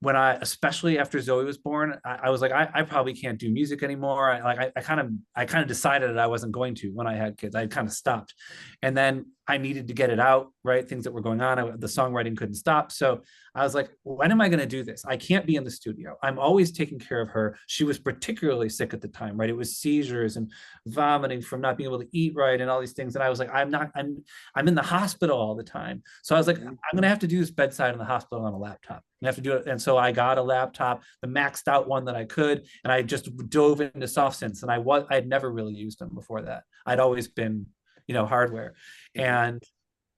especially after Zoe was born, I was like, I probably can't do music anymore. I kind of decided that I wasn't going to when I had kids. I kind of stopped, and then I needed to get it out, right? Things that were going on, the songwriting couldn't stop. So I was like, when am I going to do this? I can't be in the studio. I'm always taking care of her. She was particularly sick at the time, right? It was seizures and vomiting from not being able to eat right and all these things. And I was like, I'm in the hospital all the time. So I was like, I'm going to have to do this bedside in the hospital on a laptop. I have to do it. And so I got a laptop, the maxed out one that I could, and I just dove into soft synths. And I'd never really used them before that. I'd always been, hardware. And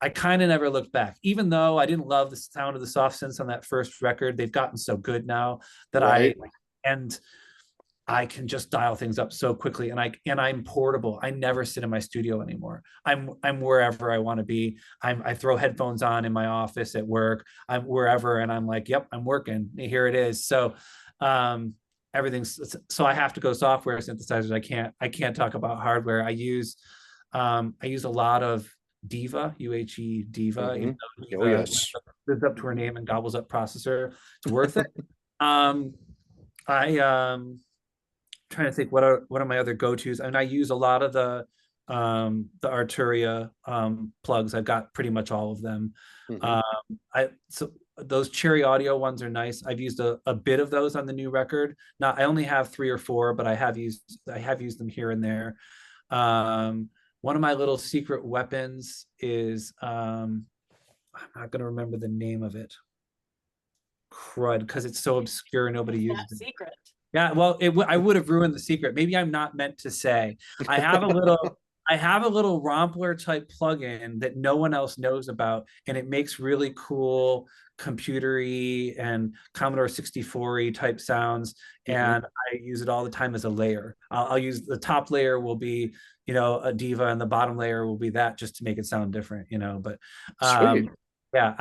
I kind of never looked back, even though I didn't love the sound of the soft synths on that first record. They've gotten so good now that Right. I can just dial things up so quickly, and I'm portable. I never sit in my studio anymore. I'm wherever I want to be. I throw headphones on in my office at work. I'm wherever, and I'm like, yep, I'm working. Here it is. So everything's so I have to go software synthesizers. I can't talk about hardware. I use a lot of Diva, UHE Diva, even though Oh Diva yes. lives up to her name and gobbles up processor. It's worth it. I trying to think what are my other go-tos. I mean, I use a lot of the Arturia plugs. I've got pretty much all of them. So those Cherry Audio ones are nice. I've used a bit of those on the new record. Not I only have 3 or 4, but I have used them here and there. One of my little secret weapons is I'm not going to remember the name of it. Crud, because it's so obscure, nobody uses it. Secret. Yeah, well, I would have ruined the secret. Maybe I'm not meant to say. I have a little Rompler type plugin that no one else knows about, and it makes really cool computery and Commodore 64-y type sounds. And I use it all the time as a layer. I'll use the top layer will be, a Diva, and the bottom layer will be that, just to make it sound different, But Sweet. yeah,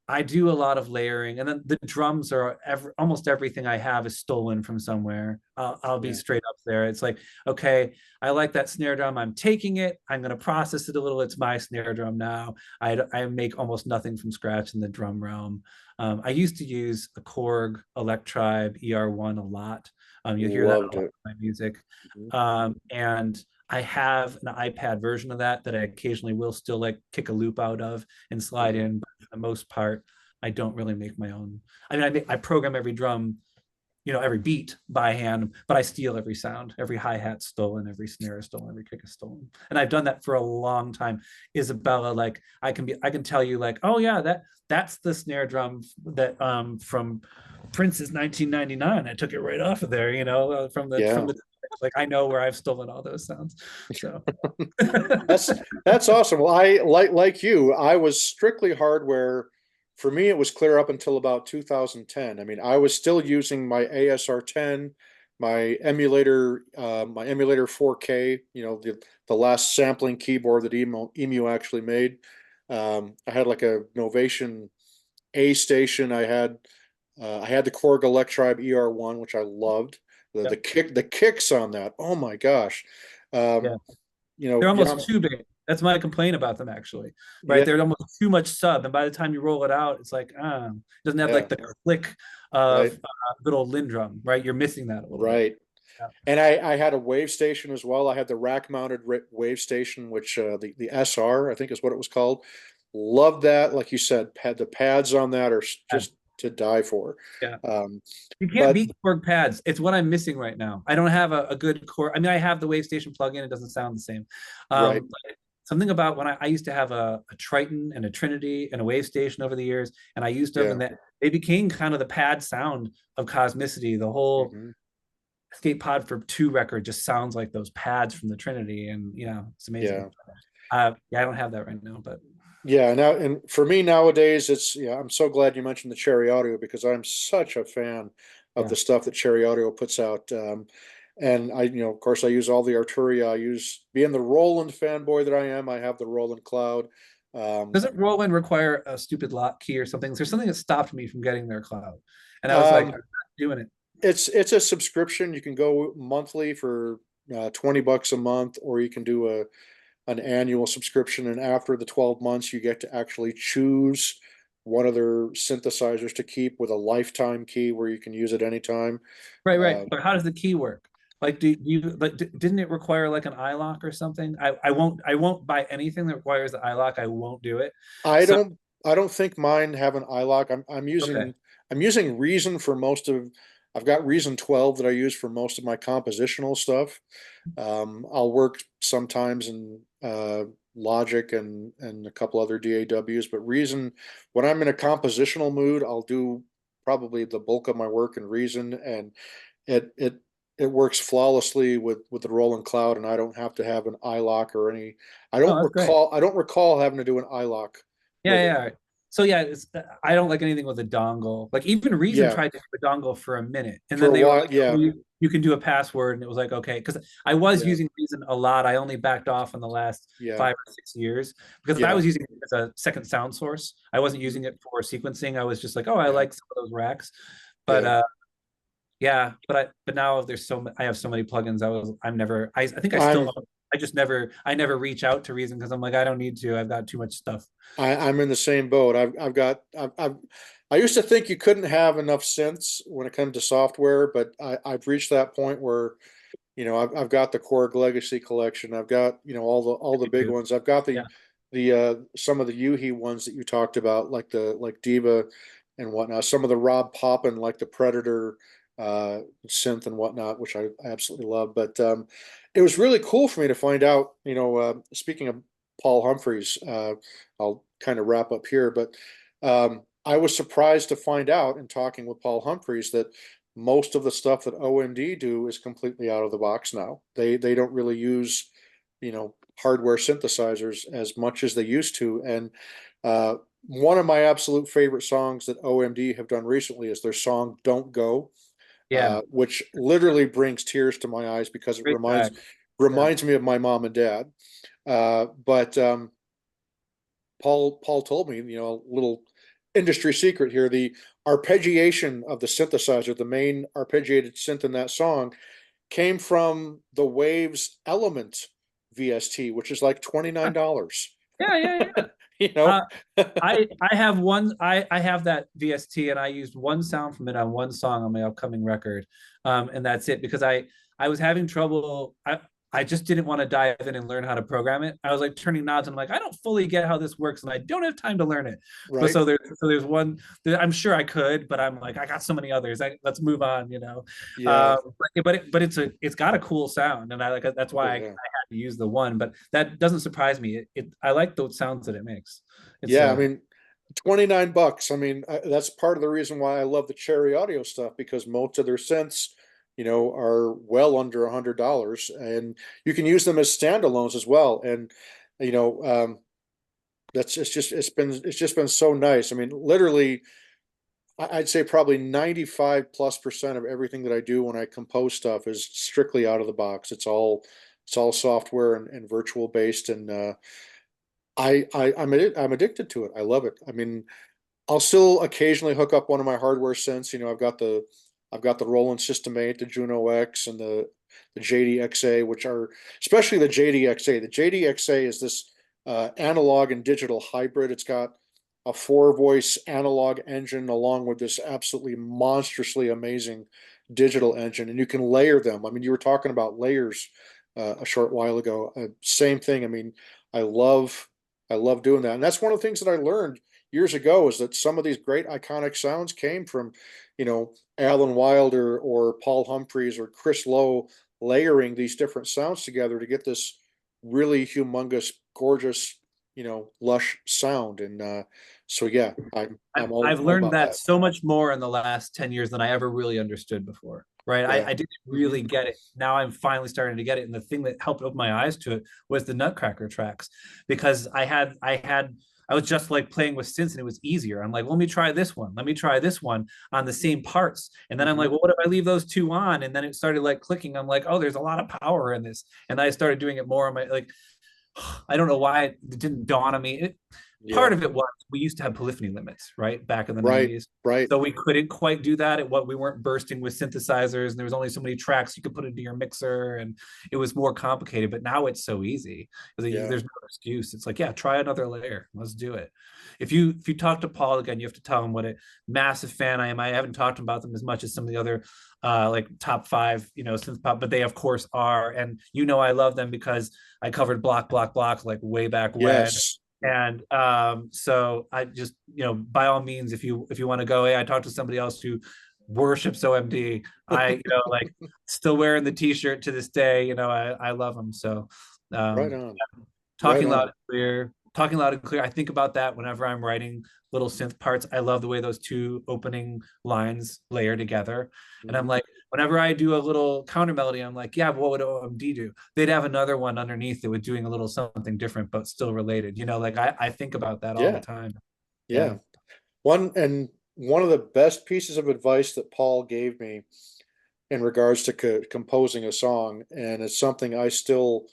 I do a lot of layering, and then the drums are almost everything I have is stolen from somewhere. I'll be straight up there. It's like, okay, I like that snare drum. I'm taking it. I'm going to process it a little. It's my snare drum now. I make almost nothing from scratch in the drum realm. I used to use a Korg Electribe ER1 a lot. You hear that a lot in my music. And I have an iPad version of that I occasionally will still like kick a loop out of and slide in, but for the most part, I don't really make my own. I mean, I program every drum, every beat by hand, but I steal every sound. Every hi-hat stolen, every snare is stolen, every kick is stolen. And I've done that for a long time. Isabella, like I can tell you like, oh yeah, that's the snare drum that from Prince's 1999. I took it right off of there, from the like I know where I've stolen all those sounds. So that's awesome. Well, I like you, I was strictly hardware. For me, it was clear up until about 2010. I mean, I was still using my ASR10, my emulator 4K, the last sampling keyboard that Emu actually made. I had like a Novation A station. I had the Korg Electribe ER1, which I loved. The kicks on that. Oh my gosh. Yeah. They're almost too big. That's my complaint about them, actually. Right? They're almost too much sub, and by the time you roll it out, it's like, it doesn't have like the click of good old Lindrum, right? You're missing that a little bit. Yeah. And I had a wave station as well. I had the rack mounted wave station, which the SR, I think is what it was called. Loved that. Like you said, the pads on that are just to die for. Yeah. You can't beat Korg pads. It's what I'm missing right now. I don't have a good Korg. I mean, I have the wave station plugin. It doesn't sound the same. But something about when I used to have a Triton and a Trinity and a wave station over the years, and I used them, and that they became kind of the pad sound of Cosmicity. The whole Escape Pod for 2 record just sounds like those pads from the Trinity, and it's amazing. I don't have that right now, but now, and for me nowadays, I'm so glad you mentioned the Cherry Audio, because I'm such a fan of the stuff that Cherry Audio puts out. And I, of course, I use all the Arturia. I use, being the Roland fanboy that I am, I have the Roland Cloud. Doesn't Roland require a stupid lock key or something? There's something that stopped me from getting their cloud, and I was like, I'm not doing it. It's a subscription. You can go monthly for $20 a month, or you can do an annual subscription. And after the 12 months, you get to actually choose one of their synthesizers to keep with a lifetime key where you can use it anytime. Right, right. But how does the key work? Like, do you like? Didn't it require like an iLock or something? I won't buy anything that requires the iLock. I won't do it. I So don't I don't think mine have an iLock. okay, I'm using Reason for most of. I've got Reason 12 that I use for most of my compositional stuff. I'll work sometimes in Logic and a couple other DAWs, but Reason, when I'm in a compositional mood, I'll do probably the bulk of my work in Reason, and it it it works flawlessly with the Roland Cloud, and I don't have to have an iLock or any. oh, that's great. I don't recall having to do an iLock Yeah, with it. yeah. So yeah, I don't like anything with a dongle. Like even Reason Yeah, tried to do a dongle for a minute, and for then a they were while. like, "Oh, Yeah, you can do a password," and it was like, okay, because I was yeah, using Reason a lot. I only backed off in the last yeah, 5 or 6 years because I yeah, was using it as a second sound source. I wasn't mhm, using it for sequencing. I was just like, oh, I yeah, like some of those racks, but yeah. yeah, but now there's I have so many plugins. I'm never I think I still I'm I just never reach out to Reason because I'm like I don't need to. I've got too much stuff. I'm in the same boat. I used to think you couldn't have enough synths when it comes to software, but I've reached that point where, I've got the Korg Legacy collection. I've got, all the big ones. I've got Yeah, the some of the Yuhi ones that you talked about, like Diva and whatnot. Some of the Rob Poppin, like the Predator synth and whatnot, which I absolutely love. But it was really cool for me to find out, speaking of Paul Humphreys, I'll kind of wrap up here, but I was surprised to find out in talking with Paul Humphreys that most of the stuff that OMD do is completely out of the box now. They don't really use, hardware synthesizers as much as they used to. And uh, one of my absolute favorite songs that OMD have done recently is their song "Don't Go," yeah, which literally brings tears to my eyes because it great track. Yeah, reminds me of my mom and dad. But Paul told me, a little industry secret here. The arpeggiation of the synthesizer, the main arpeggiated synth in that song, came from the Waves Element VST, which is like $29. yeah, yeah, yeah. You know, I have I have that VST and I used one sound from it on one song on my upcoming record, and that's it because I was having trouble. I just didn't want to dive in and learn how to program it. I was like turning knobs and I'm like I don't fully get how this works and I don't have time to learn it. But right? there's one that I'm sure I could, but I'm like I got so many others. Let's move on, Yeah. but it's got a cool sound and I like that's Oh why I yeah. had to use the one. But that doesn't surprise me. I like the sounds that it makes. It's Yeah. I mean, $29. I mean, that's part of the reason why I love the Cherry Audio stuff, because most of their synths, are well under $100, and you can use them as standalones as well. And you know, that's it's just been so nice. I mean, literally, I'd say probably 95+% of everything that I do when I compose stuff is strictly out of the box. It's all software and virtual based, and I'm addicted to it. I love it. I mean, I'll still occasionally hook up one of my hardware synths. I've got the Roland System 8, the Juno X, and the JDXA, which are especially the JDXA. The JDXA is this analog and digital hybrid. It's got a 4-voice analog engine along with this absolutely monstrously amazing digital engine, and you can layer them. I mean, you were talking about layers a short while ago. Same thing. I mean, I love I love doing that, and that's one of the things that I learned years ago, is that some of these great iconic sounds came from, Alan Wilder or Paul Humphreys or Chris Lowe layering these different sounds together to get this really humongous, gorgeous, lush sound. And so yeah, I'm I've all learned about that that. so much more in the last 10 years than I ever really understood before. right? Yeah. I didn't really get it. Now I'm finally starting to get it. And the thing that helped open my eyes to it was the Nutcracker tracks, because I was just like playing with synths and it was easier. I'm like, let me try this one. Let me try this one on the same parts. And then I'm like, well, what if I leave those two on? And then it started like clicking. I'm like, oh, there's a lot of power in this. And I started doing it more on my, like, I don't know why it didn't dawn on me. Part Yeah. of it was we used to have polyphony limits, right? Back in the Right. 90s. Right. So we couldn't quite do that. We weren't bursting with synthesizers, and there was only so many tracks you could put into your mixer, and it was more complicated. But now it's so easy. Yeah. There's no excuse. It's like, yeah, try another layer. Let's do it. If you talk to Paul again, you have to tell him what a massive fan I am. I haven't talked about them as much as some of the other like top 5, synth pop, but they of course are. And I love them because I covered Block Block Block like way back when. Yes. And so I just, by all means, if you want to go, hey, I talked to somebody else who worships OMD. Like still wearing the t-shirt to this day. I love them. So Right on. Right talking loud on. and clear, talking loud and clear. I think about that whenever I'm writing little synth parts. I love the way those two opening lines layer together. And I'm like, whenever I do a little counter melody, I'm like, yeah, but what would OMD do? They'd have another one underneath that would doing a little something different, but still related. Like I think about that all the Yeah. time. Yeah. One of the best pieces of advice that Paul gave me in regards to composing a song, and it's something I still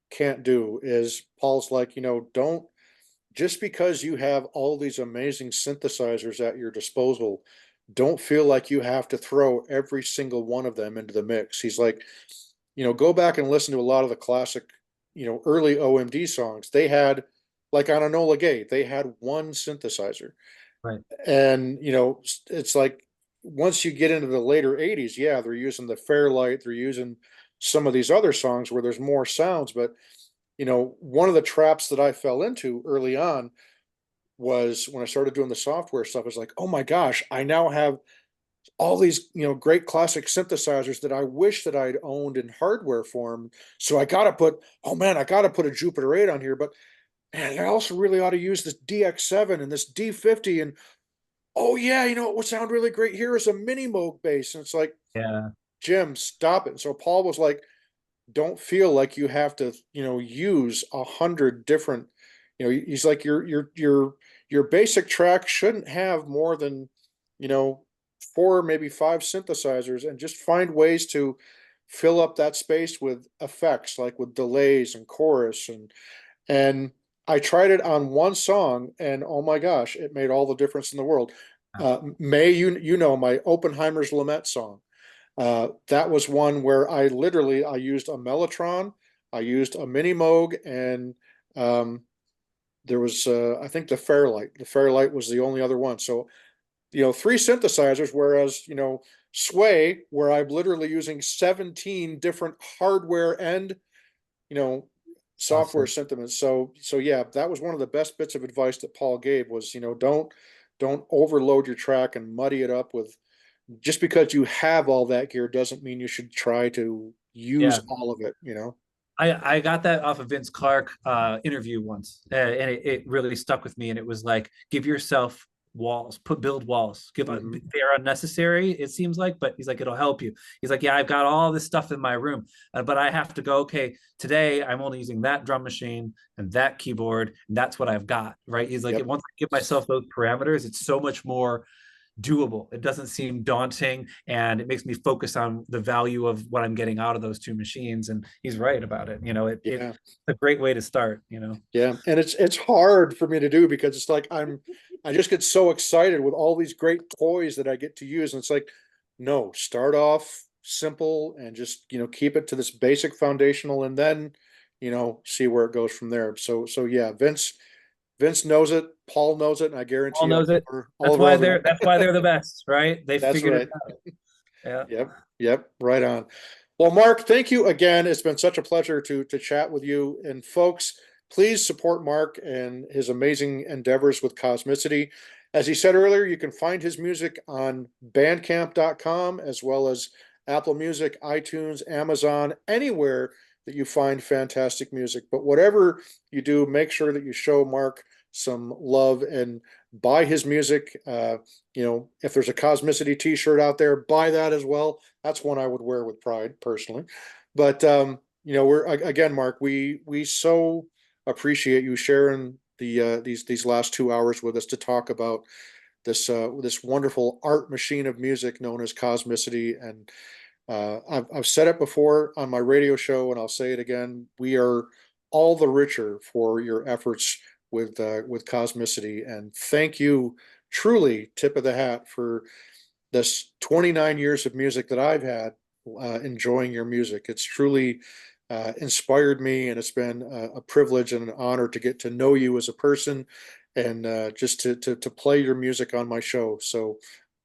can't do, is Paul's like, don't, just because you have all these amazing synthesizers at your disposal, don't feel like you have to throw every single one of them into the mix. He's like, go back and listen to a lot of the classic, early OMD songs. They had, like on Enola Gay, they had one synthesizer. Right. And, it's like once you get into the later 80s, yeah, they're using the Fairlight, they're using some of these other songs where there's more sounds. But, one of the traps that I fell into early on was when I started doing the software stuff, I was like, oh my gosh, I now have all these, great classic synthesizers that I wish that I'd owned in hardware form. So I got to put a Jupiter 8 on here, but man, I also really ought to use this DX7 and this D50. And oh yeah, what would sound really great here is a mini Moog bass. And it's like, Yeah. Jim, stop it. And so Paul was like, don't feel like you have to, use 100 different, he's like, your basic track shouldn't have more than, you know, 4, maybe 5 synthesizers, and just find ways to fill up that space with effects, like with delays and chorus. And I tried it on one song, and oh my gosh, it made all the difference in the world. May, my Oppenheimer's Lament song. That was one where I used a Mellotron, I used a Mini Moog, and there was I think the Fairlight. The Fairlight was the only other one. So 3 synthesizers, whereas Sway, where I'm literally using 17 different hardware and you know software Awesome. synthements. So yeah, that was one of the best bits of advice that Paul gave was don't overload your track and muddy it up with, just because you have all that gear doesn't mean you should try to use Yeah. all of it. I got that off of Vince Clarke interview once, and it really stuck with me. And it was like, give yourself walls, build walls. Mhm. They are unnecessary, it seems like, but he's like, it'll help you. He's like, yeah, I've got all this stuff in my room, but I have to go. Okay, today I'm only using that drum machine and that keyboard, and that's what I've got. Right? He's like, Yep. once I give myself those parameters, it's so much more doable. It doesn't seem daunting, and it makes me focus on the value of what I'm getting out of those two machines. And he's right about it. Yeah. It's a great way to start. Yeah. And it's hard for me to do because it's like I just get so excited with all these great toys that I get to use. And it's like, no, start off simple and just, keep it to this basic foundational, and then, see where it goes from there. So yeah, Vince knows it, Paul knows it, and I Paul guarantee knows it. all of our other. That's why they're the best, right? They That's figured right. it out. Yeah. Yep. Yep. Right on. Well, Mark, thank you again. It's been such a pleasure to chat with you. And folks, please support Mark and his amazing endeavors with Cosmicity. As he said earlier, you can find his music on bandcamp.com, as well as Apple Music, iTunes, Amazon, anywhere that you find fantastic music. But whatever you do, make sure that you show Mark some love and buy his music. If there's a Cosmicity t-shirt out there, buy that as well. That's one I would wear with pride personally. But we're again, Mark, we so appreciate you sharing these last 2 hours with us to talk about this wonderful art machine of music known as Cosmicity. And I've said it before on my radio show, and I'll say it again. We are all the richer for your efforts with Cosmicity, and thank you, truly, tip of the hat for this 29 years of music that I've had, enjoying your music. It's truly inspired me, and it's been a privilege and an honor to get to know you as a person, and just to play your music on my show. So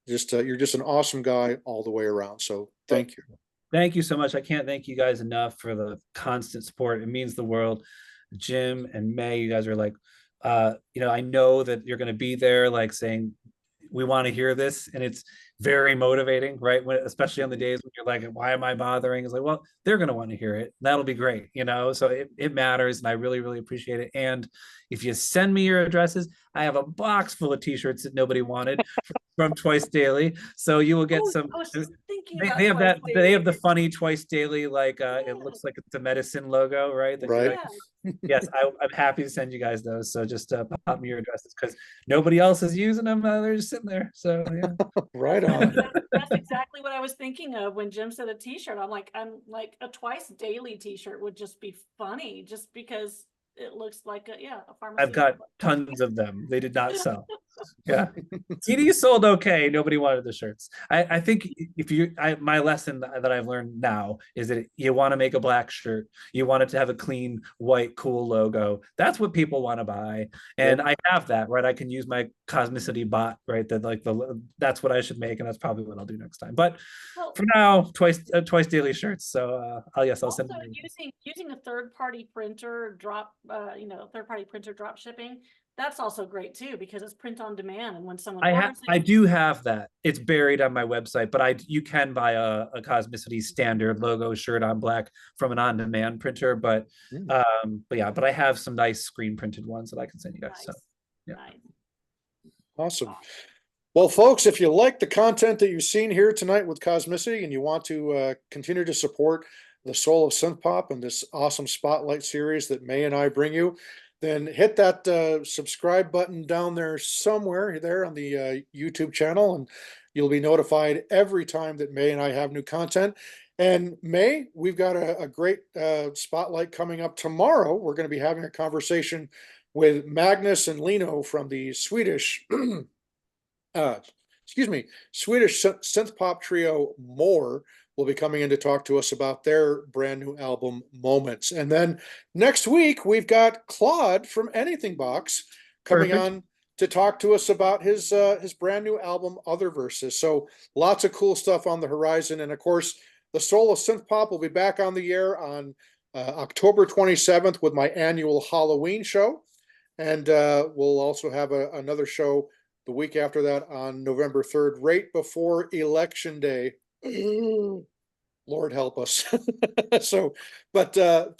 you're just an awesome guy all the way around. So thank you. Thank you so much. I can't thank you guys enough for the constant support. It means the world. Jimm and Mae, you guys are like, I know that you're going to be there, like saying, we want to hear this. And it's very motivating, right? Especially on the days when you're like, why am I bothering? It's like, well, they're going to want to hear it. That'll be great. So it matters. And I really, really appreciate it. And if you send me your addresses, I have a box full of t-shirts that nobody wanted from Twice Daily. So you will get some. I was just thinking about They have Twice that. Daily. They have the funny Twice Daily, like Yeah. it looks like it's a medicine logo, right? Right. Yes, I'm happy to send you guys those. So just pop me your addresses, because nobody else is using them. They're just sitting there. So yeah. Right on. That's exactly what I was thinking of when Jim said a t-shirt. I'm like a Twice Daily t-shirt would just be funny, just because it looks like a pharmacy. I've got tons of them. They did not sell. Yeah. CDs sold okay. Nobody wanted the shirts. I think my lesson that I've learned now is that you want to make a black shirt. You want it to have a clean, white, cool logo. That's what people want to buy. And yep. I have that, right? I can use my Cosmicity bot, right? That's what I should make. And that's probably what I'll do next time. But for now, Twice Daily shirts. So I'll send them. Using a third-party printer third-party printer drop shipping. That's also great too, because it's print on demand, and when someone I do have that. It's buried on my website, but you can buy a Cosmicity standard logo shirt on black from an on-demand printer. But I have some nice screen printed ones that I can send you guys. Nice. So yeah. Nice. Awesome. Well, folks, if you like the content that you've seen here tonight with Cosmicity, and you want to continue to support the soul of Synth-Pop and this awesome spotlight series that Mae and I bring you, then hit that subscribe button down there somewhere there on the YouTube channel, and you'll be notified every time that Mae and I have new content. And Mae, we've got a great spotlight coming up tomorrow. We're going to be having a conversation with Magnus and Lino from the Swedish synth-pop trio More. Will be coming in to talk to us about their brand new album Moments. And then next week we've got Claude from Anything Box coming on to talk to us about his brand new album Other Verses. So lots of cool stuff on the horizon. And of course, the Soul of Synth-Pop will be back on the air on October 27th with my annual Halloween show. And we'll also have another show the week after that on November 3rd, right before Election Day. Lord help us. But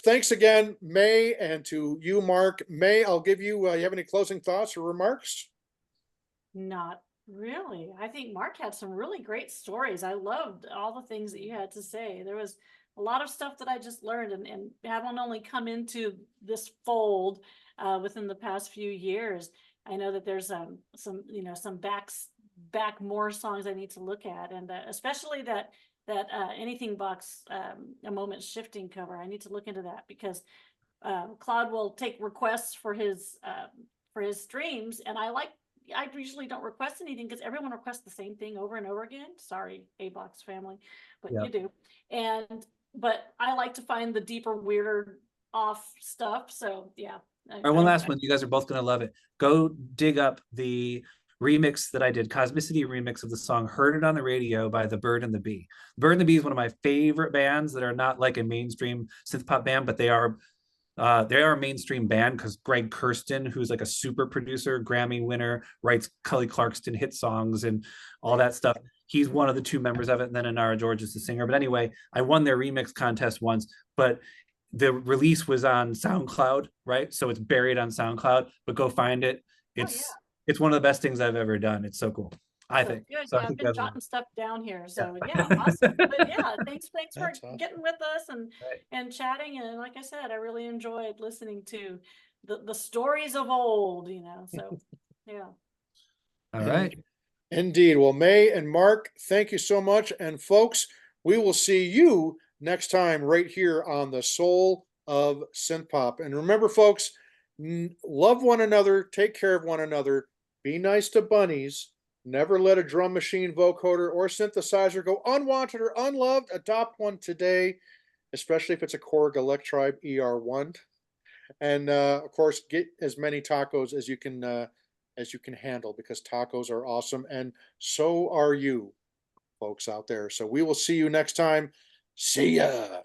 thanks again, Mae, and to you, Mark. Mae, I'll give you have any closing thoughts or remarks? Not really. I think Mark had some really great stories. I loved all the things that you had to say. There was a lot of stuff that I just learned, and haven't only come into this fold within the past few years. I know that there's some back more songs I need to look at, and especially that Anything Box a Moment Shifting cover. I need to look into that, because Claude will take requests for his streams, and I usually don't request anything because everyone requests the same thing over and over again. Sorry, A-Box family, but you do. But I like to find the deeper, weirder off stuff. So yeah. All right, one last one. You guys are both going to love it. Go dig up the remix that I did, Cosmicity remix of the song Heard It on the Radio by The Bird and the Bee. Bird and the Bee is one of my favorite bands that are not like a mainstream synth pop band, but they are a mainstream band, because Greg Kirsten, who's like a super producer, Grammy winner, writes Kelly Clarkson hit songs and all that stuff. He's one of the two members of it, and then Inara George is the singer. But anyway, I won their remix contest once, but the release was on SoundCloud, right? So it's buried on SoundCloud, but go find it. It's it's one of the best things I've ever done. It's so cool. I So think. good. So I Yeah, I've think been that's jotting stuff down here. So yeah, awesome. But yeah, thanks for That's awesome. getting with us right. and chatting. And like I said, I really enjoyed listening to the stories of old, So yeah. All right. Indeed. Well, May and Mark, thank you so much. And folks, we will see you next time right here on the Soul of Synth-Pop. And remember, folks, love one another, take care of one another, be nice to bunnies, never let a drum machine, vocoder, or synthesizer go unwanted or unloved. Adopt one today, especially if it's a Korg Electribe ER1. And of course, get as many tacos as you can handle, because tacos are awesome, and so are you, folks out there. So we will see you next time. See ya.